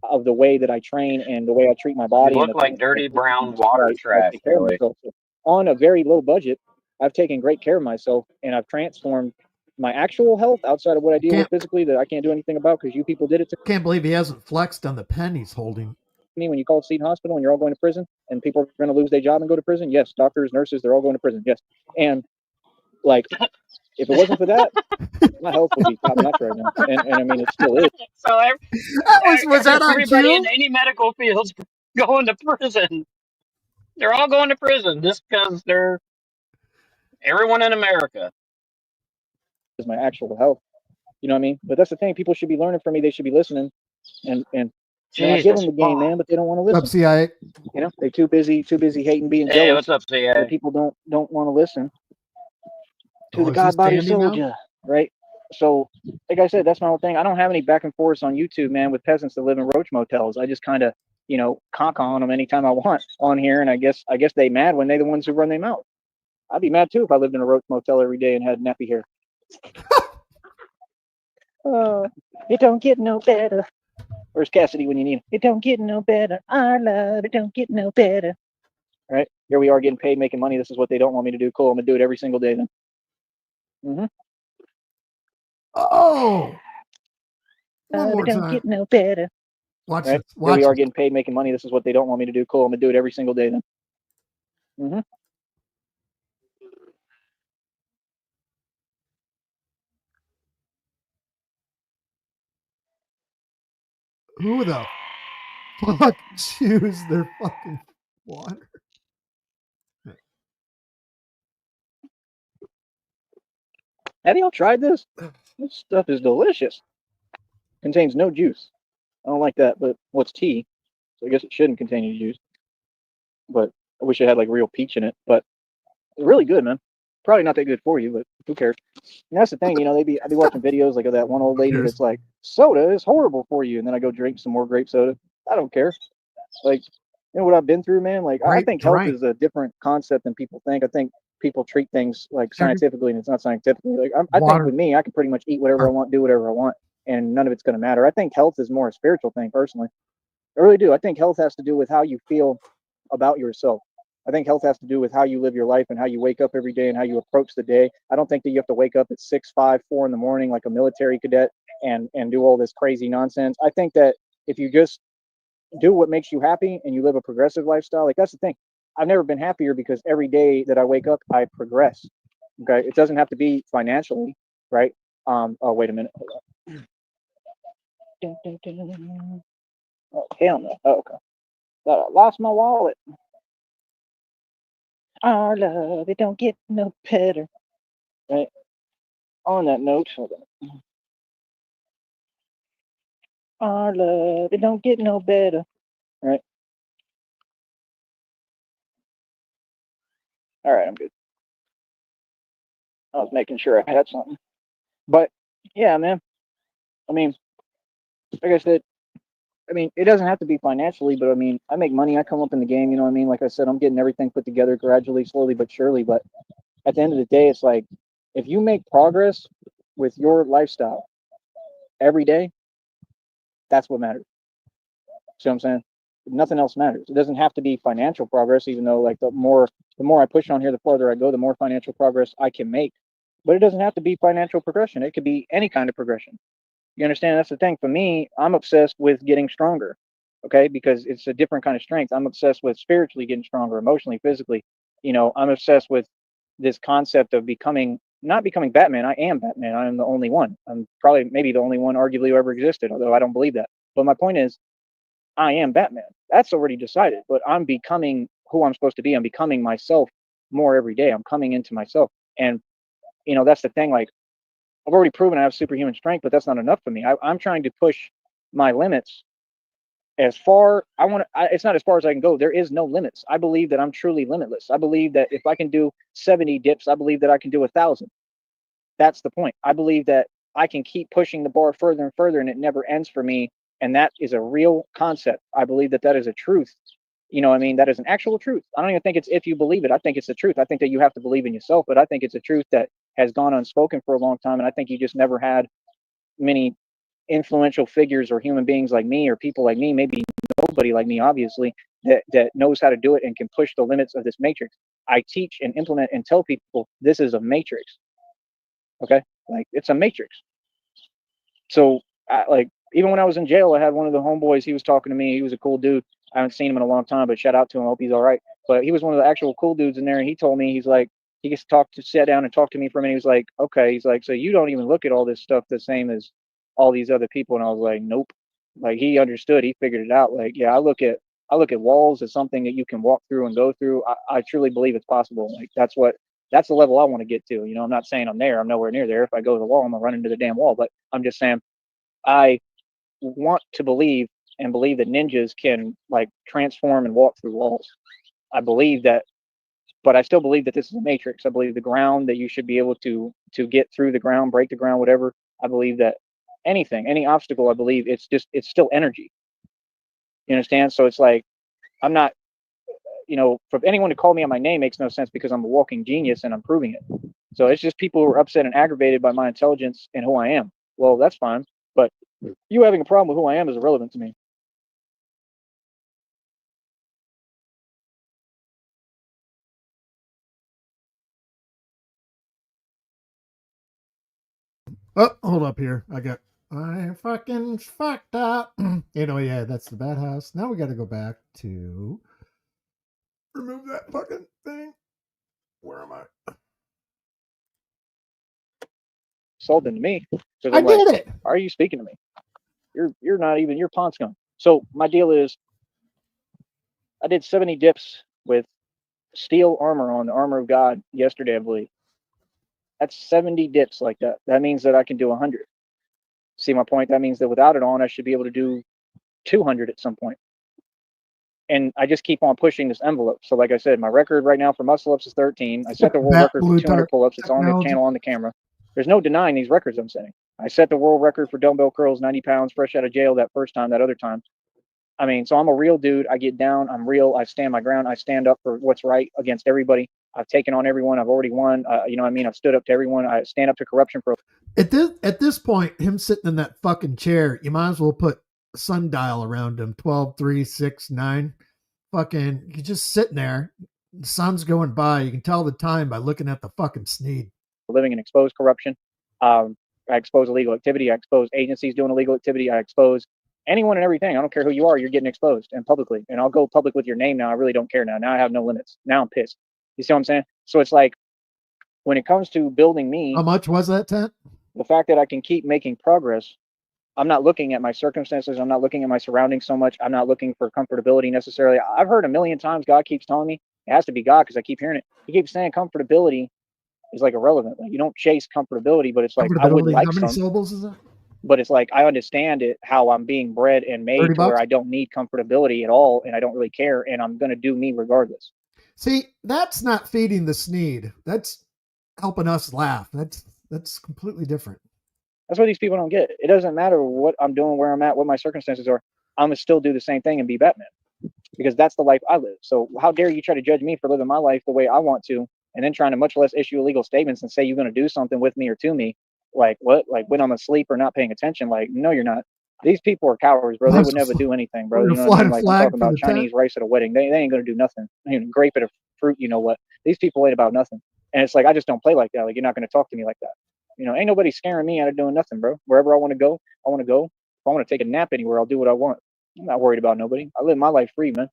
of the way that I train and the way I treat my You body and look the like things that I dirty do brown that water I trash, take care of Joey. myself. So on a very low budget, I've taken great care of myself and I've transformed my actual health outside of what I deal with Can't physically that I can't do anything about because you people did it to can't believe he hasn't flexed on the pen he's holding. me when you call Sneed Hospital and you're all going to prison and people are going to lose their job and go to prison. Yes, doctors, nurses, they're all going to prison. Yes. And like, if it wasn't for that, my health would be top notch right now. And I mean, it still is. So Was that on everybody in cue? any medical field's going to prison. They're all going to prison just because they're everyone in America. Is my actual health. You know what I mean? But that's the thing. People should be learning from me. They should be listening. And I give them Jesus the game, fuck. man, but they don't want to What's up, listen. CIA? They're too busy hating, being Hey, jealous. what's up, The CA? people don't want to listen to Oh, the is he God body standing now? soldier, right? So, like I said, that's my whole thing. I don't have any back and forths on YouTube, man, with peasants that live in roach motels. I just kind of, conk on them anytime I want on here, and I guess they mad when they the ones who run their mouth. I'd be mad too if I lived in a roach motel every day and had nappy hair. It don't get no better. Where's Cassidy when you need him? It don't get no better. Our love, it don't get no better. Right? Here we are getting paid, making money. This is what they don't want me to do. Cool. I'm going to do it every single day then. Mm-hmm. Oh, one more It don't time. get no better. Watch Right? this. Here we Watch are this. getting paid, making money. This is what they don't want me to do. Cool. I'm going to do it every single day then. Mm-hmm. Who the fuck choose their fucking water? Have y'all tried this? This stuff is delicious. Contains no juice. I don't like that, but what's tea? So I guess it shouldn't contain any juice. But I wish it had like real peach in it. But it's really good, man. Probably not that good for you, but who cares? And that's the thing, I'd be watching videos like of that one old lady that's like, soda is horrible for you, and then I go drink some more grape soda. I don't care. Like, what I've been through, man. Like, I think health is a different concept than people think. I think people treat things like scientifically, and it's not scientifically. Like, I think with me, I can pretty much eat whatever I want, do whatever I want, and none of it's going to matter. I think health is more a spiritual thing, personally. I really do. I think health has to do with how you feel about yourself. I think health has to do with how you live your life and how you wake up every day and how you approach the day. I don't think that you have to wake up at 6, 5, 4 in the morning like a military cadet and do all this crazy nonsense. I think that if you just do what makes you happy and you live a progressive lifestyle, like that's the thing. I've never been happier because every day that I wake up, I progress. Okay, it doesn't have to be financially, right? Oh, wait a minute. Oh, hell no. Oh, okay. I lost my wallet. Our love, it don't get no better. Right. On that note, hold on. Our love, it don't get no better. Right. All right, I'm good. I was making sure I had something. But yeah, man. I mean, like I said, it doesn't have to be financially, but I make money. I come up in the game. You know what I mean? Like I said, I'm getting everything put together gradually, slowly but surely. But at the end of the day, it's like if you make progress with your lifestyle every day, that's what matters. See what I'm saying? Nothing else matters. It doesn't have to be financial progress, even though like the more I push on here, the farther I go, the more financial progress I can make. But it doesn't have to be financial progression. It could be any kind of progression. You understand? That's the thing. For me, I'm obsessed with getting stronger. okay? Because it's a different kind of strength. I'm obsessed with spiritually getting stronger, emotionally, physically. I'm obsessed with this concept of not becoming Batman. I am Batman. I am the only one. I'm probably maybe the only one arguably who ever existed, although I don't believe that. But my point is, I am Batman. That's already decided, but I'm becoming who I'm supposed to be. I'm becoming myself more every day. I'm coming into myself. And, that's the thing. Like, I've already proven I have superhuman strength, but that's not enough for me. I'm trying to push my limits as far it's not as far as I can go. There is no limits. I believe that I'm truly limitless. I believe that if I can do 70 dips, I believe that I can do 1,000. That's the point. I believe that I can keep pushing the bar further and further, and it never ends for me. And that is a real concept. I believe that that is a truth. That is an actual truth. I don't even think it's if you believe it. I think it's the truth. I think that you have to believe in yourself, but I think it's a truth that has gone unspoken for a long time. And I think you just never had many influential figures or human beings like me or people like me, maybe nobody like me, obviously, that knows how to do it and can push the limits of this matrix. I teach and implement and tell people this is a matrix. Okay? Like, it's a matrix. So, even when I was in jail, I had one of the homeboys. He was talking to me. He was a cool dude. I haven't seen him in a long time, but shout out to him. I hope he's all right. But he was one of the actual cool dudes in there, and he told me, he's like, he gets sat down and talk to me for a minute. He was like, okay. He's like, so you don't even look at all this stuff the same as all these other people. And I was like, nope. Like, he understood. He figured it out. Like, yeah, I look at walls as something that you can walk through and go through. I truly believe it's possible. Like, that's the level I want to get to. I'm not saying I'm there. I'm nowhere near there. If I go to the wall, I'm gonna run into the damn wall. But I'm just saying, I want to believe that ninjas can, like, transform and walk through walls. I believe that, but I still believe that this is a matrix. I believe the ground, that you should be able to get through the ground, break the ground, whatever. I believe that any obstacle, I believe it's still energy. You understand? So it's like, I'm not, for anyone to call me on my name makes no sense, because I'm a walking genius and I'm proving it. So it's just people who are upset and aggravated by my intelligence and who I am. Well, that's fine, but you having a problem with who I am is irrelevant to me. Oh, hold up here. I fucking fucked up. Yeah, that's the bad house. Now we got to go back to remove that fucking thing. Where am I? Insulting to me, because I I'm like, did it. why are you speaking to me? You're not even, you're pawn scum. So my deal is, I did 70 dips with steel armor on, the armor of God, yesterday, I believe. That's 70 dips like that. That means that I can do 100. See my point? That means that without it on, I should be able to do 200 at some point. And I just keep on pushing this envelope. So like I said, my record right now for muscle ups is 13. I set the world record for 200 pull-ups. It's on the channel, on the camera. There's no denying these records I'm setting. I set the world record for dumbbell curls, 90 pounds, fresh out of jail that first time, that other time. I mean, so I'm a real dude. I get down. I'm real. I stand my ground. I stand up for what's right against everybody. I've taken on everyone. I've already won. You know what I mean? I've stood up to everyone. I stand up to corruption for. At this point, him sitting in that fucking chair, you might as well put a sundial around him. 12, 3, 6, 9. Fucking, you're just sitting there. The sun's going by. You can tell the time by looking at the fucking Sneed. Living and expose corruption. I expose illegal activity. I expose agencies doing illegal activity. I expose anyone and everything. I don't care who you are. You're getting exposed, and publicly. And I'll go public with your name now. I really don't care now. Now I have no limits. Now I'm pissed. You see what I'm saying? So it's like, when it comes to building me. How much was that tent? The fact that I can keep making progress. I'm not looking at my circumstances. I'm not looking at my surroundings so much. I'm not looking for comfortability necessarily. I've heard a million times God keeps telling me it has to be God, because I keep hearing it. He keeps saying comfortability is like irrelevant. Like, you don't chase comfortability, but it's like, I would like how many some. syllables is that? But it's like, I understand it, how I'm being bred and made to where I don't need comfortability at all, and I don't really care, and I'm going to do me regardless. See, that's not feeding the Sneed. That's helping us laugh. That's completely different. That's what these people don't get. It doesn't matter what I'm doing, where I'm at, what my circumstances are. I'm gonna still do the same thing and be Batman, because that's the life I live. So how dare you try to judge me for living my life the way I want to, and then trying to much less issue illegal statements and say you're going to do something with me or to me? Like what? Like when I'm asleep or not paying attention? Like, no, you're not. These people are cowards, bro. They would never do anything, bro. You know what I mean? Like, I'm talking about Chinese rice at a wedding. They ain't going to do nothing. Grape at a fruit, you know what? These people ain't about nothing. And it's like, I just don't play like that. Like, you're not going to talk to me like that. Ain't nobody scaring me out of doing nothing, bro. Wherever I want to go, I want to go. If I want to take a nap anywhere, I'll do what I want. I'm not worried about nobody. I live my life free, man.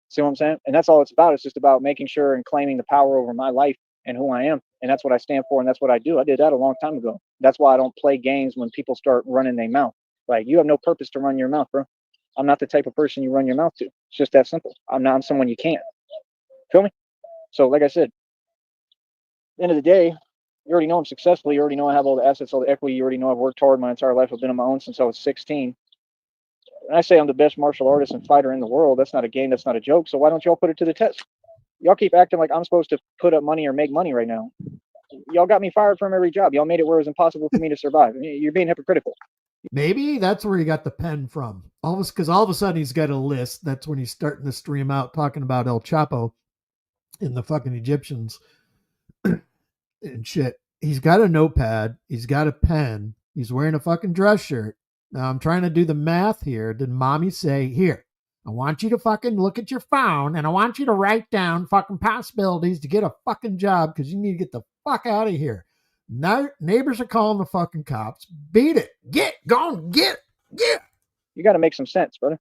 See what I'm saying? And that's all it's about. It's just about making sure and claiming the power over my life and who I am. And that's what I stand for, and that's what I do. I did that a long time ago. That's why I don't play games when people start running their mouth. Like, you have no purpose to run your mouth, bro. I'm not the type of person you run your mouth to. It's just that simple. I'm someone you can't. Feel me? So, like I said, at the end of the day, you already know I'm successful. You already know I have all the assets, all the equity. You already know I've worked hard my entire life. I've been on my own since I was 16. And I say I'm the best martial artist and fighter in the world. That's not a game. That's not a joke. So why don't y'all put it to the test? Y'all keep acting like I'm supposed to put up money or make money right now. Y'all got me fired from every job. Y'all made it where it was impossible for me to survive. You're being hypocritical. Maybe that's where he got the pen from. Because all of a sudden he's got a list. That's when he's starting to stream out talking about El Chapo and the fucking Egyptians and shit. He's got a notepad. He's got a pen. He's wearing a fucking dress shirt. Now I'm trying to do the math here. Did mommy say, here, I want you to fucking look at your phone and I want you to write down fucking possibilities to get a fucking job because you need to get the fuck out of here. Now neighbors are calling the fucking cops. Beat it. Go and get it. You got to make some sense, brother.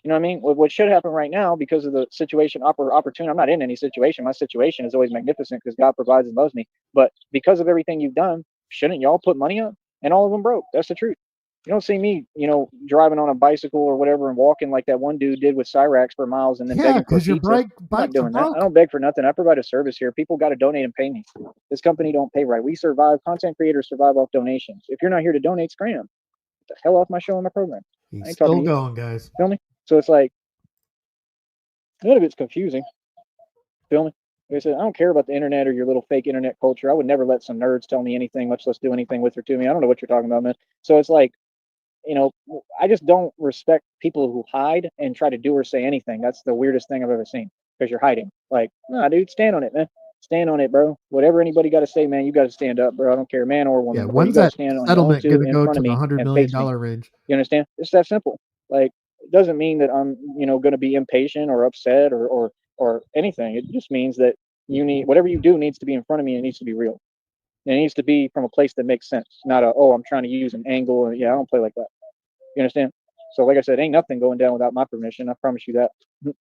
You know what I mean? What should happen right now, because of the situation, opportunity, I'm not in any situation. My situation is always magnificent because God provides and loves me. But because of everything you've done, shouldn't y'all put money up? And all of them broke. That's the truth. You don't see me, driving on a bicycle or whatever and walking like that one dude did with Cyrax for miles and then begging for pizza. I'm not doing that. I don't beg for nothing. I provide a service here. People got to donate and pay me. This company don't pay right. We survive. Content creators survive off donations. If you're not here to donate, scram. Get the hell off my show and my program. He's still going, guys. Feel me? So it's like, none of it's confusing. Feel me? Like I said, I don't care about the internet or your little fake internet culture. I would never let some nerds tell me anything, much less do anything with or to me. I don't know what you're talking about, man. So it's like, I just don't respect people who hide and try to do or say anything. That's the weirdest thing I've ever seen, because you're hiding. Like, nah, dude, stand on it, man. Stand on it, bro. Whatever anybody got to say, man, you got to stand up, bro. I don't care, man or woman. Yeah, when's that settlement going to go to the $100 million range? You understand? It's that simple. Like, it doesn't mean that I'm, going to be impatient or upset or anything. It just means that whatever you do needs to be in front of me and it needs to be real. And it needs to be from a place that makes sense, not I'm trying to use an angle. Yeah, I don't play like that. You understand? So, like I said, ain't nothing going down without my permission. I promise you that.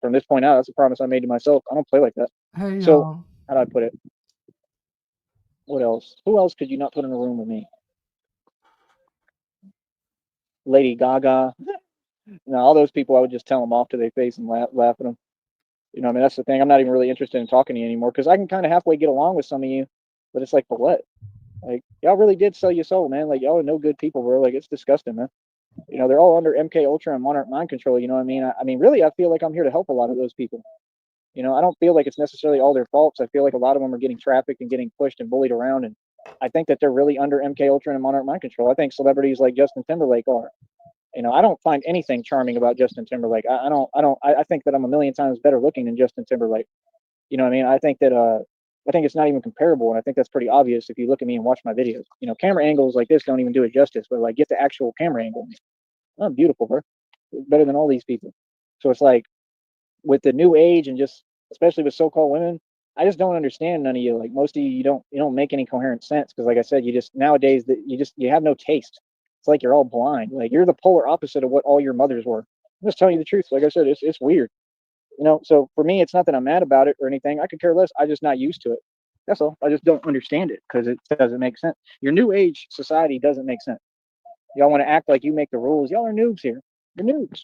From this point out, that's a promise I made to myself. I don't play like that. Hey, so, how'd I put it? What else? Who else could you not put in a room with me? Lady Gaga. Now, all those people, I would just tell them off to their face and laugh at them. I mean, that's the thing. I'm not even really interested in talking to you anymore because I can kind of halfway get along with some of you, but it's like, for what? Like, y'all really did sell your soul, man. Like, y'all are no good people, bro. Like, it's disgusting, man. They're all under MK Ultra and Monarch mind control. You know what I mean? I mean, really, I feel like I'm here to help a lot of those people. I don't feel like it's necessarily all their faults. I feel like a lot of them are getting trafficked and getting pushed and bullied around. And I think that they're really under MK Ultra and Monarch mind control. I think celebrities like Justin Timberlake are. I don't find anything charming about Justin Timberlake. I think that I'm a million times better looking than Justin Timberlake. You know what I mean? I think it's not even comparable, and I think that's pretty obvious if you look at me and watch my videos. Camera angles like this don't even do it justice, but like, get the actual camera angle. I'm beautiful, bro. Better than all these people. So it's like, with the new age and just especially with so-called women, I just don't understand none of you. Like, most of you don't make any coherent sense, because like I said, nowadays you have no taste. It's like you're all blind. Like, you're the polar opposite of what all your mothers were. I'm just telling you the truth. Like I said, it's weird. So for me, it's not that I'm mad about it or anything. I could care less. I'm just not used to it. That's all. I just don't understand it because it doesn't make sense. Your new age society doesn't make sense. Y'all want to act like you make the rules. Y'all are noobs here. You're noobs.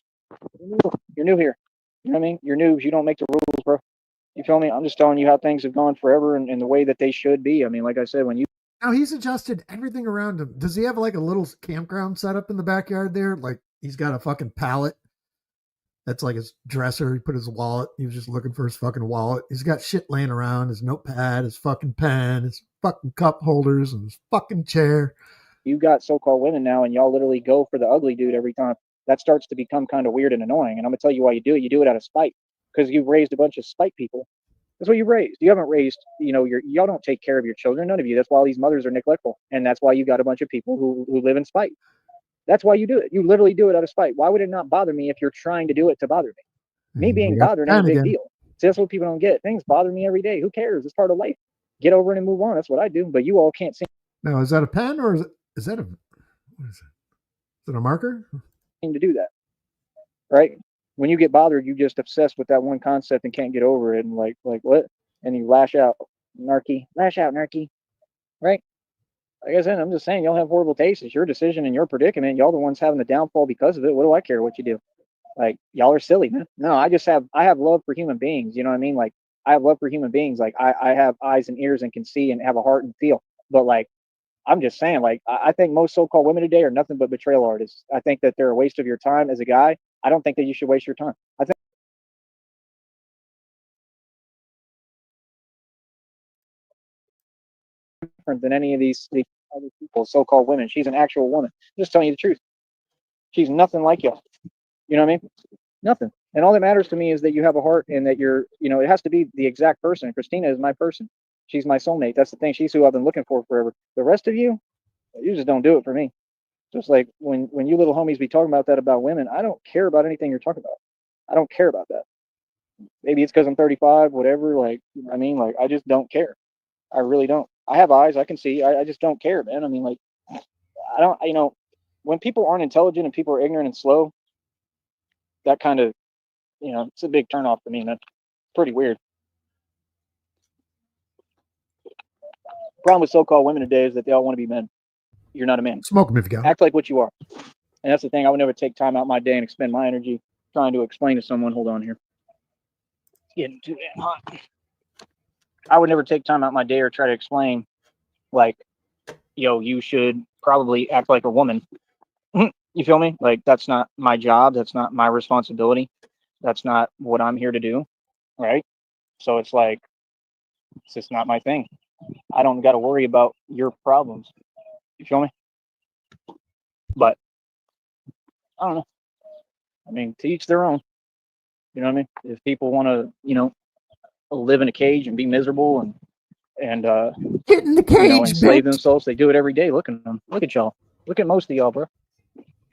You're new here. You know what I mean? You're noobs. You don't make the rules, bro. You feel me? I'm just telling you how things have gone forever and the way that they should be. I mean, like I said, now he's adjusted everything around him. Does he have like a little campground set up in the backyard there? Like, he's got a fucking pallet. That's like his dresser. He put his wallet. He was just looking for his fucking wallet. He's got shit laying around, his notepad, his fucking pen, his fucking cup holders, and his fucking chair. You got so-called women now, and y'all literally go for the ugly dude every time. That starts to become kind of weird and annoying. And I'm going to tell you why you do it. You do it out of spite, because you've raised a bunch of spite people. That's what you raised. You haven't raised, y'all don't take care of your children. None of you. That's why all these mothers are neglectful. And that's why you got a bunch of people who live in spite. That's why you do it. You literally do it out of spite. Why would it not bother me if you're trying to do it to bother me? Me being bothered ain't a big deal. See, that's what people don't get. Things bother me every day. Who cares? It's part of life. Get over it and move on. That's what I do. But you all can't see. Now, is that a pen or is that a, what is it? Is it a marker? To do that, right? when you get bothered, you just obsessed with that one concept and can't get over it, and like what? And you lash out, lash out, narky, right? Like I said, I'm just saying, y'all have horrible taste. It's your decision and your predicament. Y'all the ones having the downfall because of it. What do I care what you do? Like, y'all are silly, man. No, I have love for human beings. You know what I mean? Like, I have love for human beings. Like, I have eyes and ears and can see and have a heart and feel. But like, I'm just saying, like, I think most so-called women today are nothing but betrayal artists. I think that they're a waste of your time as a guy. I don't think that you should waste your time. I think different than any of these other people, so-called women. She's an actual woman. I'm just telling you the truth. She's nothing like y'all. You know what I mean? Nothing. And all that matters to me is that you have a heart and that you're, it has to be the exact person. Christina is my person. She's my soulmate. That's the thing. She's who I've been looking for forever. The rest of you, you just don't do it for me. Just like when you little homies be talking about that about women, I don't care about anything you're talking about. I don't care about that. Maybe it's because I'm 35, whatever. Like, I mean, like, I just don't care. I really don't. I have eyes. I can see. I just don't care, man. I mean, like, I don't, when people aren't intelligent and people are ignorant and slow, that kind of, it's a big turnoff to me, man. Pretty weird. Problem with so-called women today is that they all want to be men. You're not a man. Smoke them if you got. Act like what you are. And that's the thing. I would never take time out my day and expend my energy trying to explain to someone. Hold on here. It's getting too damn hot. I would never take time out my day or try to explain, like, you should probably act like a woman. You feel me? Like, that's not my job. That's not my responsibility. That's not what I'm here to do. Right? So it's like, it's just not my thing. I don't got to worry about your problems. You feel me? But I don't know. I mean, to each their own. You know what I mean? If people want to, live in a cage and be miserable and Get in the cage, enslave bitch. themselves, they do it every day. Look at them. Look at y'all. Look at most of y'all, bro.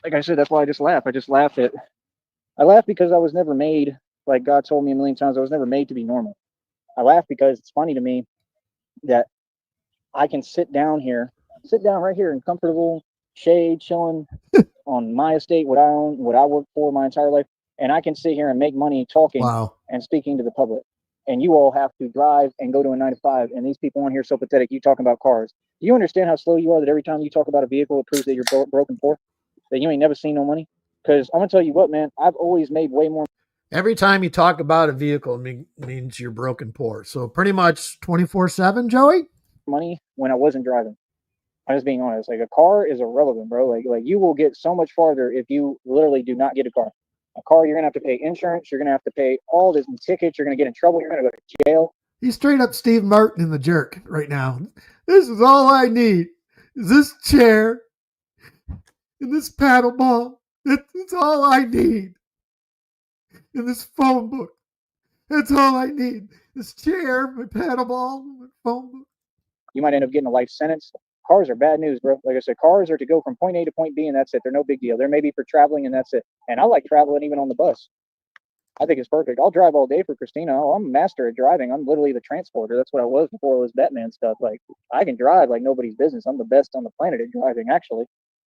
Like I said, that's why I just laugh. I laugh because I was never made, like God told me a million times, I was never made to be normal. I laugh because it's funny to me that I can sit down right here in comfortable shade, chilling on my estate, what I own, what I worked for my entire life, and I can sit here and make money talking and speaking to the public. And you all have to drive and go to a 9 to 5, and these people on here are so pathetic. You talking about cars. Do you understand how slow you are that every time you talk about a vehicle, it proves that you're broken poor? That you ain't never seen no money? Because I'm going to tell you what, man, I've always made way more. Every time you talk about a vehicle means you're broken poor. So pretty much 24/7, Joey? Money when I wasn't driving. I'm just being honest. Like, a car is irrelevant, bro. Like you will get so much farther if you literally do not get a car. A car, you're gonna have to pay insurance. You're gonna have to pay all this tickets. You're gonna get in trouble. You're gonna go to jail. He's straight up Steve Martin in The Jerk right now. This is all I need. Is this chair and this paddle ball. That's all I need. And this phone book. That's all I need. This chair, my paddle ball, my phone book. You might end up getting a life sentence. Cars are bad news, bro. Like I said, cars are to go from point A to point B, and that's it. They're no big deal. They're maybe for traveling, and that's it. And I like traveling even on the bus. I think it's perfect. I'll drive all day for Christina. Oh, I'm a master at driving. I'm literally the transporter. That's what I was before it was Batman stuff. Like, I can drive like nobody's business. I'm the best on the planet at driving, actually.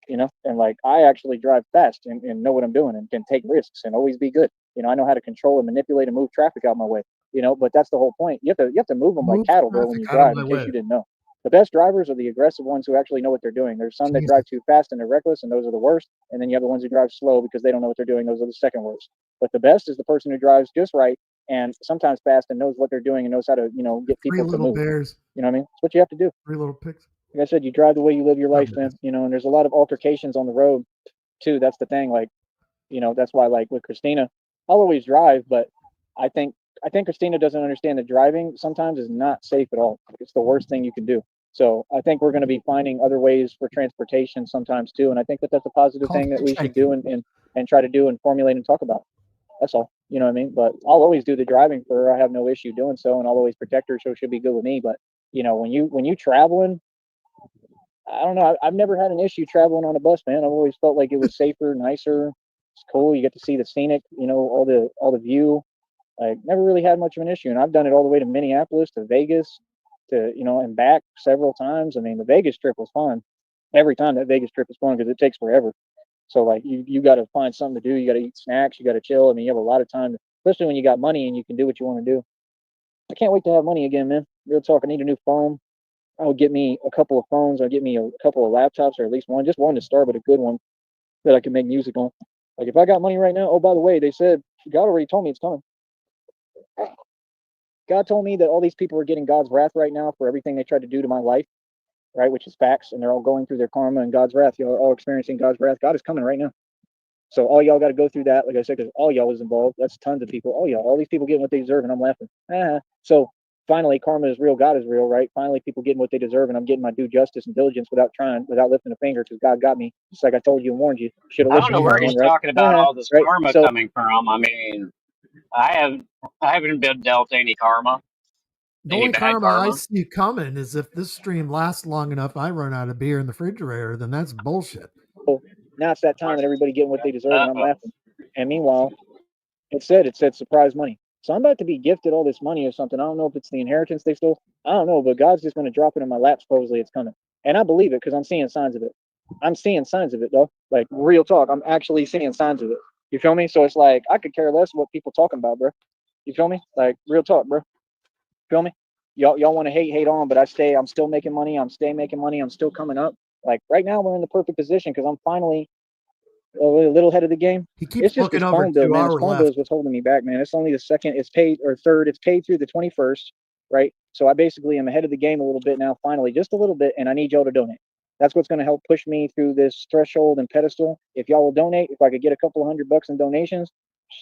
And like, I actually drive fast and know what I'm doing and can take risks and always be good. I know how to control and manipulate and move traffic out my way. But that's the whole point. You have to move them like cattle, bro, when you drive, in case you didn't know. The best drivers are the aggressive ones who actually know what they're doing. There's some that drive too fast and they're reckless, and those are the worst. And then you have the ones who drive slow because they don't know what they're doing. Those are the second worst. But the best is the person who drives just right and sometimes fast and knows what they're doing and knows how to, get people to move. Bears. You know what I mean? It's what you have to do. 3 little pigs. Like I said, you drive the way you live your life, man. And there's a lot of altercations on the road too. That's the thing. Like, that's why, like, with Christina, I'll always drive, but I think Christina doesn't understand that driving sometimes is not safe at all. It's the worst thing you can do. So I think we're going to be finding other ways for transportation sometimes too. And I think that that's a positive thing that we should do and try to do and formulate and talk about. That's all. You know what I mean? But I'll always do the driving for her. I have no issue doing so, and I'll always protect her, so she'll be good with me. But when you traveling, I don't know. I've never had an issue traveling on a bus, man. I've always felt like it was safer, nicer. It's cool. You get to see the scenic, all the view. Like, never really had much of an issue. And I've done it all the way to Minneapolis, to Vegas, to, and back several times. I mean, the Vegas trip was fun. Every time that Vegas trip is fun because it takes forever. So like you got to find something to do. You got to eat snacks. You got to chill. I mean, you have a lot of time, especially when you got money and you can do what you want to do. I can't wait to have money again, man. Real talk. I need a new phone. I would get me a couple of phones. I'll get me a couple of laptops, or at least one, just one to start, but a good one that I can make music on. Like if I got money right now, oh, by the way, they said God already told me it's coming. God told me that all these people are getting God's wrath right now for everything they tried to do to my life, right? Which is facts, and they're all going through their karma and God's wrath. Y'all are all experiencing God's wrath. God is coming right now. So all y'all got to go through that, like I said, because all y'all is involved. That's tons of people. All these people getting what they deserve, and I'm laughing. So finally, karma is real. God is real, right? Finally, people getting what they deserve, and I'm getting my due justice and diligence without trying, without lifting a finger, because God got me. Just like I told you and warned you. Should have I don't listened know to where someone, he's right? talking about all this Right. karma So coming from. I mean, I have I haven't been dealt any karma, The any only bad karma I karma. see coming is if this stream lasts long enough, I run out of beer in the refrigerator, then that's bullshit. now it's that time and everybody getting what they deserve, and I'm Uh-oh. laughing. And meanwhile, it said surprise money. So I'm about to be gifted all this money or something. I don't know if it's the inheritance they stole. I don't know, but God's just going to drop it in my lap. Supposedly it's coming. And I believe it because I'm seeing signs of it. I'm seeing signs of it, though. Like, real talk. I'm actually seeing signs of it. You feel me? So it's like, I could care less what people talking about, bro. You feel me? Like, real talk, bro. Feel me? Y'all want to hate on, but I'm still making money. I'm staying making money. I'm still coming up. Like, right now, we're in the perfect position because I'm finally a little ahead of the game. He keeps It's just looking this over phone bill, to man. This our phone bill left. is what's holding me back, man. It's only the second. It's paid, or third. It's paid through the 21st, right? So I basically am ahead of the game a little bit now, finally, just a little bit, and I need y'all to donate. That's what's going to help push me through this threshold and pedestal. If y'all will donate, if I could get a couple $100 in donations,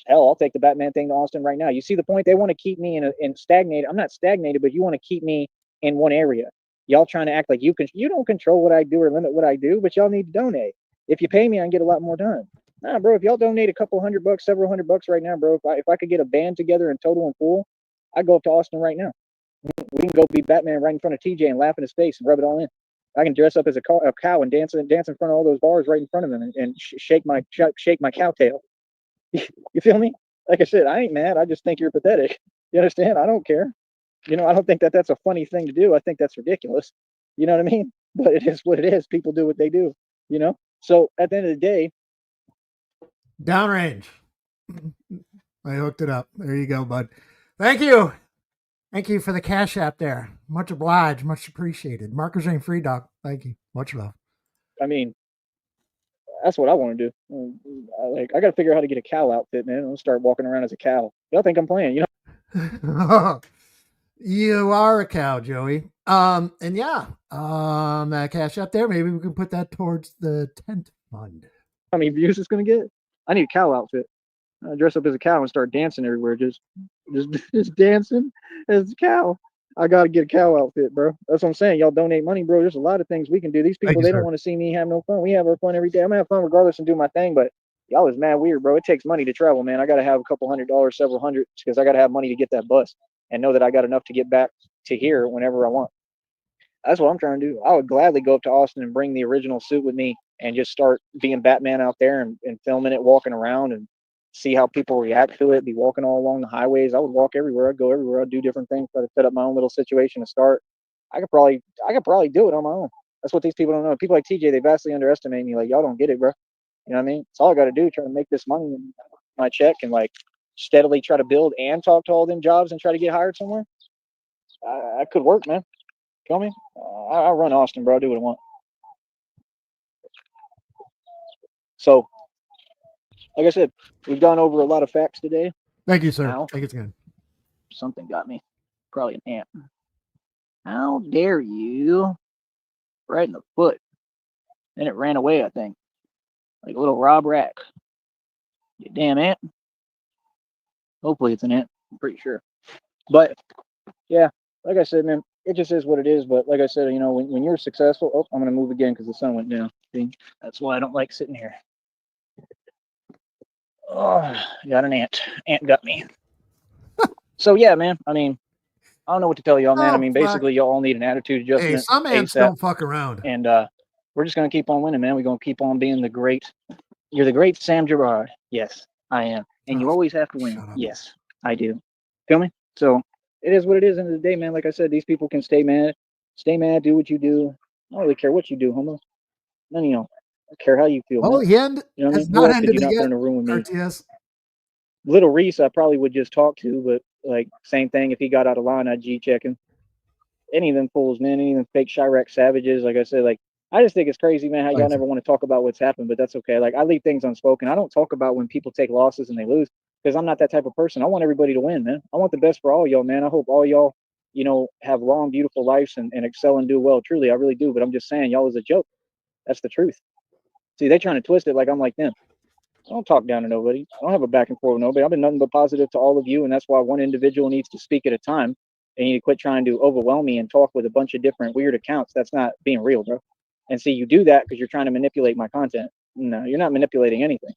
hell, I'll take the Batman thing to Austin right now. You see the point? They want to keep me in stagnated. I'm not stagnated, but you want to keep me in one area. Y'all trying to act like you don't control what I do or limit what I do, but y'all need to donate. If you pay me, I can get a lot more done. Nah, bro, if y'all donate a couple $100, several $100 right now, bro, if I could get a band together in total and full, I'd go up to Austin right now. We can go be Batman right in front of TJ and laugh in his face and rub it all in. I can dress up as a cow and dance in front of all those bars right in front of him and shake my cow tail. You feel me? Like I said, I ain't mad. I just think you're pathetic. You understand? I don't care. I don't think that that's a funny thing to do. I think that's ridiculous. You know what I mean? But it is what it is. People do what they do. So at the end of the day, Downrange. I hooked it up. There you go, bud. Thank you. Thank you for the Cash App there. Much obliged. Much appreciated. Markers ain't free, Doc. Thank you. Much love. I mean, that's what I want to do. I got to figure out how to get a cow outfit, man. I'll start walking around as a cow. Y'all think I'm playing? You are a cow, Joey. And yeah, that Cash App there. Maybe we can put that towards the tent fund. How many views it's gonna get? I need a cow outfit. I dress up as a cow and start dancing everywhere, just dancing as a cow. I gotta get a cow outfit, bro. That's what I'm saying. Y'all donate money, bro. There's a lot of things we can do. These people, they don't want to see me have no fun. We have our fun every day. I'm gonna have fun regardless and do my thing, but y'all is mad weird, bro. It takes money to travel, man. I gotta have a couple $100, several hundred, because I gotta have money to get that bus and know that I got enough to get back to here whenever I want. That's what I'm trying to do. I would gladly go up to Austin and bring the original suit with me and just start being Batman out there and filming it, walking around and see how people react to it, be walking all along the highways. I would walk everywhere. I'd go everywhere. I'd do different things, try to set up my own little situation to start. I could probably do it on my own. That's what these people don't know. People like TJ, they vastly underestimate me. Like, y'all don't get it, bro. You know what I mean? It's all I got to do, try to make this money and my check and like steadily try to build and talk to all them jobs and try to get hired somewhere. I could work, man. Feel me? I run Austin, bro. I do what I want. So, like I said, we've gone over a lot of facts today. Thank you, sir. Now, Thank you again. something got me. Probably an ant. How dare you? Right in the foot. Then it ran away, I think. Like a little Rob Rack. You damn ant. Hopefully it's an ant. I'm pretty sure. But, yeah, like I said, man, it just is what it is. But like I said, when you're successful, oh, I'm going to move again because the sun went down. See? That's why I don't like sitting here. Oh, got an ant. Ant got me. So, yeah, man, I don't know what to tell y'all, man. Basically, y'all all need an attitude adjustment. Hey, some ants ASAP. don't fuck around. And we're just going to keep on winning, man. We're going to keep on being the great. You're the great Sam Gerard. Yes, I am. And you always have to win. Yes, I do. Feel me? So it is what it is. End of the day, man. Like I said, these people can stay mad, do what you do. I don't really care what you do, homo. None of y'all. don't care how you feel, Well, man. the end You know what I has mean? Who not else did ended you not put yet, in a room with me? RTS. Little Reese, I probably would just talk to, but like same thing. If he got out of line, I'd G check him. Any of them fools, man. Any of them fake Chirac savages. Like I said, like I just think it's crazy, man, how y'all never want to talk about what's happened, but that's okay. Like I leave things unspoken. I don't talk about when people take losses and they lose because I'm not that type of person. I want everybody to win, man. I want the best for all y'all, man. I hope all y'all, have long, beautiful lives and excel and do well. Truly, I really do. But I'm just saying, y'all is a joke. That's the truth. See, they trying to twist it like I'm like them. I don't talk down to nobody. I don't have a back and forth with nobody. I've been nothing but positive to all of you, and that's why one individual needs to speak at a time. And you need to quit trying to overwhelm me and talk with a bunch of different weird accounts. That's not being real, bro. And see, you do that because you're trying to manipulate my content. No, you're not manipulating anything.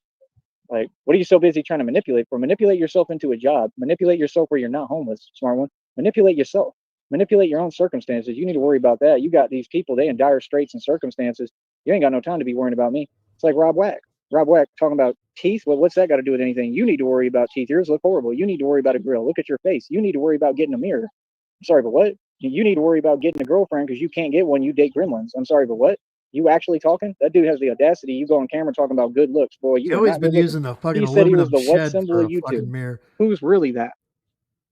Like, what are you so busy trying to manipulate for? Manipulate yourself into a job. Manipulate yourself where you're not homeless, smart one. Manipulate yourself. Manipulate your own circumstances. You need to worry about that. You got these people, they in dire straits and circumstances. You ain't got no time to be worrying about me. It's like Rob Wack. Rob Wack talking about teeth. Well, what's that got to do with anything? You need to worry about teeth. Yours look horrible. You need to worry about a grill. Look at your face. You need to worry about getting a mirror. I'm sorry, but what? You need to worry about getting a girlfriend because you can't get one. You date gremlins. I'm sorry, but what? You actually talking? That dude has the audacity. You go on camera talking about good looks. Boy, you are Joey's not been good looking. using a fucking He said he was aluminum the what shed symbol for of a YouTube. fucking mirror. Who's really that?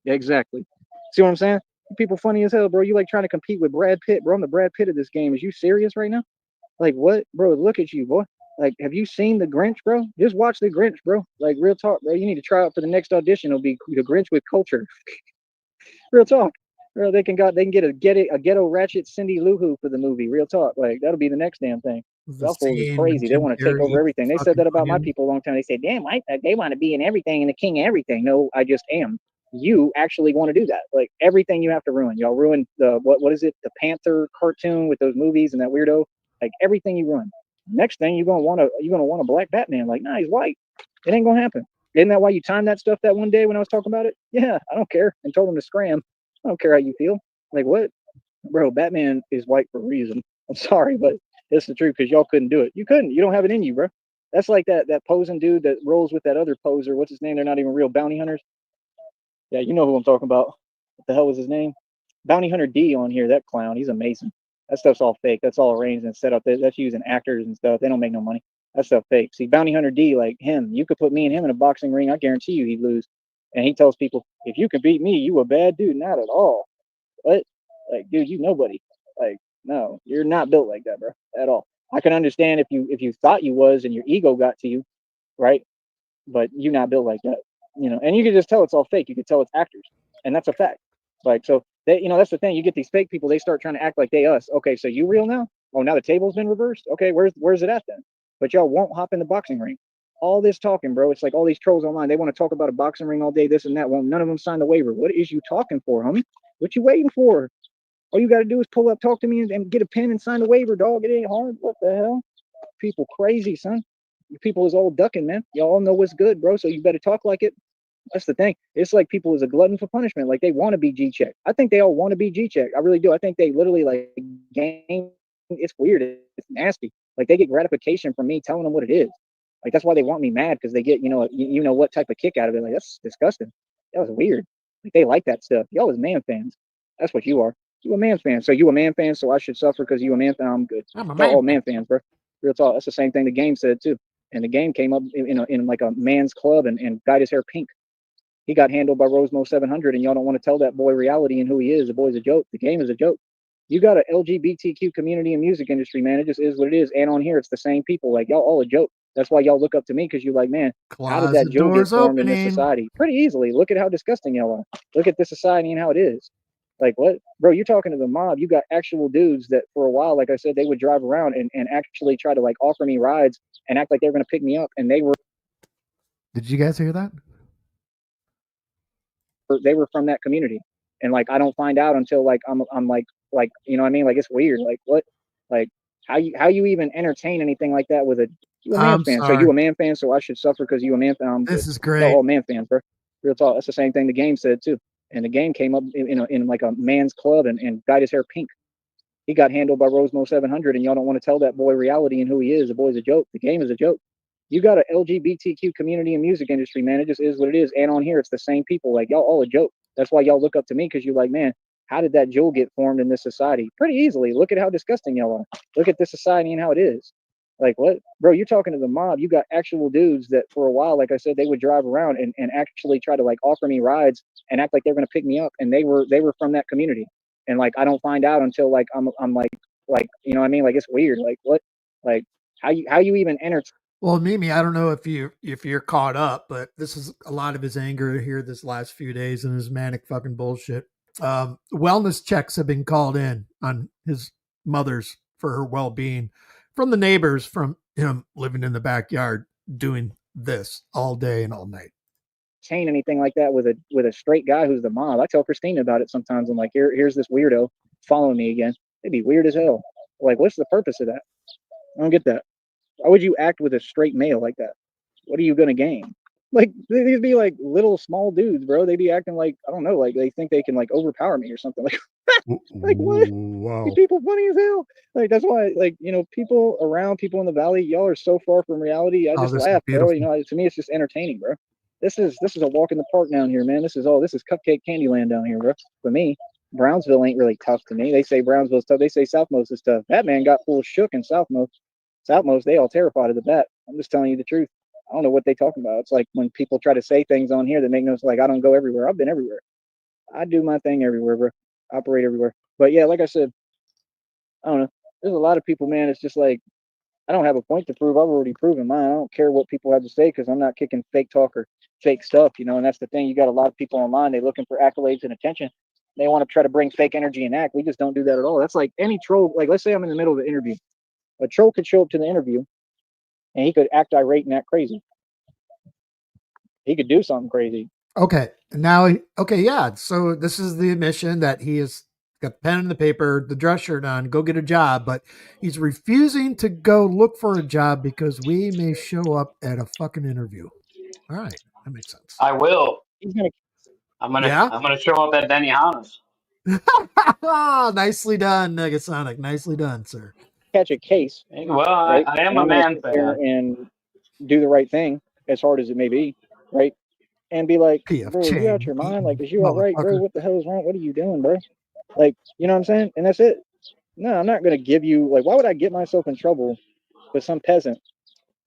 Exactly. See what I'm saying? People funny as hell, bro. You like trying to compete with Brad Pitt, bro. I'm the Brad Pitt of this game. Is you serious right now? Like what, bro? Look at you, boy. Like, have you seen the Grinch, bro? Just watch the Grinch, bro. Like real talk, bro. You need to try out for the next audition. It'll be the Grinch with culture. Real talk. Bro, they can get a ghetto ratchet Cindy Lou Who for the movie. Real talk. Like that'll be the next damn thing. The Y'all fools is scene when crazy. They Jim want to take Carrey over eats everything. They said fucking that about my onion. people a long time. They said, damn, they want to be in everything and the king of everything. No, I just am. You actually want to do that. Like everything you have to ruin. Y'all ruined the what is it? The Panther cartoon with those movies and that weirdo. Like everything you ruin. Next thing you're gonna want a black Batman. Like, nah, he's white. It ain't gonna happen. Isn't that why you timed that stuff that one day when I was talking about it? Yeah, I don't care. And told him to scram. I don't care how you feel. Like what? Bro, Batman is white for a reason. I'm sorry, but it's the truth because y'all couldn't do it. You couldn't. You don't have it in you, bro. That's like that posing dude that rolls with that other poser. What's his name? They're not even real bounty hunters. Yeah, you know who I'm talking about. What the hell was his name? Bounty Hunter D on here. That clown. He's amazing. That stuff's all fake. That's all arranged and set up. That's using actors and stuff. They don't make no money. That stuff fake. See, Bounty Hunter D, like him, you could put me and him in a boxing ring. I guarantee you he'd lose. And he tells people, if you can beat me, you a bad dude. Not at all. What? Like, dude, you nobody. Like, no, you're not built like that, bro, at all. I can understand if you thought you was and your ego got to you, right? But you're not built like that, And you can just tell it's all fake. You can tell it's actors, and that's a fact. Like, so they, that's the thing. You get these fake people. They start trying to act like they us. Okay, so you real now? Oh, now the table's been reversed. Okay, where's it at then? But y'all won't hop in the boxing ring. All this talking, bro. It's like all these trolls online. They want to talk about a boxing ring all day, this and that. Won't none of them sign the waiver. What is you talking for, homie? What you waiting for? All you got to do is pull up, talk to me, and get a pen and sign a waiver, dog. It ain't hard. What the hell? People crazy, son. You people is all ducking, man. Y'all all know what's good, bro. So you better talk like it. That's the thing. It's like people is a glutton for punishment. Like they want to be G check. I think they all want to be G check. I really do. I think they literally like game. It's weird. It's nasty. Like they get gratification from me telling them what it is. Like that's why they want me mad because they get you know what type of kick out of it. Like that's disgusting. That was weird. Like they like that stuff. Y'all is man fans. That's what you are. You a man fan. So you a man fan. So I should suffer because you a man fan. I'm good. I'm a Y'all man. all man fans, bro. Real talk. That's the same thing the game said too. And the game came up in like a man's club and dyed his hair pink. He got handled by Rosemo 700, and y'all don't want to tell that boy reality and who he is. The boy's a joke. The game is a joke. You got an LGBTQ community and music industry, man. It just is what it is. And on here, it's the same people. Like y'all all a joke. That's why y'all look up to me because you're like, man, how did that Closet Joe get doors formed in this opening. society? Pretty easily. Look at how disgusting y'all are. Look at this society and how it is. Like what, bro? You're talking to the mob. You got actual dudes that for a while, like I said, they would drive around and actually try to like offer me rides and act like they were going to pick me up, and Did you guys hear that? they were from that community, and like I don't find out until like I'm like you know what I mean, like it's weird. Like what, like how you even entertain anything like that with you a man I'm fan? So sorry. you a man fan? So I should suffer because you a man fan? I'm good. This is Y'all great. all man fans, bro. Real talk. That's the same thing the game said too. And the game came up in like a man's club and dyed his hair pink. He got handled by Rosemo 700, and y'all don't want to tell that boy reality and who he is. The boy's a joke. The game is a joke. You got an LGBTQ community and music industry, man. It just is what it is. And on here, it's the same people. Like y'all all a joke. That's why y'all look up to me because you're like, man, how did that Joe get formed in this society? Pretty easily. Look at how disgusting y'all are. Look at this society and how it is. Like, what? Bro, you're talking to the mob. You got actual dudes that for a while, like I said, they would drive around and actually try to like offer me rides and act like they're gonna pick me up. And they were from that community. And like I don't find out until like I'm like you know what I mean? Like it's weird. Like what? Like how you even enter. Well, Mimi, I don't know if you're caught up, but this is a lot of his anger here this last few days and his manic fucking bullshit. Wellness checks have been called in on his mother's for her well-being from the neighbors from him living in the backyard doing this all day and all night. Chain anything like that with a straight guy who's the mob. I tell Christina about it sometimes. I'm like, here's this weirdo following me again. It'd be weird as hell. Like, what's the purpose of that? I don't get that. Why would you act with a straight male like that? What are you gonna gain? Like they'd be like little small dudes, bro. They'd be acting like I don't know, like they think they can like overpower me or something. Like what? Wow. These people funny as hell. Like that's why, like people around people in the valley, y'all are so far from reality. I just laugh, bro. To me, it's just entertaining, bro. This is a walk in the park down here, man. This is cupcake Candyland down here, bro. For me, Brownsville ain't really tough to me. They say Brownsville's tough. They say Southmost is tough. That man got full shook in Southmost. Southmost, they all terrified of the bat. I'm just telling you the truth. I don't know what they talking about. It's like when people try to say things on here that make no sense. Like I don't go everywhere. I've been everywhere. I do my thing everywhere, bro. Operate everywhere. But yeah, like I said, I don't know. There's a lot of people, man. It's just like I don't have a point to prove. I've already proven mine. I don't care what people have to say because I'm not kicking fake talk or fake stuff, And that's the thing. You got a lot of people online. They're looking for accolades and attention. They want to try to bring fake energy and act. We just don't do that at all. That's like any troll. Like let's say I'm in the middle of an interview. A troll could show up to the interview and he could act irate and act crazy. He could do something crazy. Okay. Yeah. So this is the admission that he has got the pen and the paper, the dress shirt on, go get a job, but he's refusing to go look for a job because we may show up at a fucking interview. All right. That makes sense. I will. I'm Yeah? gonna show up at Benihana's. Nicely done, Negasonic. Nicely done, sir. Catch a case. Well, right? I am a man fan. And do the right thing, as hard as it may be, right? And be like, bro, you out your mind? Like, is you all right, bro? What the hell is wrong? What are you doing, bro? Like, you know what I'm saying? And that's it. No, I'm not going to give you, like, why would I get myself in trouble with some peasant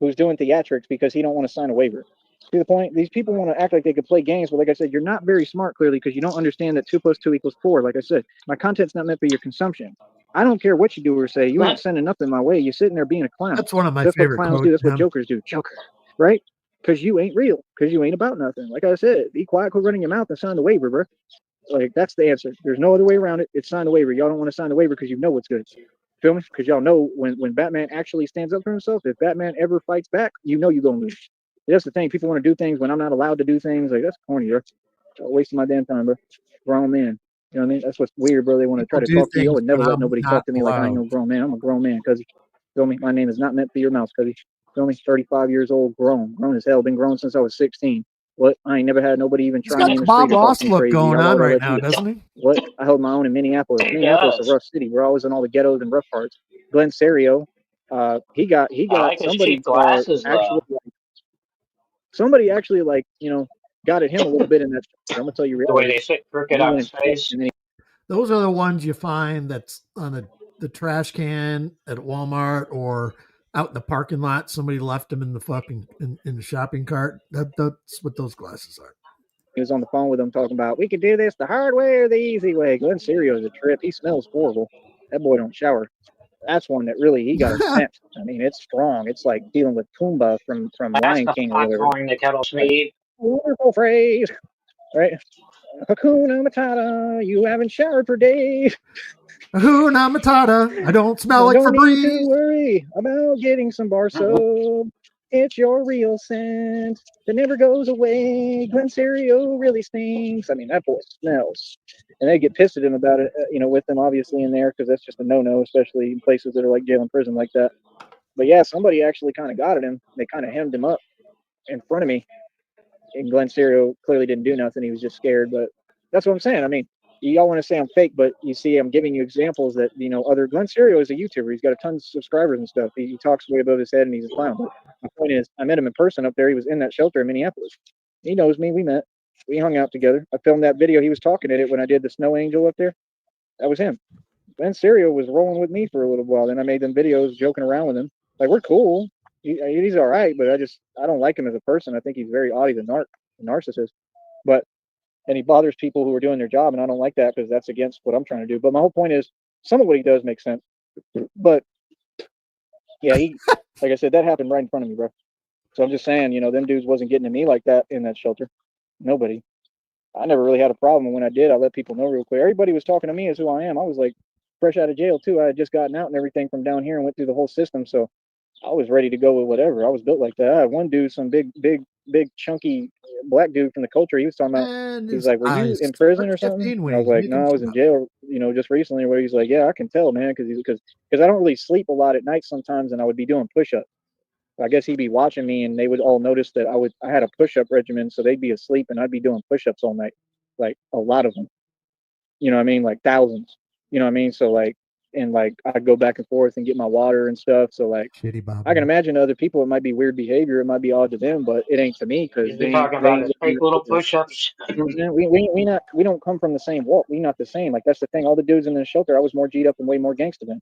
who's doing theatrics because he don't want to sign a waiver? To the point, these people want to act like they could play games, but like I said, you're not very smart, clearly, because you don't understand that 2 + 2 = 4. Like I said, my content's not meant for your consumption. I don't care what you do or say. You ain't sending nothing my way. You're sitting there being a clown. That's one of my That's favorite what clowns quotes. do. That's what jokers do. Joker, right? Because you ain't real. Because you ain't about nothing. Like I said, be quiet, quit running your mouth, and sign the waiver, bro. Like that's the answer. There's no other way around it. It's sign the waiver. Y'all don't want to sign the waiver because you know what's good. Feel me? Because y'all know when Batman actually stands up for himself, if Batman ever fights back, you know you're gonna lose. That's the thing. People want to do things when I'm not allowed to do things. Like that's corny, bro. Wasting my damn time, bro. Grown man. You know what I mean? That's what's weird, bro. They want to try to talk to you. I would never let nobody talk to me like I ain't no grown man. I'm a grown man, cuz. Feel me? My name is not meant for your mouth, cuz. Feel me? 35 years old, grown as hell. Been grown since I was 16. What? I ain't never had nobody even try me in the street and talk to me crazy. Going on right now, doesn't he? What? I held my own in Minneapolis. Minneapolis is a rough city. We're always in all the ghettos and rough parts. Glenn Serio, he got somebody somebody actually like got at him a little bit in that. I'm gonna tell you reality. The way they sit crooked on his face. Those are the ones you find that's on the trash can at Walmart or out in the parking lot. Somebody left them in the fucking in the shopping cart. That's what those glasses are. He was on the phone with him talking about we could do this the hard way or the easy way. Glenn Serio is a trip. He smells horrible. That boy don't shower. That's one that really he got a scent. I mean, it's strong. It's like dealing with Pumbaa from Lion King or whatever. The kettle Sneed. Wonderful phrase, right? Hakuna Matata, you haven't showered for days. Hakuna Matata, I don't smell like Febreze. Don't need to worry about getting some bar soap. It's your real scent that never goes away. Glenn Serio really stinks. I mean, that boy smells. And they get pissed at him about it, with them obviously in there because that's just a no-no, especially in places that are like jail and prison like that. But yeah, somebody actually kind of got at him. They kind of hemmed him up in front of me. And Glenn Serio clearly didn't do nothing. He was just scared. But that's what I'm saying. I mean, y'all want to say I'm fake, but you see, I'm giving you examples that, other Glenn Serio is a YouTuber. He's got a ton of subscribers and stuff. He talks way above his head and he's a clown. But my point is, I met him in person up there. He was in that shelter in Minneapolis. He knows me. We met. We hung out together. I filmed that video. He was talking in it when I did the snow angel up there. That was him. Glenn Serio was rolling with me for a little while. Then I made them videos joking around with him, Like we're cool. He's all right, but I don't like him as a person. I think he's very odd. He's a narcissist. But and he bothers people who are doing their job, and I don't like that because that's against what I'm trying to do. But my whole point is, some of what he does makes sense. But yeah, like I said, that happened right in front of me, bro. So I'm just saying, them dudes wasn't getting to me like that in that shelter. Nobody. I never really had a problem. When I did, I let people know real quick. Everybody was talking to me as who I am. I was like fresh out of jail too. I had just gotten out and everything from down here and went through the whole system. So I was ready to go with whatever. I was built like that. I had one dude, some big, chunky black dude from the culture. He was talking about. And He's his like, "Were you eyes in prison start or something?" shifting And when I was he's like, making "No, I was in stuff. jail. Just recently." Where he's like, "Yeah, I can tell, man, because I don't really sleep a lot at night sometimes, and I would be doing push-ups. I guess he'd be watching me, and they would all notice that I had a push-up regimen, so they'd be asleep, and I'd be doing push-ups all night, like a lot of them. You know what I mean? Like thousands. You know what I mean? So like, and like I'd go back and forth and get my water and stuff. So like, Shitty I can Bobby. imagine to other people it might be weird behavior, it might be odd to them, but it ain't to me because Is he talking about his they fake little push-ups? you know what I'm saying? We don't come from the same walk. We not the same. Like that's the thing. All the dudes in the shelter, I was more G'd up and way more gangster than.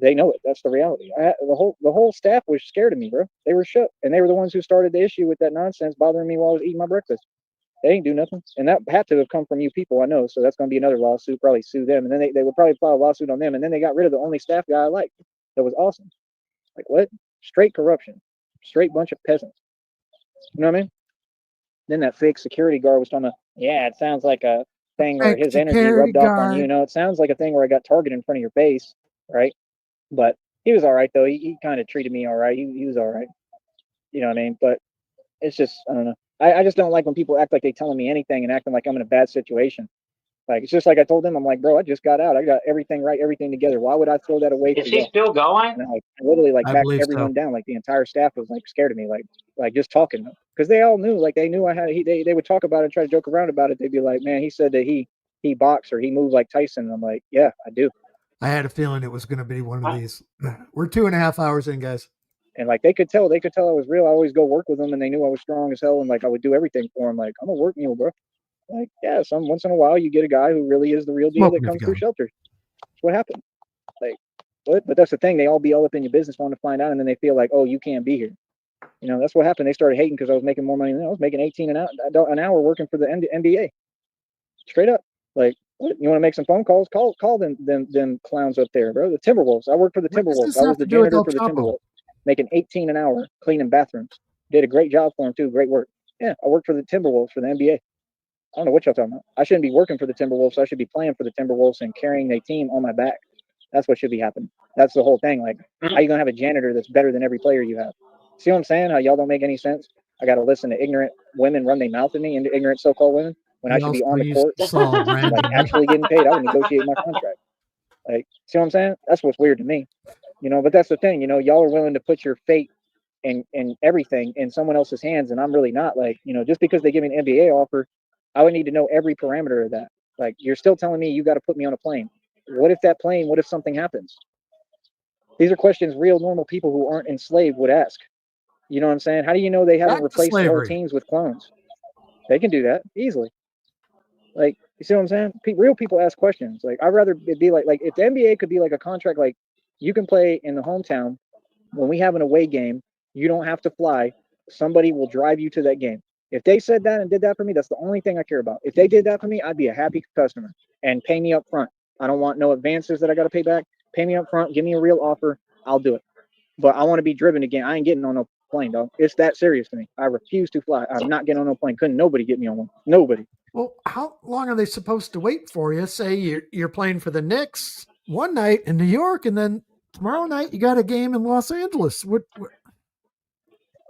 They know it. That's the reality. The whole staff was scared of me, bro. They were shook, and they were the ones who started the issue with that nonsense bothering me while I was eating my breakfast. They ain't do nothing, and that had to have come from you people, I know. So that's going to be another lawsuit. Probably sue them, and then they would probably file a lawsuit on them, and then they got rid of the only staff guy I liked. That was awesome. Like what? Straight corruption, straight bunch of peasants. You know what I mean? Then that fake security guard was talking about, yeah, it sounds like a thing where Fake his energy security rubbed off on you. guard. It sounds like a thing where I got targeted in front of your face, right? But he was all right though. He kind of treated me all right. He was all right. You know what I mean? But it's just I don't know. I just don't like when people act like they telling me anything and acting like I'm in a bad situation. Like it's just like I told them, I'm like, bro, I just got out. I got everything right, everything together. Why would I throw that away Is for he y'all? still going? And I literally like I backed believe so. everyone down. Like the entire staff was like scared of me, like just talking because they all knew. Like they knew I had. They would talk about it, try to joke around about it. They'd be like, man, he said that he boxed or he moved like Tyson. And I'm like, yeah, I do. I had a feeling it was going to be one of I, these. We're 2.5 hours in, guys. And like they could tell I was real. I always go work with them, and they knew I was strong as hell, and like I would do everything for them. Like I'm a work mule, bro. Like yeah, once in a while you get a guy who really is the real deal Smoke that him if you comes got through him. shelters. That's what happened. Like what? But that's the thing. They all be all up in your business, wanting to find out, and then they feel like, oh, you can't be here. That's what happened. They started hating because I was making more money than them. I was making 18 an hour working for the NBA. Straight up. Like, what? You want to make some phone calls? Call them clowns up there, bro. The Timberwolves. I worked for the What does Timberwolves. this I have was to the do with janitor El for the Chapo? Timberwolves, making 18 an hour cleaning bathrooms. Did a great job for them too. Great work. Yeah, I worked for the Timberwolves for the NBA. I don't know what y'all talking about. I shouldn't be working for the Timberwolves. I should be playing for the Timberwolves and carrying their team on my back. That's what should be happening. That's the whole thing. Like, how you gonna have a janitor that's better than every player you have? See what I'm saying? How y'all don't make any sense? I got to listen to ignorant women run their mouth at me, and ignorant so-called women, when I He should be also on the used court, to saw like randomly. actually getting paid. I would negotiate my contract. Like, see what I'm saying? That's what's weird to me. But that's the thing. Y'all are willing to put your fate and everything in someone else's hands, and I'm really not. Like, just because they give me an NBA offer, I would need to know every parameter of that. Like, you're still telling me you got to put me on a plane. What if something happens? These are questions real normal people who aren't enslaved would ask. You know what I'm saying? How do you know they haven't Back to replaced whole slavery. teams with clones? They can do that easily. Like, you see what I'm saying? Real people ask questions. Like, I'd rather it be like if the NBA could be like a contract, like you can play in the hometown when we have an away game, you don't have to fly. Somebody will drive you to that game. If they said that and did that for me, that's the only thing I care about. If they did that for me, I'd be a happy customer and pay me up front. I don't want no advances that I got to pay back. Pay me up front. Give me a real offer. I'll do it. But I want to be driven again. I ain't getting on no plane, dog. It's that serious to me. I refuse to fly. I'm not getting on no plane. Couldn't nobody get me on one. Nobody. Well, how long are they supposed to wait for you? Say you're playing for the Knicks one night in New York, and then tomorrow night you got a game in Los Angeles. What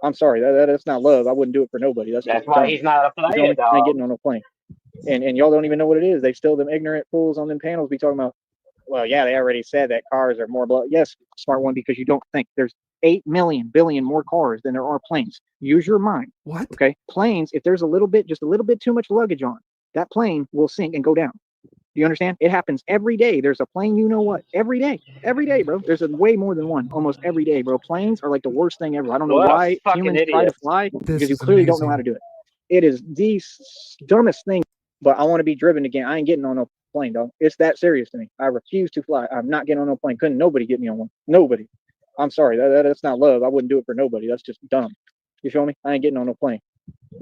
I'm sorry. That's not love. I wouldn't do it for nobody. That's just that's why dumb. he's not a You feel play me? it, I ain't dog. getting on no plane. And y'all don't even know what it is. They still them ignorant fools on them panels be talking about, well, yeah, they already said that cars are more yes, smart one, because you don't think there's 8 million billion more cars than there are planes. Use your mind. what? Okay. Planes, if there's just a little bit too much luggage on, that plane will sink and go down. Do you understand? It happens every day. There's a plane, every day, bro. There's a way more than one, almost every day, bro. Planes are like the worst thing ever. I don't know What a why fucking humans try to idiot. fly This because you is clearly don't know how amazing. to do it. It is the dumbest thing, but I want to be driven again. I ain't getting on no plane, dog. It's that serious to me. I refuse to fly. I'm not getting on no plane. Couldn't nobody get me on one. Nobody. I'm sorry, that's not love. I wouldn't do it for nobody. That's just dumb. You feel me? I ain't getting on no plane.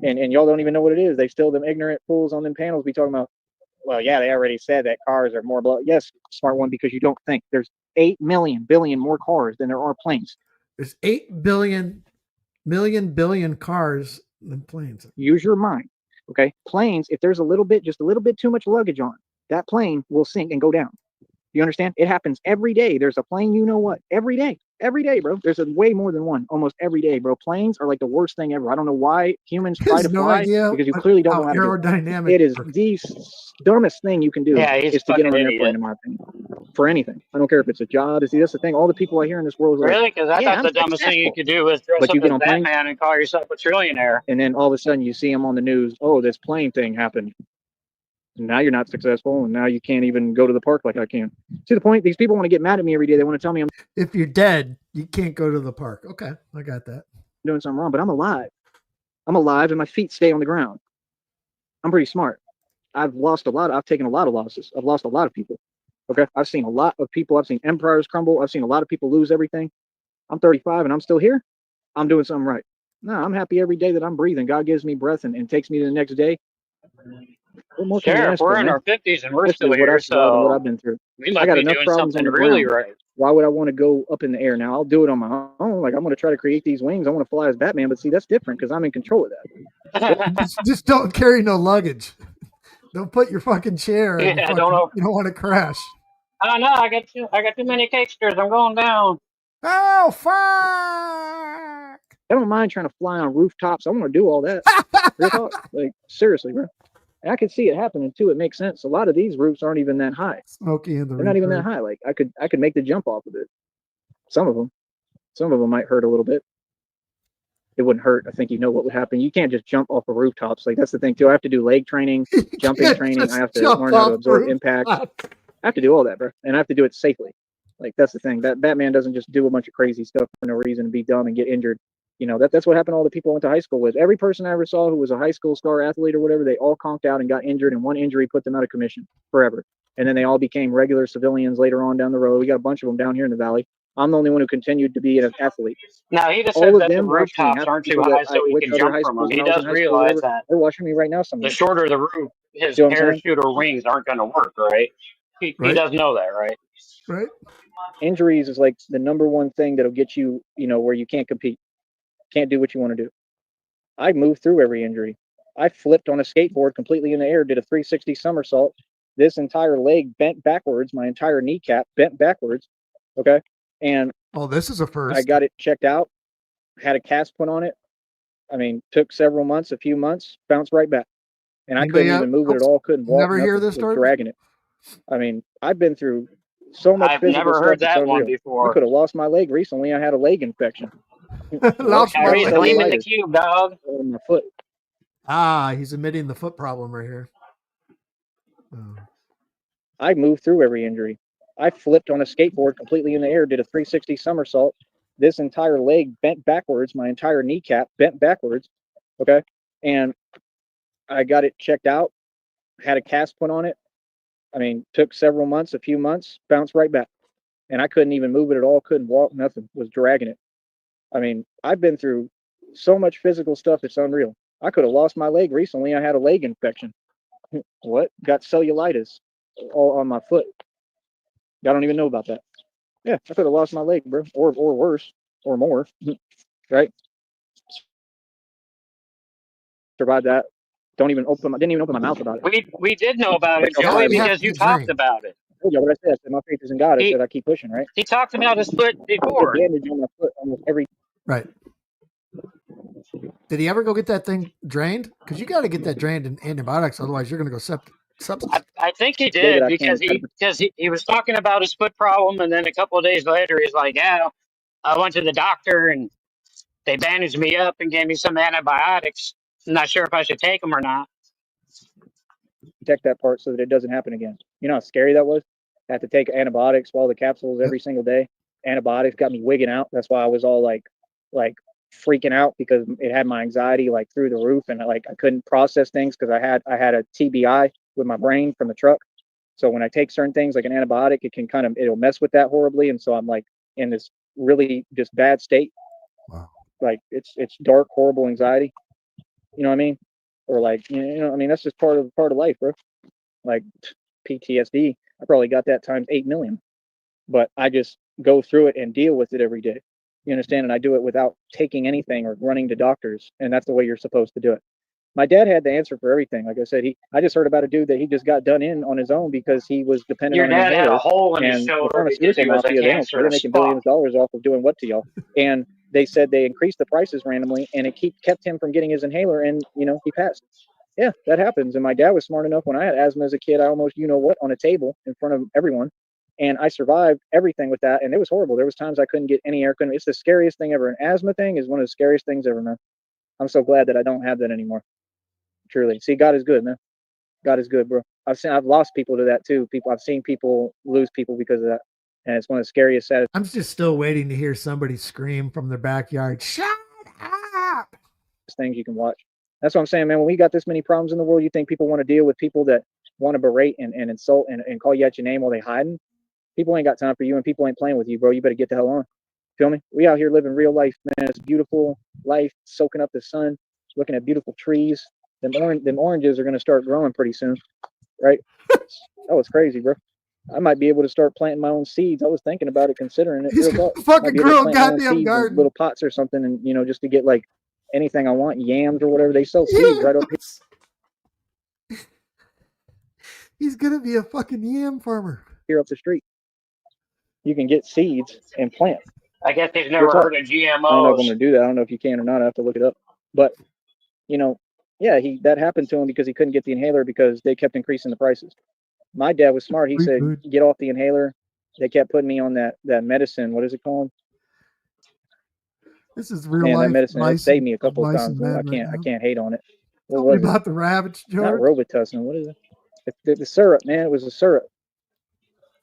And y'all don't even know what it is. They still them ignorant fools on them panels be talking about, well, yeah, they already said that cars are more yes, smart one, because you don't think there's 8 billion more cars than there are planes. There's 8 billion cars than planes. Use your mind. Okay. Planes, if there's just a little bit too much luggage on, that plane will sink and go down. You understand? It happens every day. There's a plane, you know what? Every day, bro. There's a way more than one, almost every day, bro. Planes are like the worst thing ever. I don't know why humans try to fly, because you clearly don't know how to do it. It is the dumbest thing you can do is to get on an airplane, in my opinion, for anything. I don't care if it's a job. See, that's the thing. All the people I hear in this world are Really? Because I thought I'm the dumbest thing you could do was dress But up you get as on planes, Batman and call yourself a trillionaire. and then all of a sudden you see them on the news. Oh, this plane thing happened. And now you're not successful, and now you can't even go to the park like I can. See the point? These people want to get mad at me every day. They want to tell me if you're dead, you can't go to the park. Okay, I got that. Doing something wrong, but I'm alive. I'm alive, and my feet stay on the ground. I'm pretty smart. I've taken a lot of losses. I've lost a lot of people. Okay, I've seen a lot of people. I've seen empires crumble. I've seen a lot of people lose everything. I'm 35 and I'm still here. I'm doing something right. No, I'm happy every day that I'm breathing. God gives me breath and takes me to the next day. What more can you ask for, We're in man? our 50s and we're Especially still what I here, survived and what I've so been through. we I must got be enough doing problems on something the really ground. right. Why would I want to go up in the air? Now I'll do it on my own. Like I'm going to try to create these wings. I want to fly as Batman, but see, that's different because I'm in control of that. Just don't carry no luggage. Don't put your fucking chair and Yeah, don't know. you don't want to crash. Oh no, I got too many cakesters. I'm going down. Oh fuck! I don't mind trying to fly on rooftops. I want to do all that. Real talk. Like seriously, bro. And I could see it happening too. It makes sense. A lot of these roofs aren't even that high. Smokey and the They're not even that high. Like I could make the jump off of it. Some of them might hurt a little bit. It wouldn't hurt. I think you know what would happen. You can't just jump off of rooftops. Like that's the thing too. I have to do leg training, jumping training. I have to learn how to absorb impact. I have to do all that, bro, and I have to do it safely. Like that's the thing. That Batman doesn't just do a bunch of crazy stuff for no reason and be dumb and get injured. You know, that's what happened to all the people I went to high school with. Every person I ever saw who was a high school star athlete or whatever, they all conked out and got injured, and one injury put them out of commission forever. And then they all became regular civilians later on down the road. We got a bunch of them down here in the valley. I'm the only one who continued to be an athlete. Now he just All said of that the them watch me. rooftops Half aren't the too people high, that I so he went can to other jump high from them. schools when He I was in does high school or realize whatever, that they're watching me right now the somewhere. shorter the roof, his See what I'm saying? parachute or wings aren't going to work, right? He does know that, right? Right. Injuries is like the number one thing that'll get you, where you can't compete, can't do what you want to do. I moved through every injury. I flipped on a skateboard completely in the air, did a 360 somersault. This entire leg bent backwards, my entire kneecap bent backwards. Okay. And this is a first. I got it checked out, had a cast put on it. I mean, took several months, a few months, bounced right back. And I couldn't even move it at all, couldn't walk. Never hear this story? Dragging it. I mean, I've been through so much I've physical never stuff. heard that It's one unreal. before. I could have lost my leg recently. I had a leg infection. Lost my Kyrie's leg. claiming the cube, dog. On my foot. He's admitting the foot problem right here. Oh. I moved through every injury. I flipped on a skateboard completely in the air, did a 360 somersault. This entire leg bent backwards, my entire kneecap bent backwards. Okay. And I got it checked out, had a cast put on it. I mean, took several months, a few months, bounced right back. And I couldn't even move it at all, couldn't walk, nothing, was dragging it. I mean, I've been through so much physical stuff, it's unreal. I could have lost my leg recently. I had a leg infection. What? Got cellulitis all on my foot. I don't even know about that. Yeah, I could have lost my leg, bro, or worse, or more, right? Survived that. Didn't even open my mouth about it. We did know about it, Joey, because you talked about it. I told you what I said. I said my faith is in God. I said I keep pushing, right? He talked about his foot before. I get damage on my foot almost every. Right. Did he ever go get that thing drained? Because you got to get that drained in antibiotics, otherwise you're going to go septic. I think he did because he was talking about his foot problem, and then a couple of days later he's like, "Yeah, I went to the doctor and they bandaged me up and gave me some antibiotics. I'm not sure if I should take them or not." Protect that part so that it doesn't happen again. You know how scary that was? I had to take antibiotics, swallow the capsules every single day. Antibiotics got me wigging out. That's why I was all like freaking out, because it had my anxiety like through the roof, and I couldn't process things because I had a TBI with my brain from the truck. So when I take certain things like an antibiotic, it can it'll mess with that horribly. And so I'm like in this really just bad state. Wow. Like it's dark, horrible anxiety. You know what I mean? Or like I mean that's just part of life, bro. Like PTSD, I probably got that times 8 million. But I just go through it and deal with it every day. You understand? And I do it without taking anything or running to doctors. And that's the way you're supposed to do it. My dad had the answer for everything. Like I said, I just heard about a dude that he just got done in on his own because he was dependent Your on an dad had a inhaler. hole in his And the shoulder because pharmaceutical he was a mafia, they don't care. They're cancerous making billions fuck. of dollars off of doing what to y'all? And they said they increased the prices randomly, and it kept him from getting his inhaler, and he passed. Yeah, that happens. And my dad was smart enough when I had asthma as a kid. I almost, on a table in front of everyone, and I survived everything with that. And it was horrible. There was times I couldn't get any air. It's the scariest thing ever. An asthma thing is one of the scariest things ever, man. I'm so glad that I don't have that anymore. Truly, see, God is good, man. God is good, bro. I've lost people to that too. I've seen people lose people because of that, and it's one of the scariest, saddest. I'm just still waiting to hear somebody scream from their backyard, "Shut up!" Things you can watch. That's what I'm saying, man. When we got this many problems in the world, you think people want to deal with people that want to berate and insult and call you out your name while they hiding? People ain't got time for you, and people ain't playing with you, bro. You better get the hell on. Feel me? We out here living real life, man. It's beautiful life, soaking up the sun, looking at beautiful trees. Them oranges are gonna start growing pretty soon, right? That was crazy, bro. I might be able to start planting my own seeds. I was thinking about it, considering it. He's Real gonna talk. Might fucking be able to grow a plant my own goddamn seeds in garden. little pots or something, and just to get like anything I want, yams or whatever. They sell seeds right up here. He's gonna be a fucking yam farmer. Here up the street, you can get seeds and plant. I guess they've Real never talk. heard of I don't know if I'm GMOs. gonna do that. I don't know if you can or not. I have to look it up. But yeah, that happened to him because he couldn't get the inhaler because they kept increasing the prices. My dad was smart. He Free said, food. "Get off the inhaler." They kept putting me on that medicine. What is it called? This is real Man, that life medicine it mice saved and me a couple of mice times, and man. men right now. I can't hate on it. What Tell me was it? about the rabbits, Not George. Robitussin. What is it? The syrup, man. It was a syrup.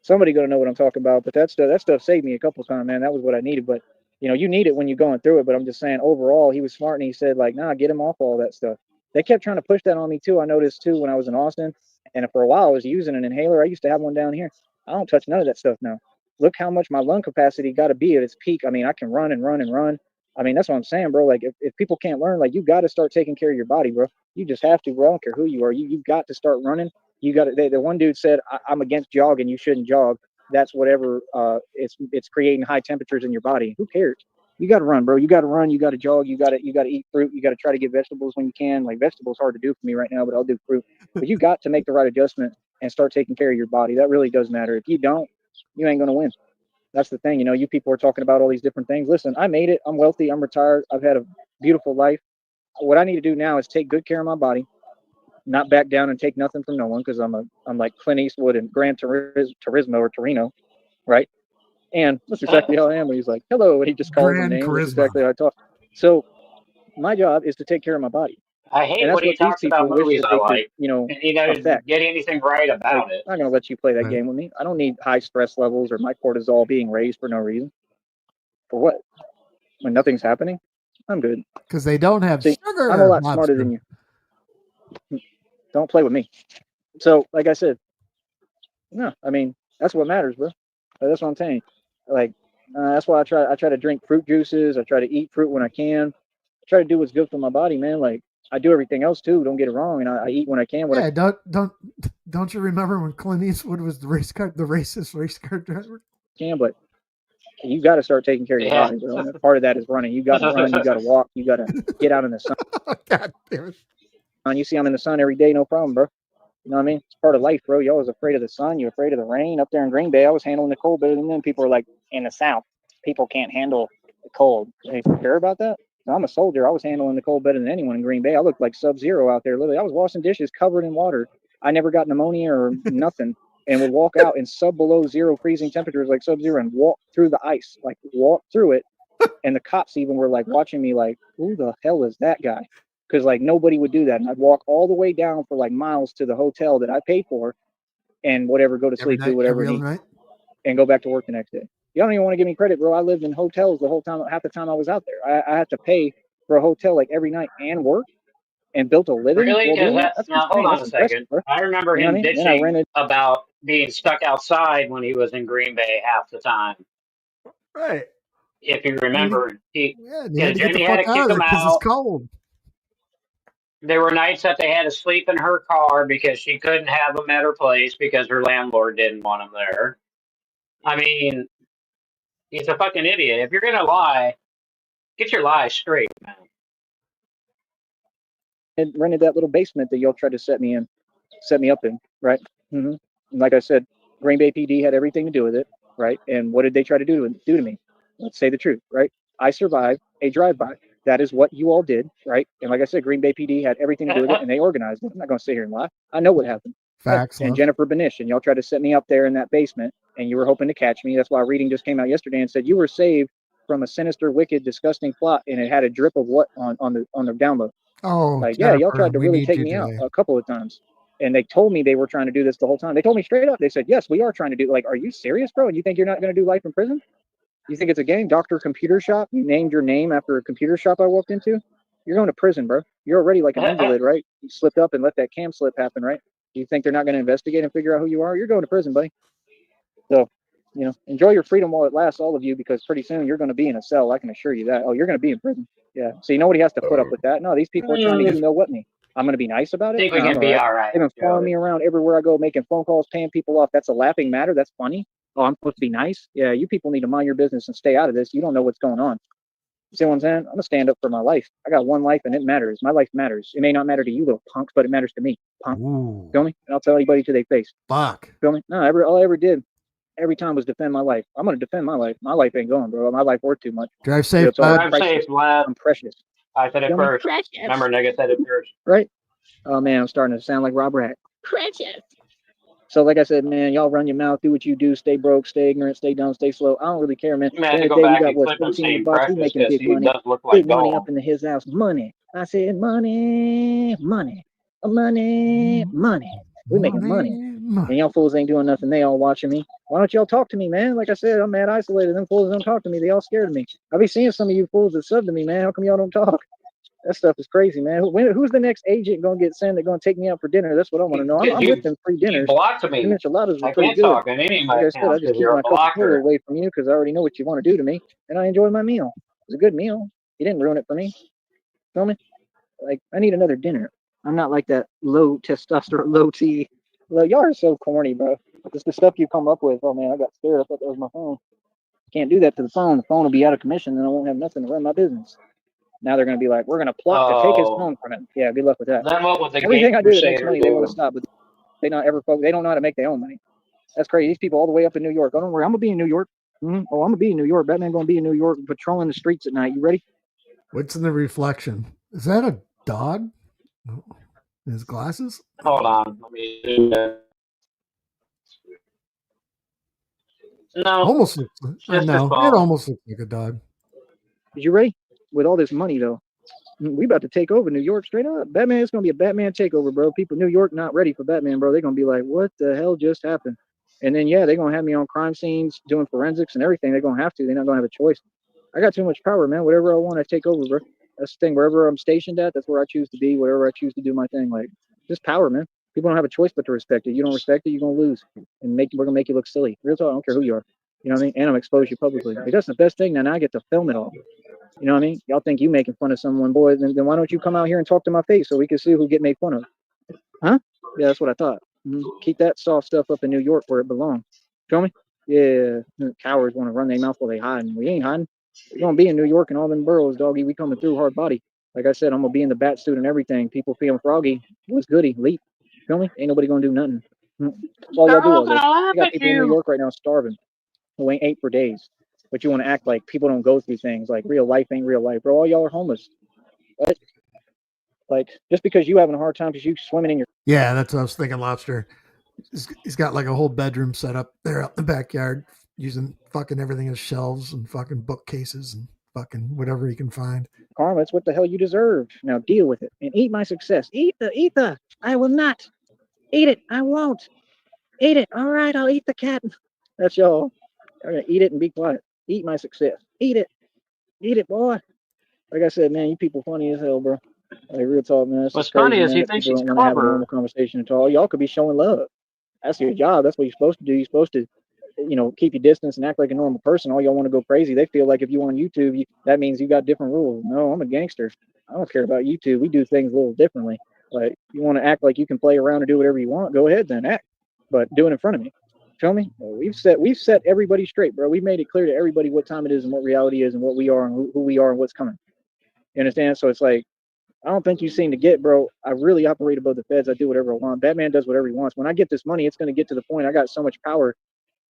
Somebody gonna know what I'm talking about. But that stuff saved me a couple of times, man. That was what I needed. But you need it when you're going through it. But I'm just saying, overall, he was smart and he said, like, nah, get him off all that stuff. They kept trying to push that on me too. I noticed too when I was in Austin, and for a while I was using an inhaler. I used to have one down here. I don't touch none of that stuff now. Look how much my lung capacity got to be at its peak. I mean, I can run and run and run. I mean, that's what I'm saying, bro. Like, if people can't learn, like, you got to start taking care of your body, bro. You just have to, bro. I don't care who you are. You got to start running. You got to. The one dude said, I'm against jogging. You shouldn't jog. That's whatever. It's creating high temperatures in your body. Who cares? You got to run, bro. You got to run. You got to jog. You got to eat fruit. You got to try to get vegetables when you can. Like, vegetables hard to do for me right now, but I'll do fruit. But you got to make the right adjustment and start taking care of your body. That really does matter. If you don't, you ain't gonna win. That's the thing. You people are talking about all these different things. Listen, I made it. I'm wealthy. I'm retired. I've had a beautiful life. What I need to do now is take good care of my body, not back down and take nothing from no one, because I'm like Clint Eastwood and Gran Turismo or Torino, right? And that's exactly how I am. When he's like, "Hello," and he just calls them Grand names. That's charisma. exactly how I talk. So my job is to take care of my body, I and hate that's when he what these talks about people wish movies that I they could, like, and he doesn't affect. get anything right Like, about it. I'm not gonna let you play that Right. game with me. I don't need high stress levels or my cortisol being raised for no reason. For what? When nothing's happening, I'm good. Because they don't have See, sugar. I'm a lot Monster. smarter than you. Don't play with me. So, like I said, no, I mean that's what matters, bro. That's what I'm saying. Like, that's why I try to drink fruit juices. I try to eat fruit when I can. I try to do what's good for my body, man. Like, I do everything else too. Don't get it wrong, and I eat when I can. Yeah, don't you remember when Clint Eastwood was the racist race car driver? Can, but you got to start taking care of your Yeah. body, bro. And part of that is running. You got to run. You got to walk. You got to get out in the sun. God damn it. You see, I'm in the sun every day, no problem, bro. You know what I mean? It's part of life, bro. Y'all was afraid of the sun. You afraid of the rain up there in Green Bay. I was handling the cold better than them. People are like, in the South, people can't handle the cold. They care about that? I'm a soldier. I was handling the cold better than anyone in Green Bay. I looked like Sub-Zero out there. Literally, I was washing dishes covered in water. I never got pneumonia or nothing, and would walk out in below zero freezing temperatures like Sub-Zero and walk through the ice, like walk through it. And the cops even were like watching me like, who the hell is that guy? Because like nobody would do that. And I'd walk all the way down for like miles to the hotel that I paid for and whatever, go to sleep, do whatever, every other night. and go back to work the next day. You don't even want to give me credit, bro. I lived in hotels the whole time, half the time I was out there. I had to pay for a hotel like every night and work and built a living Really? while doing Because that. That's now, hold insane. on That's a impressive, second. bro. I remember You know what I him mean? Then I bitching rented. about being stuck outside when he was in Green Bay half the time. Right. if you remember, Yeah, and you had to get the Jamie had fuck to out kick of there him because it's out. cold. There were nights that they had to sleep in her car because she couldn't have them at her place because her landlord didn't want them there. I mean, he's a fucking idiot. If you're gonna lie, get your lies straight, man. And rented that little basement that y'all tried to set me up in, right? Mm-hmm. And like I said, Green Bay PD had everything to do with it, right? And what did they try to do to me? Let's say the truth, right? I survived a drive-by. That is what you all did, right? And like I said, Green Bay PD had everything to do with it, and they organized it. I'm not going to sit here and lie. I know what happened. Facts. And Jennifer Benish, and y'all tried to set me up there in that basement, and you were hoping to catch me. That's why a reading just came out yesterday and said you were saved from a sinister, wicked, disgusting plot, and it had a drip of what on the download. Oh, Like, Jennifer, yeah, y'all tried to really take me out a couple of times. And they told me they were trying to do this the whole time. They told me straight up. They said, yes, we are trying to do. Like, are you serious, bro? And you think you're not going to do life in prison? You think it's a game? Dr. Computer Shop? You named your name after a computer shop I walked into? You're going to prison, bro. You're already like an invalid, right? You slipped up and let that cam slip happen, right? You think they're not going to investigate and figure out who you are? You're going to prison, buddy. So, enjoy your freedom while it lasts, all of you, because pretty soon you're going to be in a cell. I can assure you that. Oh, you're going to be in prison. Yeah. So nobody has to put up with that. No, these people are trying to what me. I'm going to be nice about I it. think we can be all right. They've been following me around everywhere I go, making phone calls, paying people off. That's a laughing matter. That's funny. Oh, I'm supposed to be nice. Yeah, you people need to mind your business and stay out of this. You don't know what's going on. You see what I'm saying? I'm going to stand up for my life. I got one life and it matters. My life matters. It may not matter to you little punks, but it matters to me. Punk. Ooh. Feel me? And I'll tell anybody to their face. Fuck. Feel me? No, all I ever did every time was defend my life. I'm going to defend my life. My life ain't going, bro. My life worth too much. Drive safe, Drive safe, lad. I'm precious. I said it Feel me? first. Precious. Remember, nigga said it first. Right? Oh, man, I'm starting to sound like Rob Rat. Precious. So, like I said, man, y'all run your mouth, do what you do, stay broke, stay ignorant, stay dumb, stay slow. I don't really care, man. Man, At the end to of go the day, we back got and what, clip him 14 in the saying box. We precious making because big he money. does look like Big money gold. up into his house. Money. I said money, money, money, money. We making money. And y'all fools ain't doing nothing. They all watching me. Why don't y'all talk to me, man? Like I said, I'm mad isolated. Them fools don't talk to me. They all scared of me. I be seeing some of you fools that sub to me, man. How come y'all don't talk? That stuff is crazy, man. Who's the next agent going to get sent that's going to take me out for dinner? That's what I want to know. I'm with them free dinners. You blocked me. The enchiladas were I pretty can't good. talk on any of my Like I said, I accounts just because keep you're my a Coca-Cola blocker. away from you because I already know what you want to do to me, and I enjoyed my meal. It was a good meal. You didn't ruin it for me. Feel me? Like, I need another dinner. I'm not like that low testosterone, low T. Like, y'all are so corny, bro. Just the stuff you come up with. Oh, man, I got scared. I thought that was my phone. Can't do that to the phone. The phone will be out of commission, and I won't have nothing to run my business. Now they're going to be like, we're going to plot to take his phone from him. Yeah, good luck with that. Then what would the Everything Game I do that makes Crusader money, they want to do? stop, but they don't know how to make their own money. That's crazy. These people all the way up in New York. Oh, don't worry, I'm going to be in New York. Oh, I'm going to be in New York. Batman going to be in New York patrolling the streets at night. You ready? What's in the reflection? Is that a dog? His glasses? Hold on. Let me do that. No. Almost looks like, Just no, it almost looks like a dog. You ready? With all this money, though, we about to take over New York straight up. Batman, it's going to be a Batman takeover, bro. People in New York not ready for Batman, bro. They're going to be like, what the hell just happened? And then, yeah, they're going to have me on crime scenes doing forensics and everything. They're going to have to. They're not going to have a choice. I got too much power, man. Whatever I want, I take over, bro. That's the thing. Wherever I'm stationed at, that's where I choose to be. Whatever I choose to do my thing. Like, just power, man. People don't have a choice but to respect it. You don't respect it, you're going to lose. And we're going to make you look silly. Real talk, I don't care who you are. You know what I mean? And I'm expose you publicly. Like, that's the best thing. Now I get to film it all. You know what I mean? Y'all think you making fun of someone, boy, then why don't you come out here and talk to my face so we can see who get made fun of? Huh? Yeah, that's what I thought. Keep that soft stuff up in New York where it belongs. Feel me? Yeah. Cowards want to run their mouth while they hiding. We ain't hiding. We're going to be in New York and all them boroughs, doggy. We coming through hard body. Like I said, I'm going to be in the bat suit and everything. People feeling froggy. What's goody? Leap. Feel me? Ain't nobody going to do nothing. That's all y'all do all day. You got people in New York right now starving who ain't ate for days. But you want to act like people don't go through things. Like real life ain't real life, bro. All y'all are homeless. What? Like, just because you having a hard time because you swimming in your... Yeah, that's what I was thinking, Lobster. He's got like a whole bedroom set up there out in the backyard using fucking everything as shelves and fucking bookcases and fucking whatever he can find. Karma, it's what the hell you deserve. Now deal with it and eat my success. Eat the. I will not. Eat it. I won't. Eat it. All right, I'll eat the cat. That's y'all. I'm gonna eat it and be quiet. Eat my success. Eat it. Eat it, boy. Like I said, man, you people funny as hell, bro. Like, real talk, man. It's What's just crazy, funny is man, he that thinks people he's don't want to have a normal clever. conversation at all. Y'all could be showing love. That's your job. That's what you're supposed to do. You're supposed to keep your distance and act like a normal person. All y'all want to go crazy. They feel like if you on YouTube, that means you got different rules. No, I'm a gangster. I don't care about YouTube. We do things a little differently. Like, you want to act like you can play around and do whatever you want, go ahead then act. But do it in front of me. Feel me? We've set everybody straight, bro. We've made it clear to everybody what time it is and what reality is and what we are and who we are and what's coming. You understand? So it's like, I don't think you seem to get, bro. I really operate above the feds. I do whatever I want. Batman does whatever he wants. When I get this money, it's going to get to the point I got so much power.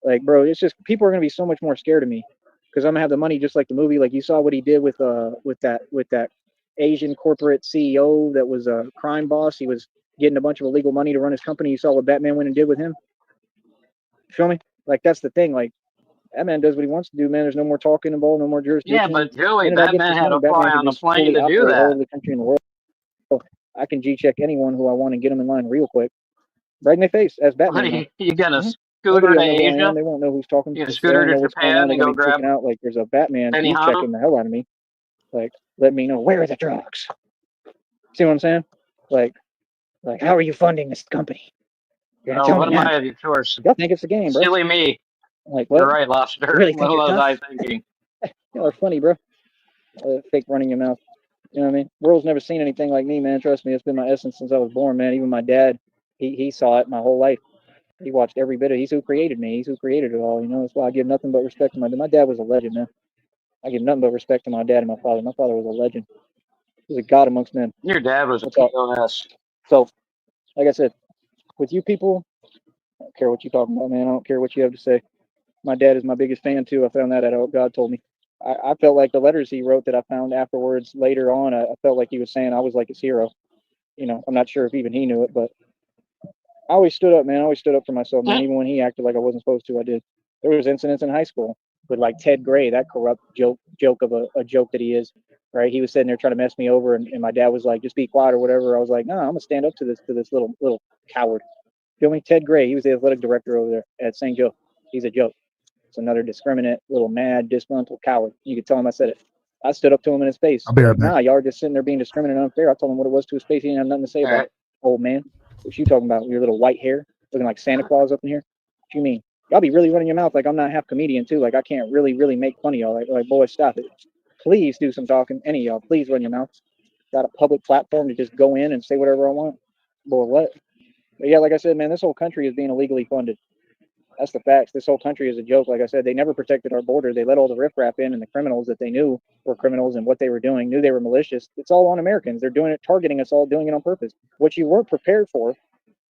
Like, bro, it's just people are going to be so much more scared of me because I'm going to have the money just like the movie. Like, you saw what he did with that Asian corporate CEO that was a crime boss. He was getting a bunch of illegal money to run his company. You saw what Batman went and did with him. Feel me? Like, that's the thing. Like, Batman does what he wants to do, man. There's no more talking involved, no more Yeah, jurisdiction. but Joey, And I get Batman this had money, to fly Batman can on the just plane fully to do operate all over that. the country and the world. I can G check anyone who I want and get them in line real quick, right in their face as Batman. Now. You got a scooter Nobody to will know who I Asia? am. They won't know who's talking. You got a If they scooter don't to know what's going on, Japan they're and gonna go be grab freaking out. Like, there's a Batman G Benihana? checking the hell out of me. Like, let me know where are the drugs. See what I'm saying? Like how are you funding this company? You're gonna tell What me am now. I of yours? Y'all think it's a game, bro? Silly me. Like, You're what? right, You Lobster. really What think you're was I tough? thinking? Y'all are funny, bro. Fake running your mouth. You know what I mean? World's never seen anything like me, man. Trust me, it's been my essence since I was born, man. Even my dad, he saw it my whole life. He watched every bit of. He's who created me. He's who created it all. That's why I give nothing but respect to my dad. My dad was a legend, man. I give nothing but respect to my dad and my father. My father was a legend. He was a god amongst men. Your dad was a What's up? POS. So, like I said, with you people, I don't care what you talking about, man. I don't care what you have to say. My dad is my biggest fan too. I found that out. God told me. I felt like the letters he wrote that I found afterwards later on. I felt like he was saying I was like his hero. I'm not sure if even he knew it, but I always stood up, man. I always stood up for myself, man. Even when he acted like I wasn't supposed to, I did. There was incidents in high school with like Ted Gray, that corrupt joke of a joke that he is, right? He was sitting there trying to mess me over, and my dad was like, "Just be quiet" or whatever. I was like, "No, I'm gonna stand up to this little coward." Feel me? Ted Gray, he was the athletic director over there at St. Joe. He's a joke. It's another discriminant, little mad, disgruntled coward. You could tell him I said it. I stood up to him in his face. I'll be right Like, back. nah, y'all are just sitting there being discriminant and unfair. I told him what it was to his face. He didn't have nothing to say about it. Old man. What you talking about? Your little white hair looking like Santa Claus up in here? What you mean? Y'all be really running your mouth like I'm not half comedian too. Like I can't really make fun of y'all. Like boys, stop it. Please do some talking. Any of y'all, please run your mouth. Got a public platform to just go in and say whatever I want. Boy, what? But yeah, like I said, man, this whole country is being illegally funded. That's the facts. This whole country is a joke. Like I said, they never protected our border. They let all the riffraff in, and the criminals that they knew were criminals and what they were doing, knew they were malicious. It's all on Americans. They're doing it, targeting us all, doing it on purpose. What you weren't prepared for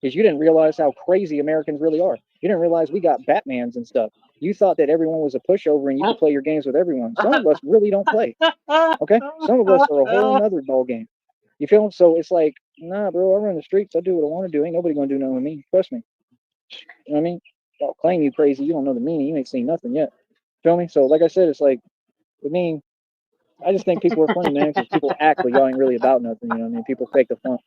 is you didn't realize how crazy Americans really are. You didn't realize we got Batmans and stuff. You thought that everyone was a pushover and you could play your games with everyone. Some of us really don't play. Okay? Some of us are a whole nother ball game. You feel? So it's like, nah, bro, I run the streets. I do what I want to do. Ain't nobody gonna do nothing with me. Trust me. You know what I mean? Y'all claim you crazy. You don't know the meaning. You ain't seen nothing yet. Feel me? So like I said, it's like, I mean, I just think people are funny, man, because people act like y'all ain't really about nothing. You know what I mean? People fake the funk.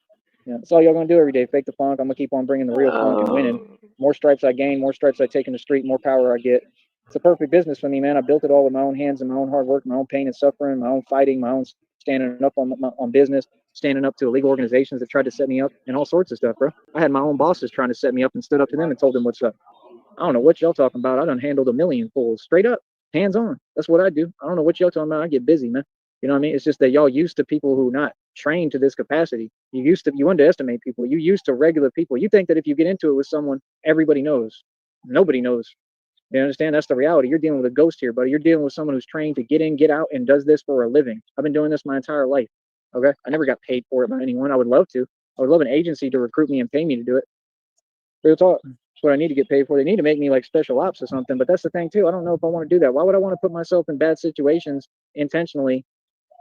That's all y'all gonna do every day. Fake the funk. I'm gonna keep on bringing the real funk and winning. More stripes I gain, more stripes I take in the street, more power I get. It's a perfect business for me, man. I built it all with my own hands and my own hard work, my own pain and suffering, my own fighting, my own standing up on business, standing up to illegal organizations that tried to set me up, and all sorts of stuff, bro. I had my own bosses trying to set me up and stood up to them and told them what's up. I don't know what y'all talking about. I done handled a million fools straight up, hands on. That's what I do. I don't know what y'all talking about. I get busy, man. You know what I mean? It's just that y'all used to people who not trained to this capacity. You underestimate people. You used to regular people. You think that if you get into it with someone, everybody knows. Nobody knows. You understand? That's the reality. You're dealing with a ghost here, buddy. You're dealing with someone who's trained to get in, get out, and does this for a living. I've been doing this my entire life. Okay? I never got paid for it by anyone. I would love to. I would love an agency to recruit me and pay me to do it. Real talk. That's what I need to get paid for. They need to make me like special ops or something. But that's the thing too. I don't know if I want to do that. Why would I want to put myself in bad situations intentionally?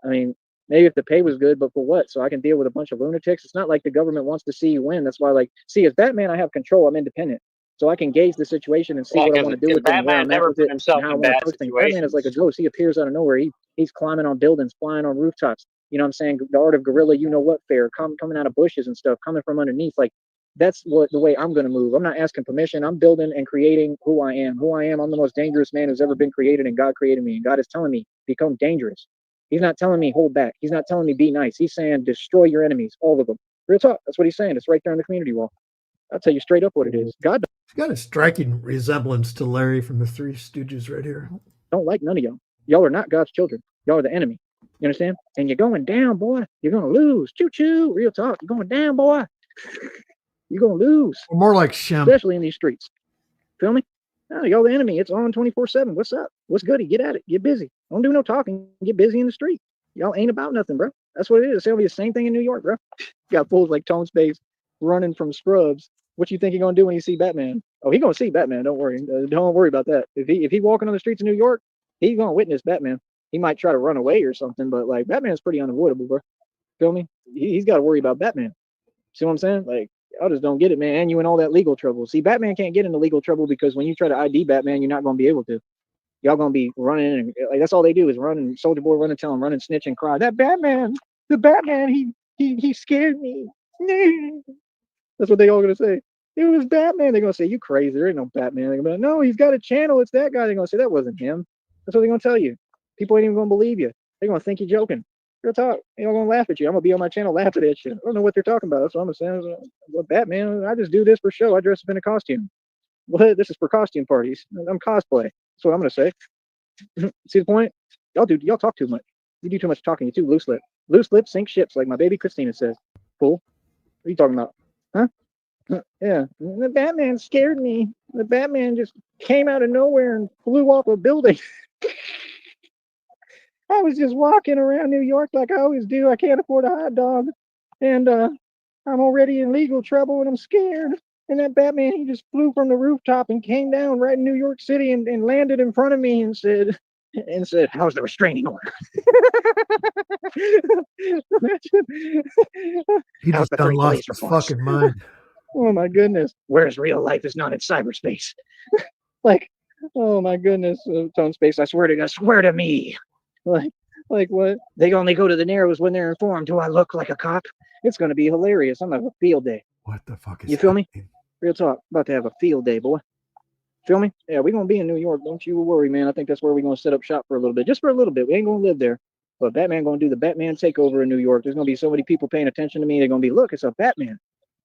I mean, maybe if the pay was good, but for what? So I can deal with a bunch of lunatics. It's not like the government wants to see you win. That's why, like, see, as Batman, I have control. I'm independent, so I can gauge the situation and see Yeah, what I want to do because with it and where Batman I'm at never with put it and himself how I in want to bad approach things. Batman is like a situations. ghost. He appears out of nowhere. He's climbing on buildings, flying on rooftops. You know what I'm saying? The art of guerrilla, you know what, fair, coming out of bushes and stuff, coming from underneath. Like that's what the way I'm gonna move. I'm not asking permission. I'm building and creating who I am. Who I am. I'm the most dangerous man who's ever been created, and God created me. And God is telling me become dangerous. He's not telling me hold back. He's not telling me be nice. He's saying destroy your enemies, all of them. Real talk. That's what he's saying. It's right there on the community wall. I'll tell you straight up what it is. God He's got a striking resemblance to Larry from the Three Stooges right here. don't like none of y'all. Y'all are not God's children. Y'all are the enemy. You understand? And you're going down, boy. You're gonna lose. Choo choo. Real talk. You're going down, boy. You're gonna lose. Or more like Shem. Especially in these streets. Feel me? No, y'all the enemy. It's on 24/7. What's up? What's goody? Get at it. Get busy. Don't do no talking. Get busy in the street. Y'all ain't about nothing, bro. That's what it is. It'll be the same thing in New York, bro. Got fools like Tone Space running from scrubs. What you think he gonna do when he see Batman? Oh, he gonna see Batman. Don't worry. Don't worry about that. If he walking on the streets of New York, he's gonna witness Batman. He might try to run away or something, but like Batman's pretty unavoidable, bro. Feel me? He's got to worry about Batman. See what I'm saying? Like, I just don't get it, man. And you in all that legal trouble. See, Batman can't get into legal trouble because when you try to ID Batman, you're not going to be able to. Y'all going to be running, and like that's all they do is run and Soldier Boy run and tell him, run and snitch and cry. That Batman, the Batman, he scared me. That's what they all going to say. It was Batman. They're going to say, you crazy. There ain't no Batman. They're going to be like, no, he's got a channel. It's that guy. They're going to say, that wasn't him. That's what they're going to tell you. People ain't even going to believe you. They're going to think you're joking. Real talk. They're going to laugh at you. I'm going to be on my channel laughing at that shit. I don't know what they're talking about. That's what I'm saying. Well, Batman, I just do this for show. I dress up in a costume. Well, this is for costume parties. I'm cosplay. That's what I'm going to say. See the point? Y'all talk too much. You do too much talking. You're too loose lip. Loose lips sink ships, like my baby Christina says. Fool. What are you talking about? Huh? Yeah. The Batman scared me. The Batman just came out of nowhere and flew off a building. I was just walking around New York like I always do. I can't afford a hot dog. And I'm already in legal trouble and I'm scared. And that Batman, he just flew from the rooftop and came down right in New York City and landed in front of me and said, how's the restraining order? He just done lost his fucking mind. Oh my goodness. Where's real life is not in cyberspace. Like, oh my goodness, Tone Space, I swear to me. Like what? They only go to the Narrows when they're informed. Do I look like a cop? It's going to be hilarious. I'm going to have a field day. What the fuck is you feel happening? Me? Real talk. About to have a field day, boy. Feel me? Yeah, we're going to be in New York. Don't you worry, man. I think that's where we're going to set up shop for a little bit. Just for a little bit. We ain't going to live there. But Batman going to do the Batman takeover in New York. There's going to be so many people paying attention to me. They're going to be, look, it's a Batman.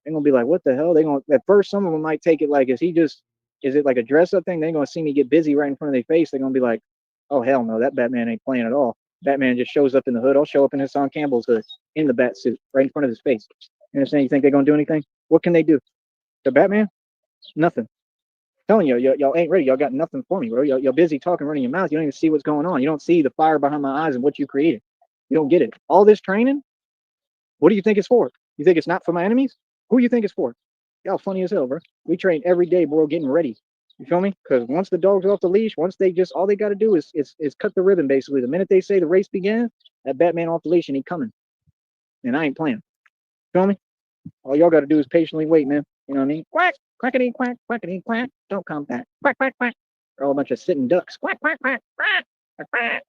They're going to be like, what the hell? They're going to, at first, some of them might take it like, is it like a dress up thing? They're going to see me get busy right in front of their face. They're going to be like, oh, hell no, that Batman ain't playing at all. Batman just shows up in the hood. I'll show up in Hassan Campbell's hood in the bat suit right in front of his face. You understand? You think they're going to do anything? What can they do? The Batman? Nothing. I'm telling you, y'all ain't ready. Y'all got nothing for me, bro. Y'all busy talking, running your mouth. You don't even see what's going on. You don't see the fire behind my eyes and what you created. You don't get it. All this training, what do you think it's for? You think it's not for my enemies? Who you think it's for? Y'all funny as hell, bro. We train every day, bro, getting ready. You feel me? Because once the dog's off the leash, once they just, all they got to do is cut the ribbon, basically. The minute they say the race began, that Batman off the leash and he coming. And I ain't playing. Feel me? All y'all got to do is patiently wait, man. You know what I mean? Quack, quackity, quack, quackity, quack. Don't come back. Quack, quack, quack. They're all a bunch of sitting ducks. Quack, quack, quack, quack, quack,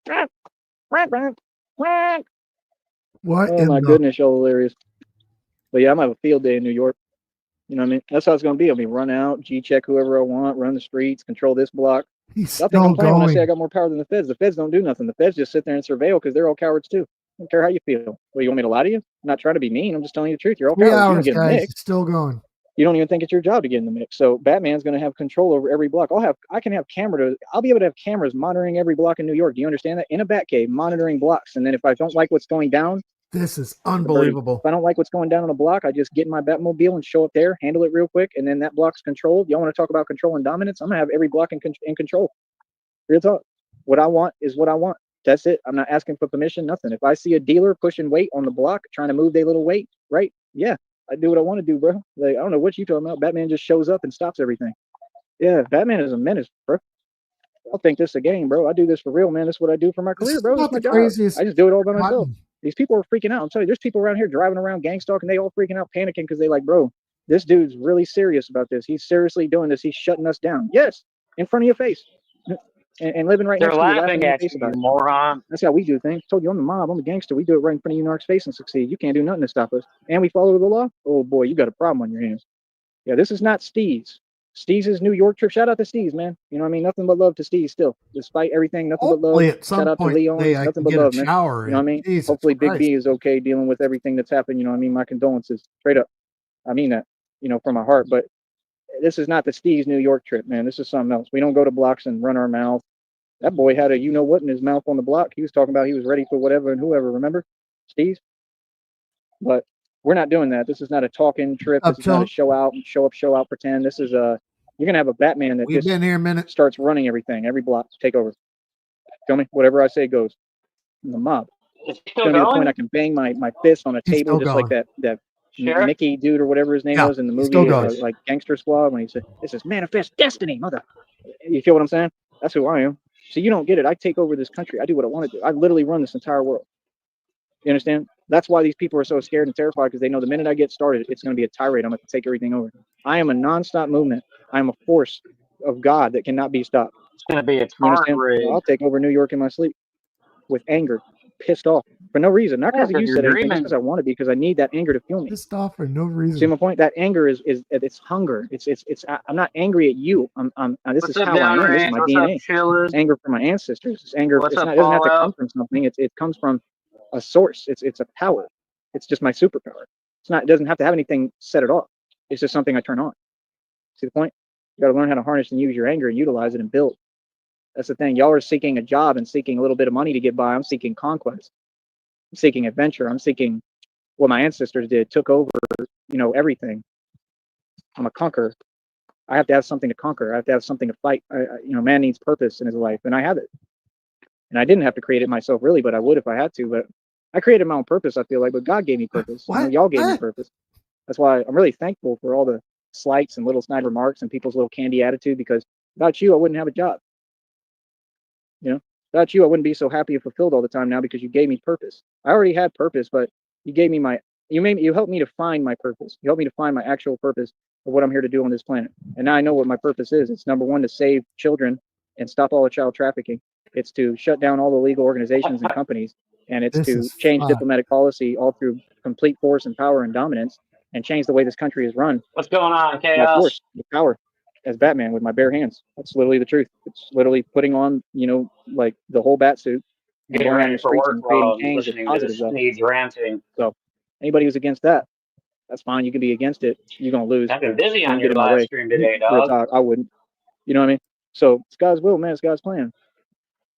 quack, quack, quack, quack. What? Oh my goodness, y'all hilarious. But yeah, I'm gonna have a field day in New York. You know what I mean? That's how it's gonna be. I'll be run out, G-check whoever I want, run the streets, control this block. He's I think I'm playing when I say I got more power than the feds. The feds don't do nothing. The feds just sit there and surveil because they're all cowards too. I don't care how you feel. Well, you want me to lie to you? I'm not trying to be mean. I'm just telling you the truth. You're all cowards. 3 hours, you don't get in the guys. mix. It's still going. You don't even think it's your job to get in the mix. So Batman's gonna have control over every block. I can have I'll be able to have cameras monitoring every block in New York. Do you understand that? In a Batcave, monitoring blocks. And then if I don't like what's going down, this is unbelievable. If I don't like what's going down on a block, I just get in my Batmobile and show up there, handle it real quick, and then that block's controlled. Y'all want to talk about control and dominance? I'm gonna have every block in control. Real talk. What I want is what I want. That's it. I'm not asking for permission, nothing. If I see a dealer pushing weight on the block, trying to move their little weight, right? Yeah, I do what I want to do, bro. Like, I don't know what you talking about. Batman just shows up and stops everything. Yeah, Batman is a menace, bro. I think this is a game, bro. I do this for real, man. This is what I do for my career, bro. This is my job. I just do it all by myself. These people are freaking out. I'm telling you, there's people around here driving around gang stalking. They all freaking out, panicking because they like, bro, this dude's really serious about this. He's seriously doing this. He's shutting us down. Yes, in front of your face. And living right next to you, laughing in your face about it. Moron. That's how we do things. I told you, I'm the mob. I'm a gangster. We do it right in front of you in our face and succeed. You can't do nothing to stop us. And we follow the law. Oh boy, you got a problem on your hands. Yeah, this is not Steve's. Steve's New York trip. Shout out to Steve's, man. You know what I mean? Nothing but love to Steve still. Despite everything, nothing but love. Shout out to Leon. Nothing but love, man. You know what I mean? Hopefully Big B is okay dealing with everything that's happened. You know what I mean? My condolences. Straight up. I mean that. from my heart. But this is not the Steve's New York trip, man. This is something else. We don't go to blocks and run our mouth. That boy had a what in his mouth on the block. He was talking about he was ready for whatever and whoever. Remember, Steve? But we're not doing that. This is not a talking trip. This is not a show out and show out, pretend. This is you're gonna have a Batman that We've been here a minute. Starts running everything, every block, take over. Feel me? Whatever I say goes. And the mob. It's gonna be the point I can bang my fist on a table just like that Mickey dude or whatever his name was in the movie, like Gangster Squad, when he said, "This is manifest destiny, mother." You feel what I'm saying? That's who I am. So you don't get it. I take over this country. I do what I want to do. I literally run this entire world. You understand? That's why these people are so scared and terrified, because they know the minute I get started, it's going to be a tirade. I'm going to take everything over. I am a nonstop movement. I am a force of God that cannot be stopped. It's going to be a tirade. I'll take over New York in my sleep with anger, pissed off for no reason. Not because you said anything, just because I want to be, because I need that anger to fuel me. Pissed off for no reason. See my point? That anger is it's hunger. It's I'm not angry at you. This is how I am. This is my DNA. It's anger from my ancestors. It's anger. It doesn't have to come from something. It comes from a source. It's a power. It's just my superpower. It doesn't have to have anything set it off. It's just something I turn on. See the point? You got to learn how to harness and use your anger and utilize it and build. That's the thing. Y'all are seeking a job and seeking a little bit of money to get by. I'm seeking conquest. I'm seeking adventure. I'm seeking what my ancestors did, took over, everything. I'm a conqueror. I have to have something to conquer. I have to have something to fight. Man needs purpose in his life, and I have it. And I didn't have to create it myself, really, but I would if I had to. But I created my own purpose, I feel like, but God gave me purpose. Y'all gave me purpose. That's why I'm really thankful for all the slights and little snide remarks and people's little candy attitude, because without you, I wouldn't have a job. Without you, I wouldn't be so happy and fulfilled all the time now, because you gave me purpose. I already had purpose, but you gave me you helped me to find my purpose. You helped me to find my actual purpose of what I'm here to do on this planet. And now I know what my purpose is. It's number one, to save children and stop all the child trafficking. It's to shut down all the legal organizations and companies. And it's to change diplomatic policy all through complete force and power and dominance, and change the way this country is run. What's going on, Chaos? My force, the power, as Batman, with my bare hands. That's literally the truth. It's literally putting on, like the whole bat suit and going out in the streets and creating change and positive stuff. Sneed's ranting. So anybody who's against that, that's fine. You can be against it. You're gonna lose. I've been busy on your live stream today, dog. I wouldn't. You know what I mean? So it's God's will, man. It's God's plan.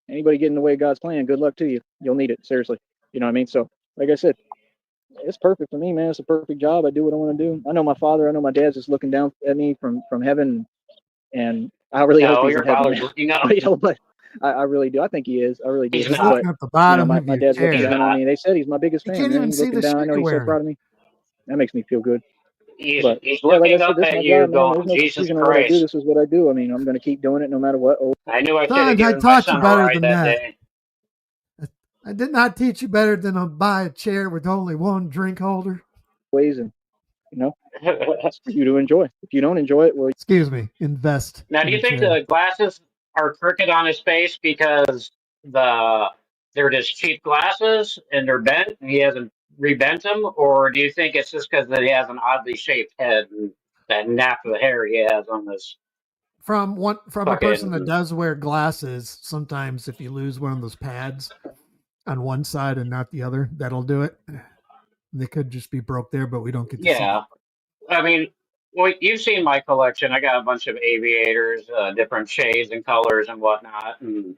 Anybody get in the way of God's plan, good luck to you. You'll need it, seriously. You know what I mean? So, like I said, it's perfect for me, man. It's a perfect job. I do what I want to do. I know my father. I know my dad's just looking down at me from heaven, and I really hope he's in heaven. But I really do. I think he is. I really do. He's looking at the bottom of my dad's looking down on me. They said he's my biggest fan. You can't even see the shit. I know he's so proud of me. That makes me feel good. He's looking up at you, going, Jesus Christ. This is what I do. I mean, I'm going to keep doing it no matter what. I knew I could have given my son a ride that day. I did not teach you better than to buy a chair with only one drink holder. Ways, and it's for you to enjoy. If you don't enjoy it, well, excuse me, invest. Now, do you think the glasses are crooked on his face because they're just cheap glasses and they're bent and he hasn't rebent them, or do you think it's just because he has an oddly shaped head and that nap of hair he has on this? From a person that does wear glasses, sometimes if you lose one of those pads on one side and not the other, that'll do it. They could just be broke there, but we don't get to see it. I mean, well, you've seen my collection. I got a bunch of aviators, different shades and colors and whatnot, and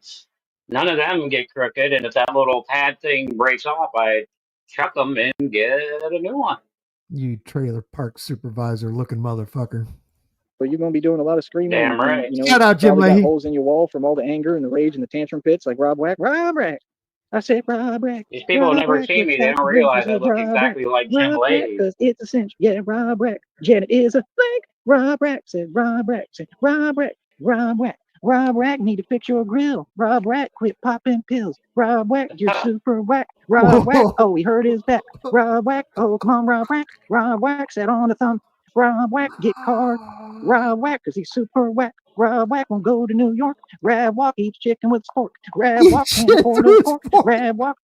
none of them get crooked. And if that little pad thing breaks off, I chuck them and get a new one. You trailer park supervisor looking motherfucker. But you're going to be doing a lot of screaming. Damn right. Shout out, Jim Leahy. Holes in your wall from all the anger and the rage and the tantrum pits, like Rob Rack. I said Rob Rack. These people have never seen me. They don't realize I look exactly like Jim Leahy. Because it's essential. Yeah, Rob Rack. Janet is a flake. Rob Rack said Rob Rack. Said Rob Rack. Rob Rack. Rob Rack need to fix your grill. Rob Rack quit popping pills. Rob Rack, you're super whack. Rob Rack, oh, he hurt his back. Rob Rack, oh, come on, Rob Rack. Rob Rack sat on the thumb. Rob Rack, get card. Rob Rack, because he's super whack. Rob Rack won't go to New York. Rob Walk eats chicken with pork. Rob Walk can't afford no pork. Rob Walk.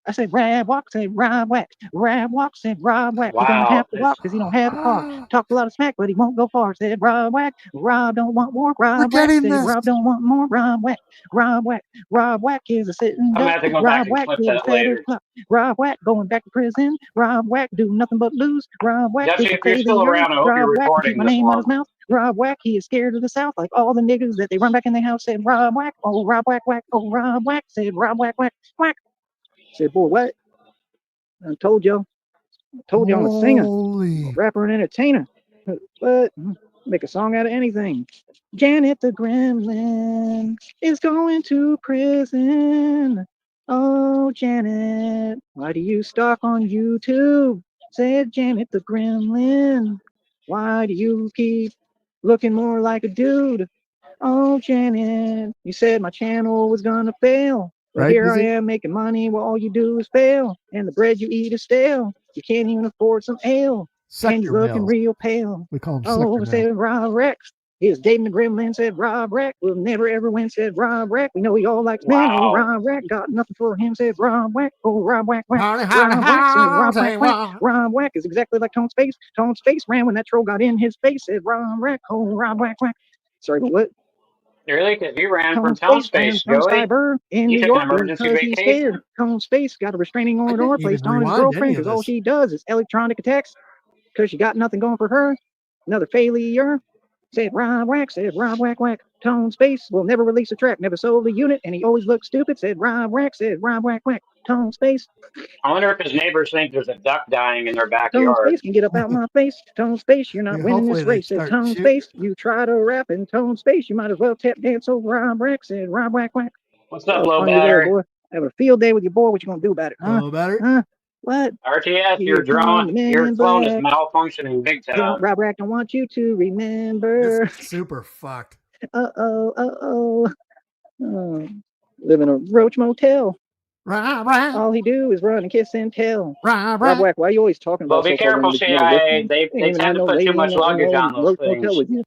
I said, Rab walk, said Rob Whack. Rab walk, said Rob Whack. He don't Wow. have to walk because he don't have a car. Talked a lot of smack, but he won't go far, said Rob Whack. Rob don't want more. Rob Whack said Rob don't want more. Rob Whack. Rob Whack. Rob Whack is a sitting I'm gonna duck. have to go back Rob and Whack clip is a that feather later. cluck. Rob Whack going back to prison. Rob Whack do nothing but lose. Rob Whack Dutchie, is a if you're still failure. around, I hope you're Rob Whack to keep recording my this name out his one. mouth. Rob Whack, he is scared of the South, like all the niggas that they run back in their house. Said Rob Whack, oh Rob Whack Whack, oh Rob Whack. Said Rob Whack Whack Whack. Said, boy, what? I told y'all I'm a singer, a rapper and entertainer. But make a song out of anything. Janet the Gremlin is going to prison. Oh, Janet, why do you stalk on YouTube? Said Janet the Gremlin. Why do you keep looking more like a dude? Oh, Janet, you said my channel was gonna fail. But Right, here I Busy? am making money while all you do is fail. And the bread you eat is stale. You can't even afford some ale. And you're Sector looking Mills. real pale. We call him Oh, Sector Mills. said Rob Rex. He was dating the Gremlin, said Rob Rex. Will never ever win, said Rob Rex. We know he all likes men. Oh, Rob Rex got nothing for him, said Rob Whack. Oh, Rob Whack Whack. Rob Whack, said Rob Whack Whack. Rob Whack is exactly like Tone's face. Tone's face ran when that troll got in his face, said Rob Whack. Oh, Rob Whack Whack. Sorry, but what? Really? Because you ran from Tone's town face ran space, from Joey. Cyber in You New took an York emergency because he's scared. vacation. Tone's face got a restraining order didn't placed even on his rewind girlfriend any of because all this. she does is electronic attacks because she got nothing going for her. Another failure. Said Rob Whack, said Rob Whack Whack. Tone's face will never release a track, never sold a unit, and he always looks stupid, said Rob Whack, said Rob Whack Whack. Tone's face. I wonder if his neighbors think there's a duck dying in their Tone's backyard. face can get up out my face. Tone's face, you're not winning Hopefully this they race. Said start Tone's shooting. face, you try to rap in Tone's face, you might as well tap dance over Rob Whack, said Rob Whack Whack. What's up, That's low funny as hell, battery? boy. Having a field day with your boy. What you gonna do about it, huh? Hello, battery. Huh? What? RTS, Here come the men your in phone is black. malfunctioning big time. Rob Rack don't want you to remember. It's super fucked. Uh-oh. Live in a roach motel. All he do is run and kiss and tell. Rob Whack, why are you always talking Well, about be so-called careful, women that you never lived CIA. in? They You ain't even tend had to no put too lady much in luggage no on those roach motel things, with you.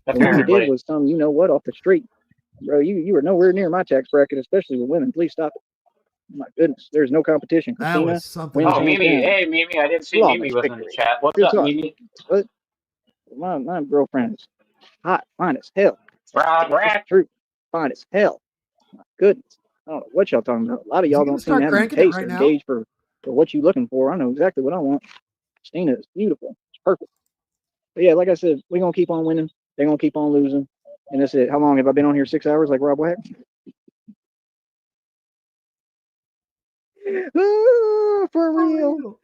The one you did apparently. was some, you know what, off the street. Bro, you were nowhere near my tax bracket, especially with women. Please stop it. My goodness, there's no competition. That Christina was something wins Oh, hands Mimi. down. Hey, Mimi. I didn't see Flawless Mimi was in the victory. chat. What's Good up, talk. Mimi? What? My girlfriend is hot, fine as hell. Rob That's the Rack. truth. Fine as hell. My goodness. I don't know what y'all talking about. A lot of Is y'all he gonna don't seem to start have any cranking it taste right or now? gauge for what you're looking for. I know exactly what I want. Christina is beautiful. It's perfect. But yeah, like I said, we're gonna keep on winning. They're gonna keep on losing. And that's it. How long have I been on here? 6 hours like Rob Whack? Oh, for real.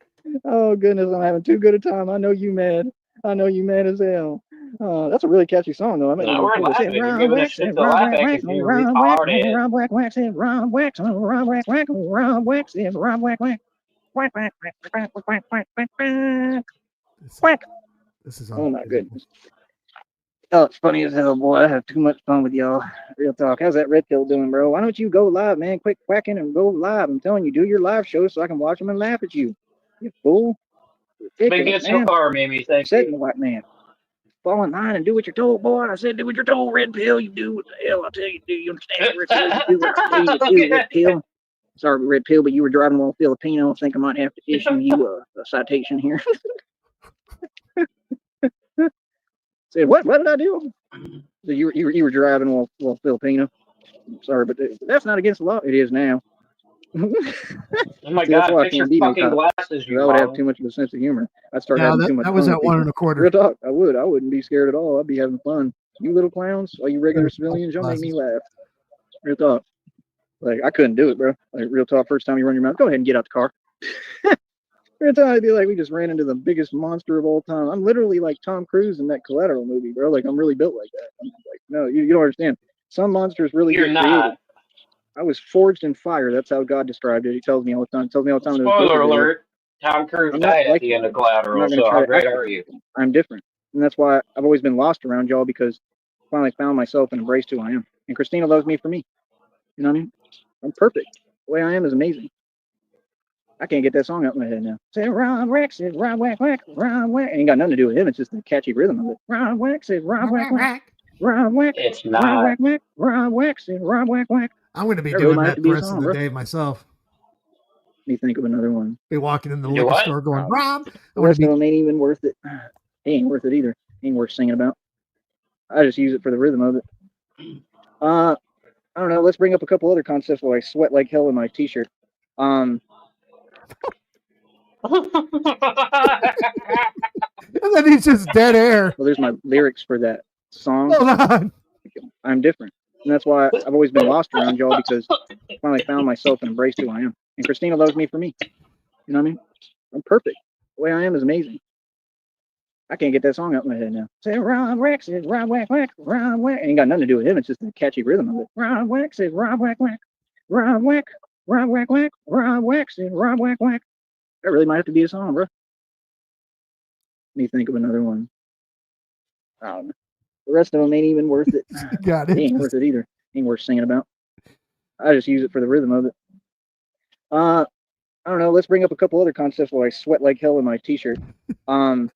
Oh goodness, I'm having too good a time. I know you mad. I know you mad as hell. That's a really catchy song though. I might need No, to we're record it. laughing. You're Rob giving us Whack, shit said to Rob laugh Whack at Whack, because oh you're Rob Whack, oh retarded. Rob Whack Whack, said Rob Whack, oh Rob Whack Whack, oh Rob Whack, said Rob Whack Whack. Whack whack whack whack whack whack whack whack whack. Whack. This is Oh my goodness. Oh, it's funny as hell, boy. I have too much fun with y'all. Real talk. How's that red pill doing, bro? Why don't you go live, man? Quit quacking and go live. I'm telling you, do your live show so I can watch them and laugh at you. You fool. Been Ridiculous, good so man. far, Mimi. Thank Setting you. the white man. Fall in line and do what you're told, boy. I said do what you're told, red pill. You do what the hell I tell you to do. You understand me, red pill? You do what I tell you to do, red pill. Sorry, red pill, but you were driving while Filipino. I think I might have to issue you a citation here. Said what? What did I do? So you were driving while Filipino. Sorry, but that's not against the law. It is now. Oh my See, that's God, why I fix your can't be no fucking cop. glasses, you I would have bum. too much of a sense of humor. I'd start Yeah, having too much that fun was with at people. 1 1/4. Real talk, I would. I wouldn't be scared at all. I'd be having fun. You little clowns, all you regular civilians, y'all make me laugh. Real talk. Like, I couldn't do it, bro. Like, real talk, first time you run your mouth, go ahead and get out the car. Every time I'd be like, we just ran into the biggest monster of all time. I'm literally like Tom Cruise in that Collateral movie, bro. Like, I'm really built like that. I'm like, no, you don't understand. Some monsters really You're get created. not. I was forged in fire. That's how God described it. He tells me all the time. Spoiler alert. Tom Cruise I'm not died at like the that. end of I'm not Collateral, going to so try how to great act are like you? I'm different. And that's why I've always been lost around y'all because I finally found myself and embraced who I am. And Christina loves me for me. You know what I mean? I'm perfect. The way I am is amazing. I can't get that song out of my head now. Say Rob Rex, said Rob Whack Whack, Rob Whack. It ain't got nothing to do with him. It's just the catchy rhythm of it. Rob Whack, said Rob Whack Whack. Rob Whack, It's Rob not. Whack Whack, Rob Whack, said Rob Whack Whack. I'm going to be That really doing might have that to the be a rest of song, the bro. day myself. me think of another one. Be walking in the Do liquor what? store going, Rob, The rest of them ain't even worth it. It ain't worth it either. Ain't worth singing about. I just use it for the rhythm of it. I don't know. Let's bring up a couple other concepts while I sweat like hell in my t-shirt. and then he's just dead air. Well, there's my lyrics for that song. Hold on. I'm different. And that's why I've always been lost around y'all, because I finally found myself and embraced who I am. And Christina loves me for me. You know what I mean? I'm perfect. The way I am is amazing. I can't get that song out of my head now. Say Rob Wax is Rob Whack Whack, Rob Whack. It ain't got nothing to do with him. It's just the catchy rhythm of it. Rob Wax is Rob Whack Whack, Rob Whack, Rob Whack Whack, Rob Wax is Rob Whack Whack. That really might have to be a song, bro. Let me think of another one. I don't know. The rest of them ain't even worth it. Got it. It ain't worth it either. Ain't worth singing about. I just use it for the rhythm of it. I don't know. Let's bring up a couple other concepts while I sweat like hell in my t-shirt. Well,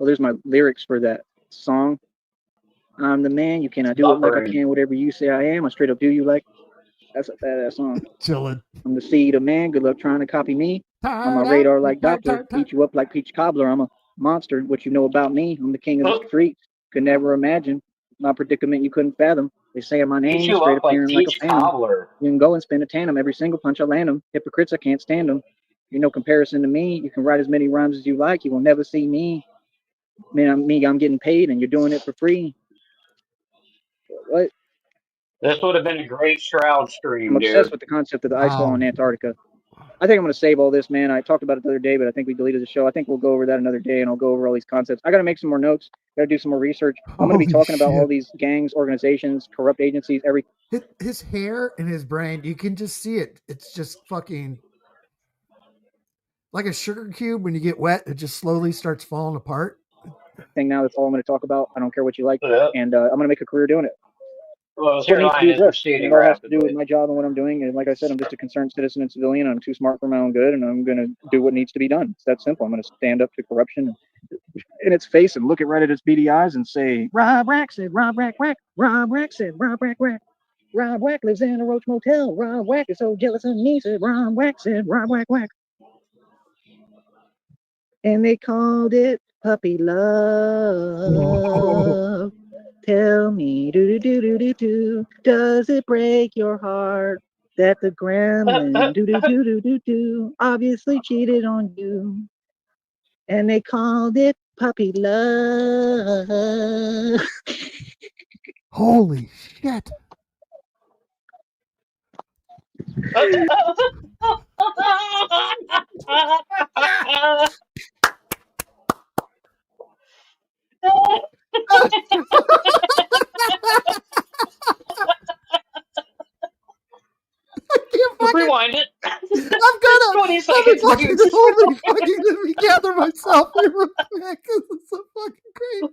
there's my lyrics for that song. I'm the man. You cannot do it like I can. Whatever you say I am, I straight up do you like. That's a badass song. Chilling. I'm the seed of man. Good luck trying to copy me. On my radar like Doppler. Beat you up like Peach Cobbler. I'm a monster. What you know about me? I'm the king of the streets. Could never imagine my predicament you couldn't fathom. They say my name straight appearing like a phantom. You can go and spin a tandem. Every single punch I land them. Hypocrites, I can't stand them. You're no comparison to me. You can write as many rhymes as you like. You will never see me. Man, I'm getting paid and you're doing it for free. What? This would have been a great Shroud I'm stream, obsessed dude. with the concept of the ice wall in Antarctica. I think I'm going to save all this, man. I talked about it the other day, but I think we deleted the show. I think we'll go over that another day, and I'll go over all these concepts. I got to make some more notes. Got to do some more research. I'm going to be talking about all these gangs, organizations, corrupt agencies, everything. His hair and his brain, you can just see it. It's just fucking like a sugar cube. When you get wet, it just slowly starts falling apart. Now that's all I'm going to talk about. I don't care what you like, and I'm going to make a career doing it. Well, What needs to be addressed, and it all has to do with my job and what I'm doing. And like I said, I'm just a concerned citizen and civilian. I'm too smart for my own good, and I'm going to do what needs to be done. It's that simple. I'm going to stand up to corruption in its face and look it right at its beady eyes and say, Rob Rack said, Rob Rack Whack, Rob Rack said, Rob Rack Whack. Rob Whack lives in a Roach Motel. Rob Whack is so jealous of me, said Rob Whack said, Rob Whack Whack. And they called it puppy love. Tell me, does it break your heart that the gremlin, obviously cheated on you? And they called it puppy love. Holy shit. Rewind it. I'm gonna 20 seconds. Holy fucking, let me gather myself here real quick because it's so fucking great.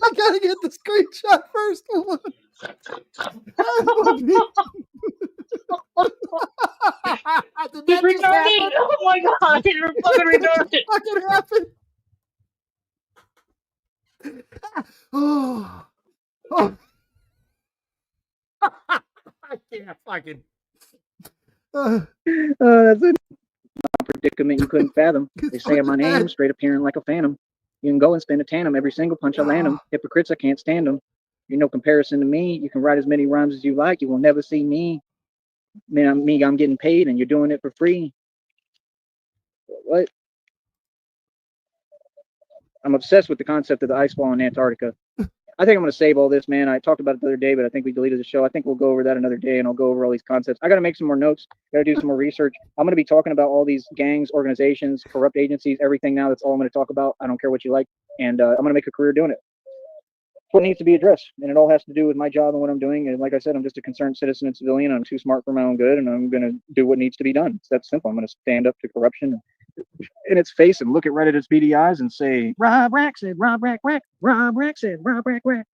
I gotta get the screenshot first. Hold on. He's retarded. Oh my god, he's fucking retarded. Fucking happened. Oh. I can't fucking. That's a predicament you couldn't fathom. They say my name straight appearing like a phantom. You can go and spin a tandem. Every single punch I land them. Hypocrites, I can't stand them. You're no comparison to me. You can write as many rhymes as you like. You will never see me. Man, I'm getting paid and you're doing it for free. What? I'm obsessed with the concept of the ice wall in Antarctica. I think I'm going to save all this, man. I talked about it the other day, but I think we deleted the show. I think we'll go over that another day, and I'll go over all these concepts. I got to make some more notes. Got to do some more research. I'm going to be talking about all these gangs, organizations, corrupt agencies, everything now. That's all I'm going to talk about. I don't care what you like, and I'm going to make a career doing it. It's what needs to be addressed, and it all has to do with my job and what I'm doing. And like I said, I'm just a concerned citizen and civilian. I'm too smart for my own good, and I'm going to do what needs to be done. It's that simple. I'm going to stand up to corruption in its face and look it right at its beady eyes and say, Rob Rack said, Rob Rack Whack. Rob Rack said, Rob Rack Whack.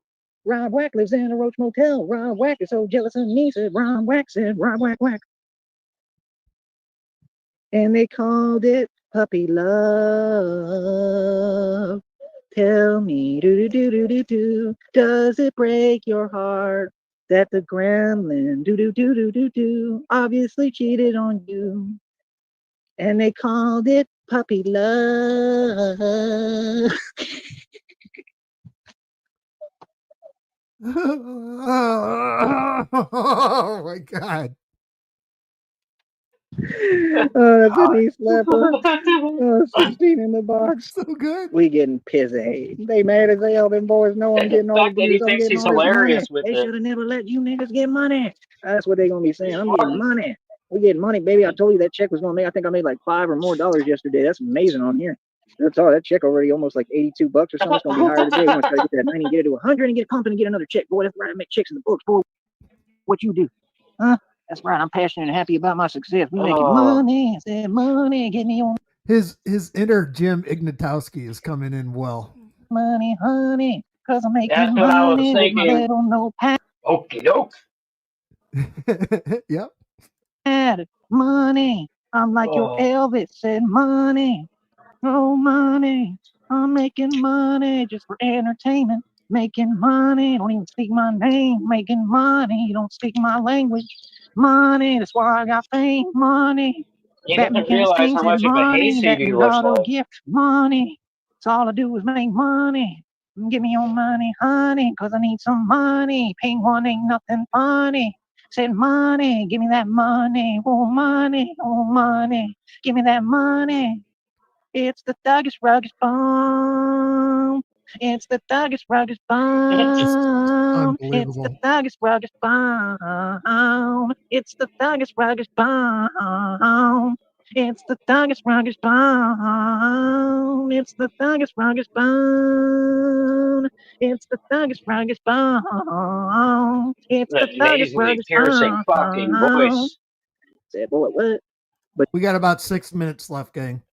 Rob Whack lives in a Roach Motel. Rob Whack is so jealous of me, said Rob Whack said, Rob Whack Whack. And they called it puppy love. Tell me, does it break your heart that the gremlin, obviously cheated on you? And they called it puppy love. Oh my God. That's a knee slapper. 16 in the box. So good. We getting pissy. They mad as hell. Them boys know I'm The getting all the fact that he views. I'm thinks getting he's all this money. hilarious with They it. should have never let you niggas get money. That's what they gonna be saying. I'm getting money. We getting money, baby. I told you that check was gonna make. I think I made like $5 or more yesterday. That's amazing on here. That's all. That check already almost like $82 or something. It's gonna be higher today. We're gonna try to get that 90, get it to 100, and get pumping and get another check. Boy, that's right. I make checks in the books. Boy, what you do? Huh? That's right. I'm passionate and happy about my success. We making money. I said money. Get me on His inner Jim Ignatowski is coming in well. money, honey. Cause I'm making That's what I was money with my thinking. little notepad. Okie doke. Yep. Money. I'm like your Elvis said money. Oh, money. I'm making money just for entertainment. Making money. Don't even speak my name. Making money. You don't speak my language. Money. That's why I got fame. Money. He Batman doesn't can't realize sting how said much of a money. hayseed he Batman looks got a like. gift. Money. That's all I do is make money. Give me your money, honey, cause I need some money. Penguin ain't nothing funny. Said money, give me that money. Oh, money, oh, money. Give me that money. It's the Thuggish Rugged Bomb. It's the Thuggish Rugged Bomb. It's the Unbelievable. Thuggish Rugged Bomb. It's the Thuggish Rugged Bomb. It's the Thuggish Rugged Bomb. It's the Thuggish Rugged Bomb. It's the Thuggish Rugged Bomb. It's the That Thuggish nasally Rugged piercing fucking Bomb. voice. Said, boy, what? But We got about 6 minutes left, gang.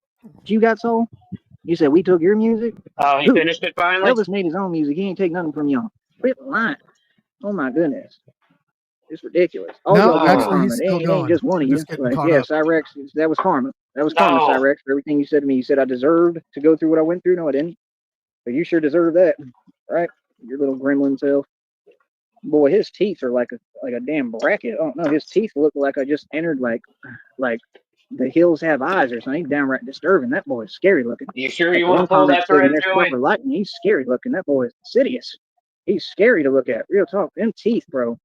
you got soul? You said we took your music? Oh, he Who? finished it finally? Elvis made his own music. He ain't take nothing from y'all. Quit lying. Oh my goodness. It's ridiculous. All No, y'all getting actually, karma. he's still It ain't going. just one of We're you. just getting But caught yeah, up. Cyrex, that was karma. That was karma, No. Cyrex, for everything you said to me. You said I deserved to go through what I went through. No, I didn't. But you sure deserve that. Right? Your little gremlin self. Boy, his teeth are like a damn bracket. Oh no, his teeth look like I just entered like the hills have eyes or something. He's downright disturbing. That boy is scary looking. You sure Like you the want one to pull comment that said, when thread, there's Joey? proper lighting, he's scary looking. That boy is insidious. He's scary to look at. Real talk. Them teeth, bro.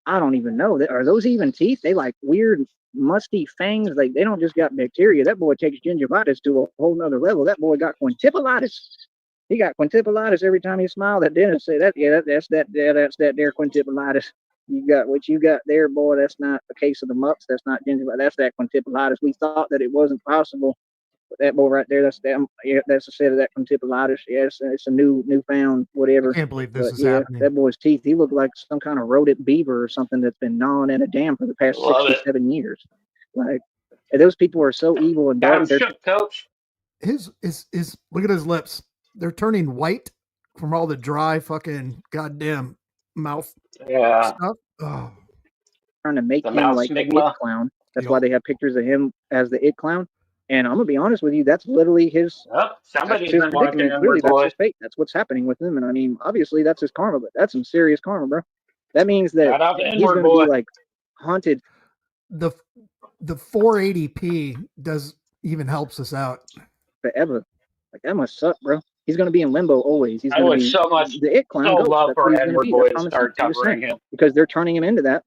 I don't even know. Are those even teeth? They like weird, musty fangs. Like they don't just got bacteria. That boy takes gingivitis to a whole nother level. That boy got quintipolitis. He got quintipolitis every time he smiled. That dentist say that. Yeah, that's that there quintipolitis. You got what you got there, boy. That's not a case of the mumps. That's not gingivitis. That's that quintipolitis. We thought that it wasn't possible. But that boy right there, that's them. Yeah, that's a set of that quintipolitis. Yeah, it's a newfound I whatever. can't believe this But is yeah, happening. that boy's teeth. He looked like some kind of rodent beaver or something that's been gnawing at a dam for the past Love it. 67 years. Like those people are so evil and Got dark. him shook, coach. His look at his lips. They're turning white from all the dry fucking goddamn mouth Yeah. stuff. Oh, trying to make The him mouth like the it smegma. clown. That's why yep. they have pictures of him as the it clown. And I'm gonna be honest with you, that's literally his. Oh, That's somebody's his been watching predicament. them, Clearly, that's boy. his fate. That's what's happening with him. And I mean, obviously, that's his karma. But that's some serious karma, bro. That means that Shout out the he's N-word gonna be boy. like haunted The 480p does even helps us out. forever. Like that must suck, bro. He's gonna be in limbo always. He's I gonna would be so much, the it clown so ghost. love That's what for he's gonna N-word be. boy That's to what I'm start just saying covering him. because they're turning him into that.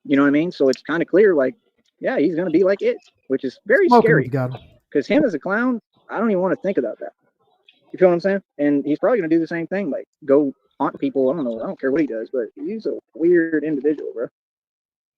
You know what I mean? So it's kind of clear, like, yeah, he's gonna be like it, which is very Smoking with scary. God. Because him as a clown, I don't even want to think about that. You feel what I'm saying? And he's probably gonna do the same thing, like go haunt people. I don't know. I don't care what he does, but he's a weird individual, bro.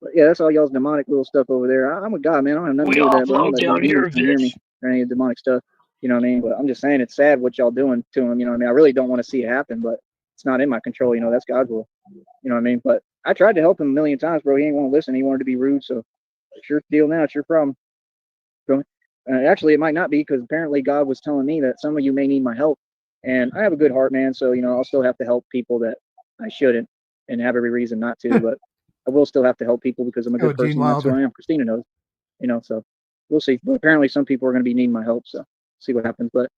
But yeah, that's all y'all's demonic little stuff over there. I'm a god, man. I don't have nothing to We do with all that, but I flow don't let no down here, demons come near bitch. me or any of the demonic stuff. You know what I mean? But I'm just saying it's sad what y'all doing to him. You know what I mean? I really don't want to see it happen, but it's not in my control. You know, that's God's will. You know what I mean? But I tried to help him a million times, bro. He ain't want to listen. He wanted to be rude. So it's your deal now. It's your problem. Actually, it might not be because apparently God was telling me that some of you may need my help. And I have a good heart, man. So, you know, I'll still have to help people that I shouldn't and have every reason not to. But I will still have to help people because I'm a good person. That's who I am. Christina knows, you know, so we'll see. But apparently some people are going to be needing my help. So see what happens. But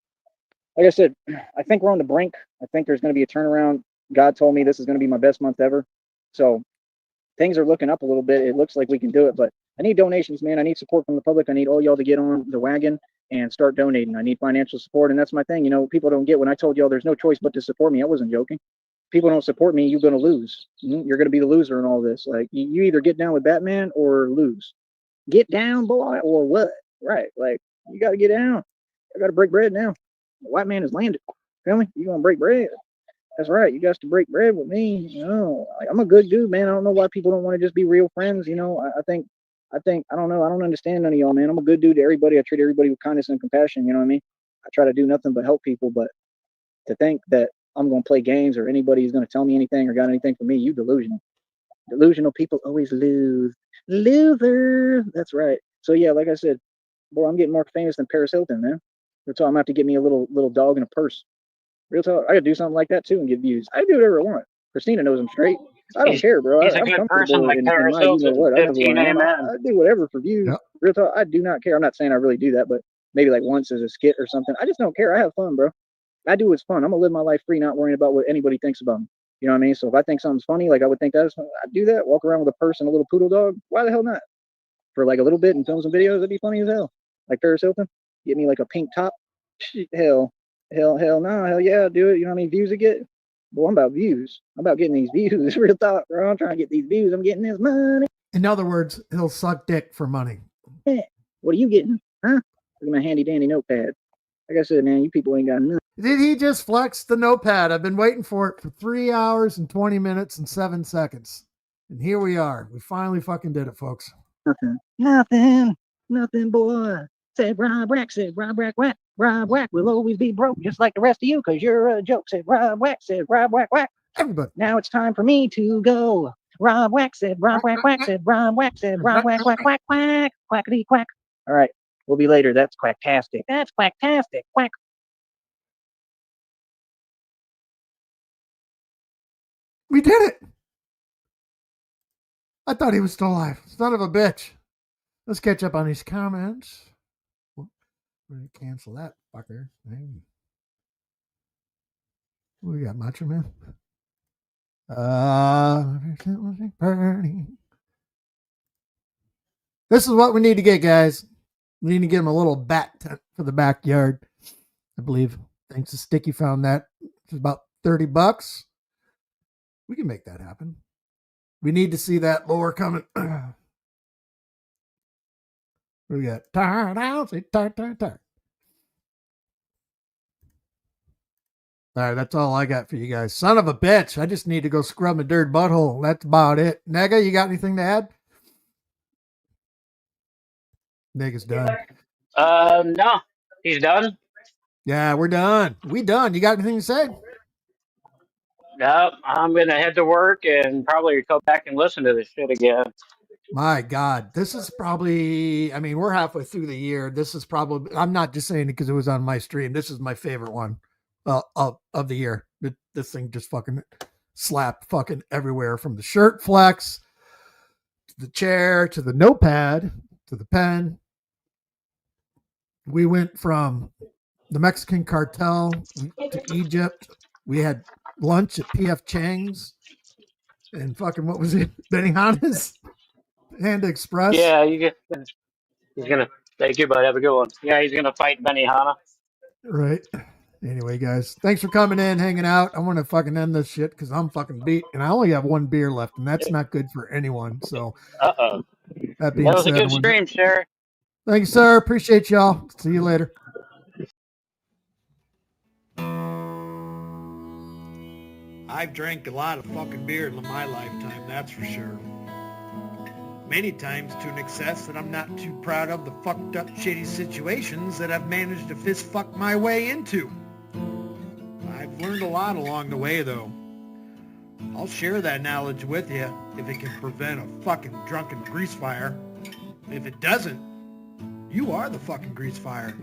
like I said, I think we're on the brink. I think there's going to be a turnaround. God told me this is going to be my best month ever. So things are looking up a little bit. It looks like we can do it, but I need donations, man. I need support from the public. I need all y'all to get on the wagon and start donating. I need financial support, and that's my thing. You know, people don't get when I told y'all there's no choice but to support me. I wasn't joking. People don't support me, you're going to lose. You're going to be the loser in all this. Like, you either get down with Batman or lose. Get down, boy, or what? Right. Like, you got to get down. I got to break bread now. The white man has landed. Feel me? You going to break bread? That's right. You got to break bread with me. You know, like, I'm a good dude, man. I don't know why people don't want to just be real friends. You know, I think, I don't know. I don't understand none of y'all, man. I'm a good dude to everybody. I treat everybody with kindness and compassion. You know what I mean? I try to do nothing but help people. But to think that I'm going to play games or anybody is going to tell me anything or got anything for me, you delusional. Delusional people always lose. Loser. That's right. So yeah, like I said, boy, I'm getting more famous than Paris Hilton, man. Real talk, I'm gonna have to get me a little dog in a purse. Real talk, I could do something like that too and get views. I do whatever I want. Christina knows I'm straight. I don't care, bro. He's a I'm good person comfortable like in Paris my, you know Hilton. what? I know who 15 I am. amen. I do whatever for views. Yep. Real talk, I do not care. I'm not saying I really do that, but maybe like once as a skit or something. I just don't care. I have fun, bro. I do what's fun. I'm gonna live my life free, not worrying about what anybody thinks about me. You know what I mean? So if I think something's funny, like I would think that's, I'd do that. Walk around with a purse and a little poodle dog. Why the hell not? For like a little bit and film some videos, that'd be funny as hell. Like Paris Hilton, get me like a pink top. Hell, no, hell yeah, do it. You know how many views it get? Boy, I'm about views. I'm about getting these views. Real talk, bro. I'm trying to get these views. I'm getting this money. In other words, he'll suck dick for money. What are you getting? Huh? Look at my handy dandy notepad. Like I said, man, you people ain't got nothing. Did he just flex the notepad? I've been waiting for it for 3 hours and 20 minutes and 7 seconds. And here we are. We finally fucking did it, folks. Nothing, boy. Said Rob Wack, whack. Rob Wack will always be broke just like the rest of you because you're a joke. Said Rob Wack, whack. Everybody. Now it's time for me to go. Rob Wack said, Rob Wack, said, Rob Wack said, Rob Wack, quack, quackity quack. All right, we'll be later. That's quacktastic. That's quacktastic. Quack. We did it. I thought he was still alive. Son of a bitch. Let's catch up on these comments. We're going to cancel that fucker. We got Macho Man. This is what we need to get, guys. We need to get him a little bat tent for the backyard. I believe. Thanks to Sticky found that. It's about $30. We can make that happen. We need to see that lower coming. We got tired out. Tired. All right, that's all I got for you guys. Son of a bitch. I just need to go scrub my dirt butthole. That's about it. Nega, you got anything to add? Nega's done. No, he's done. Yeah, we're done. We done. You got anything to say? No, I'm gonna head to work and probably go back and listen to this shit again. My God, this is probably, I mean, we're halfway through the year. This is probably, I'm not just saying it because it was on my stream. This is my favorite one of the year. This thing just fucking slapped fucking everywhere, from the shirt flex to the chair to the notepad to the pen. We went from the Mexican cartel to Egypt. We had lunch at PF Chang's and fucking, what was it? Benihana's. Panda Express. Yeah, he's gonna. Thank you, bud. Have a good one. Yeah, he's gonna fight Benihana. Right. Anyway, guys, thanks for coming in, hanging out. I want to fucking end this shit because I'm fucking beat, and I only have one beer left, and that's not good for anyone. So, that being That was said, a good stream, sir. Thank you, sir. Appreciate y'all. See you later. I've drank a lot of fucking beer in my lifetime, that's for sure. Many times to an excess that I'm not too proud of the fucked up shitty situations that I've managed to fist fuck my way into. I've learned a lot along the way, though. I'll share that knowledge with you if it can prevent a fucking drunken grease fire. If it doesn't, you are the fucking grease fire.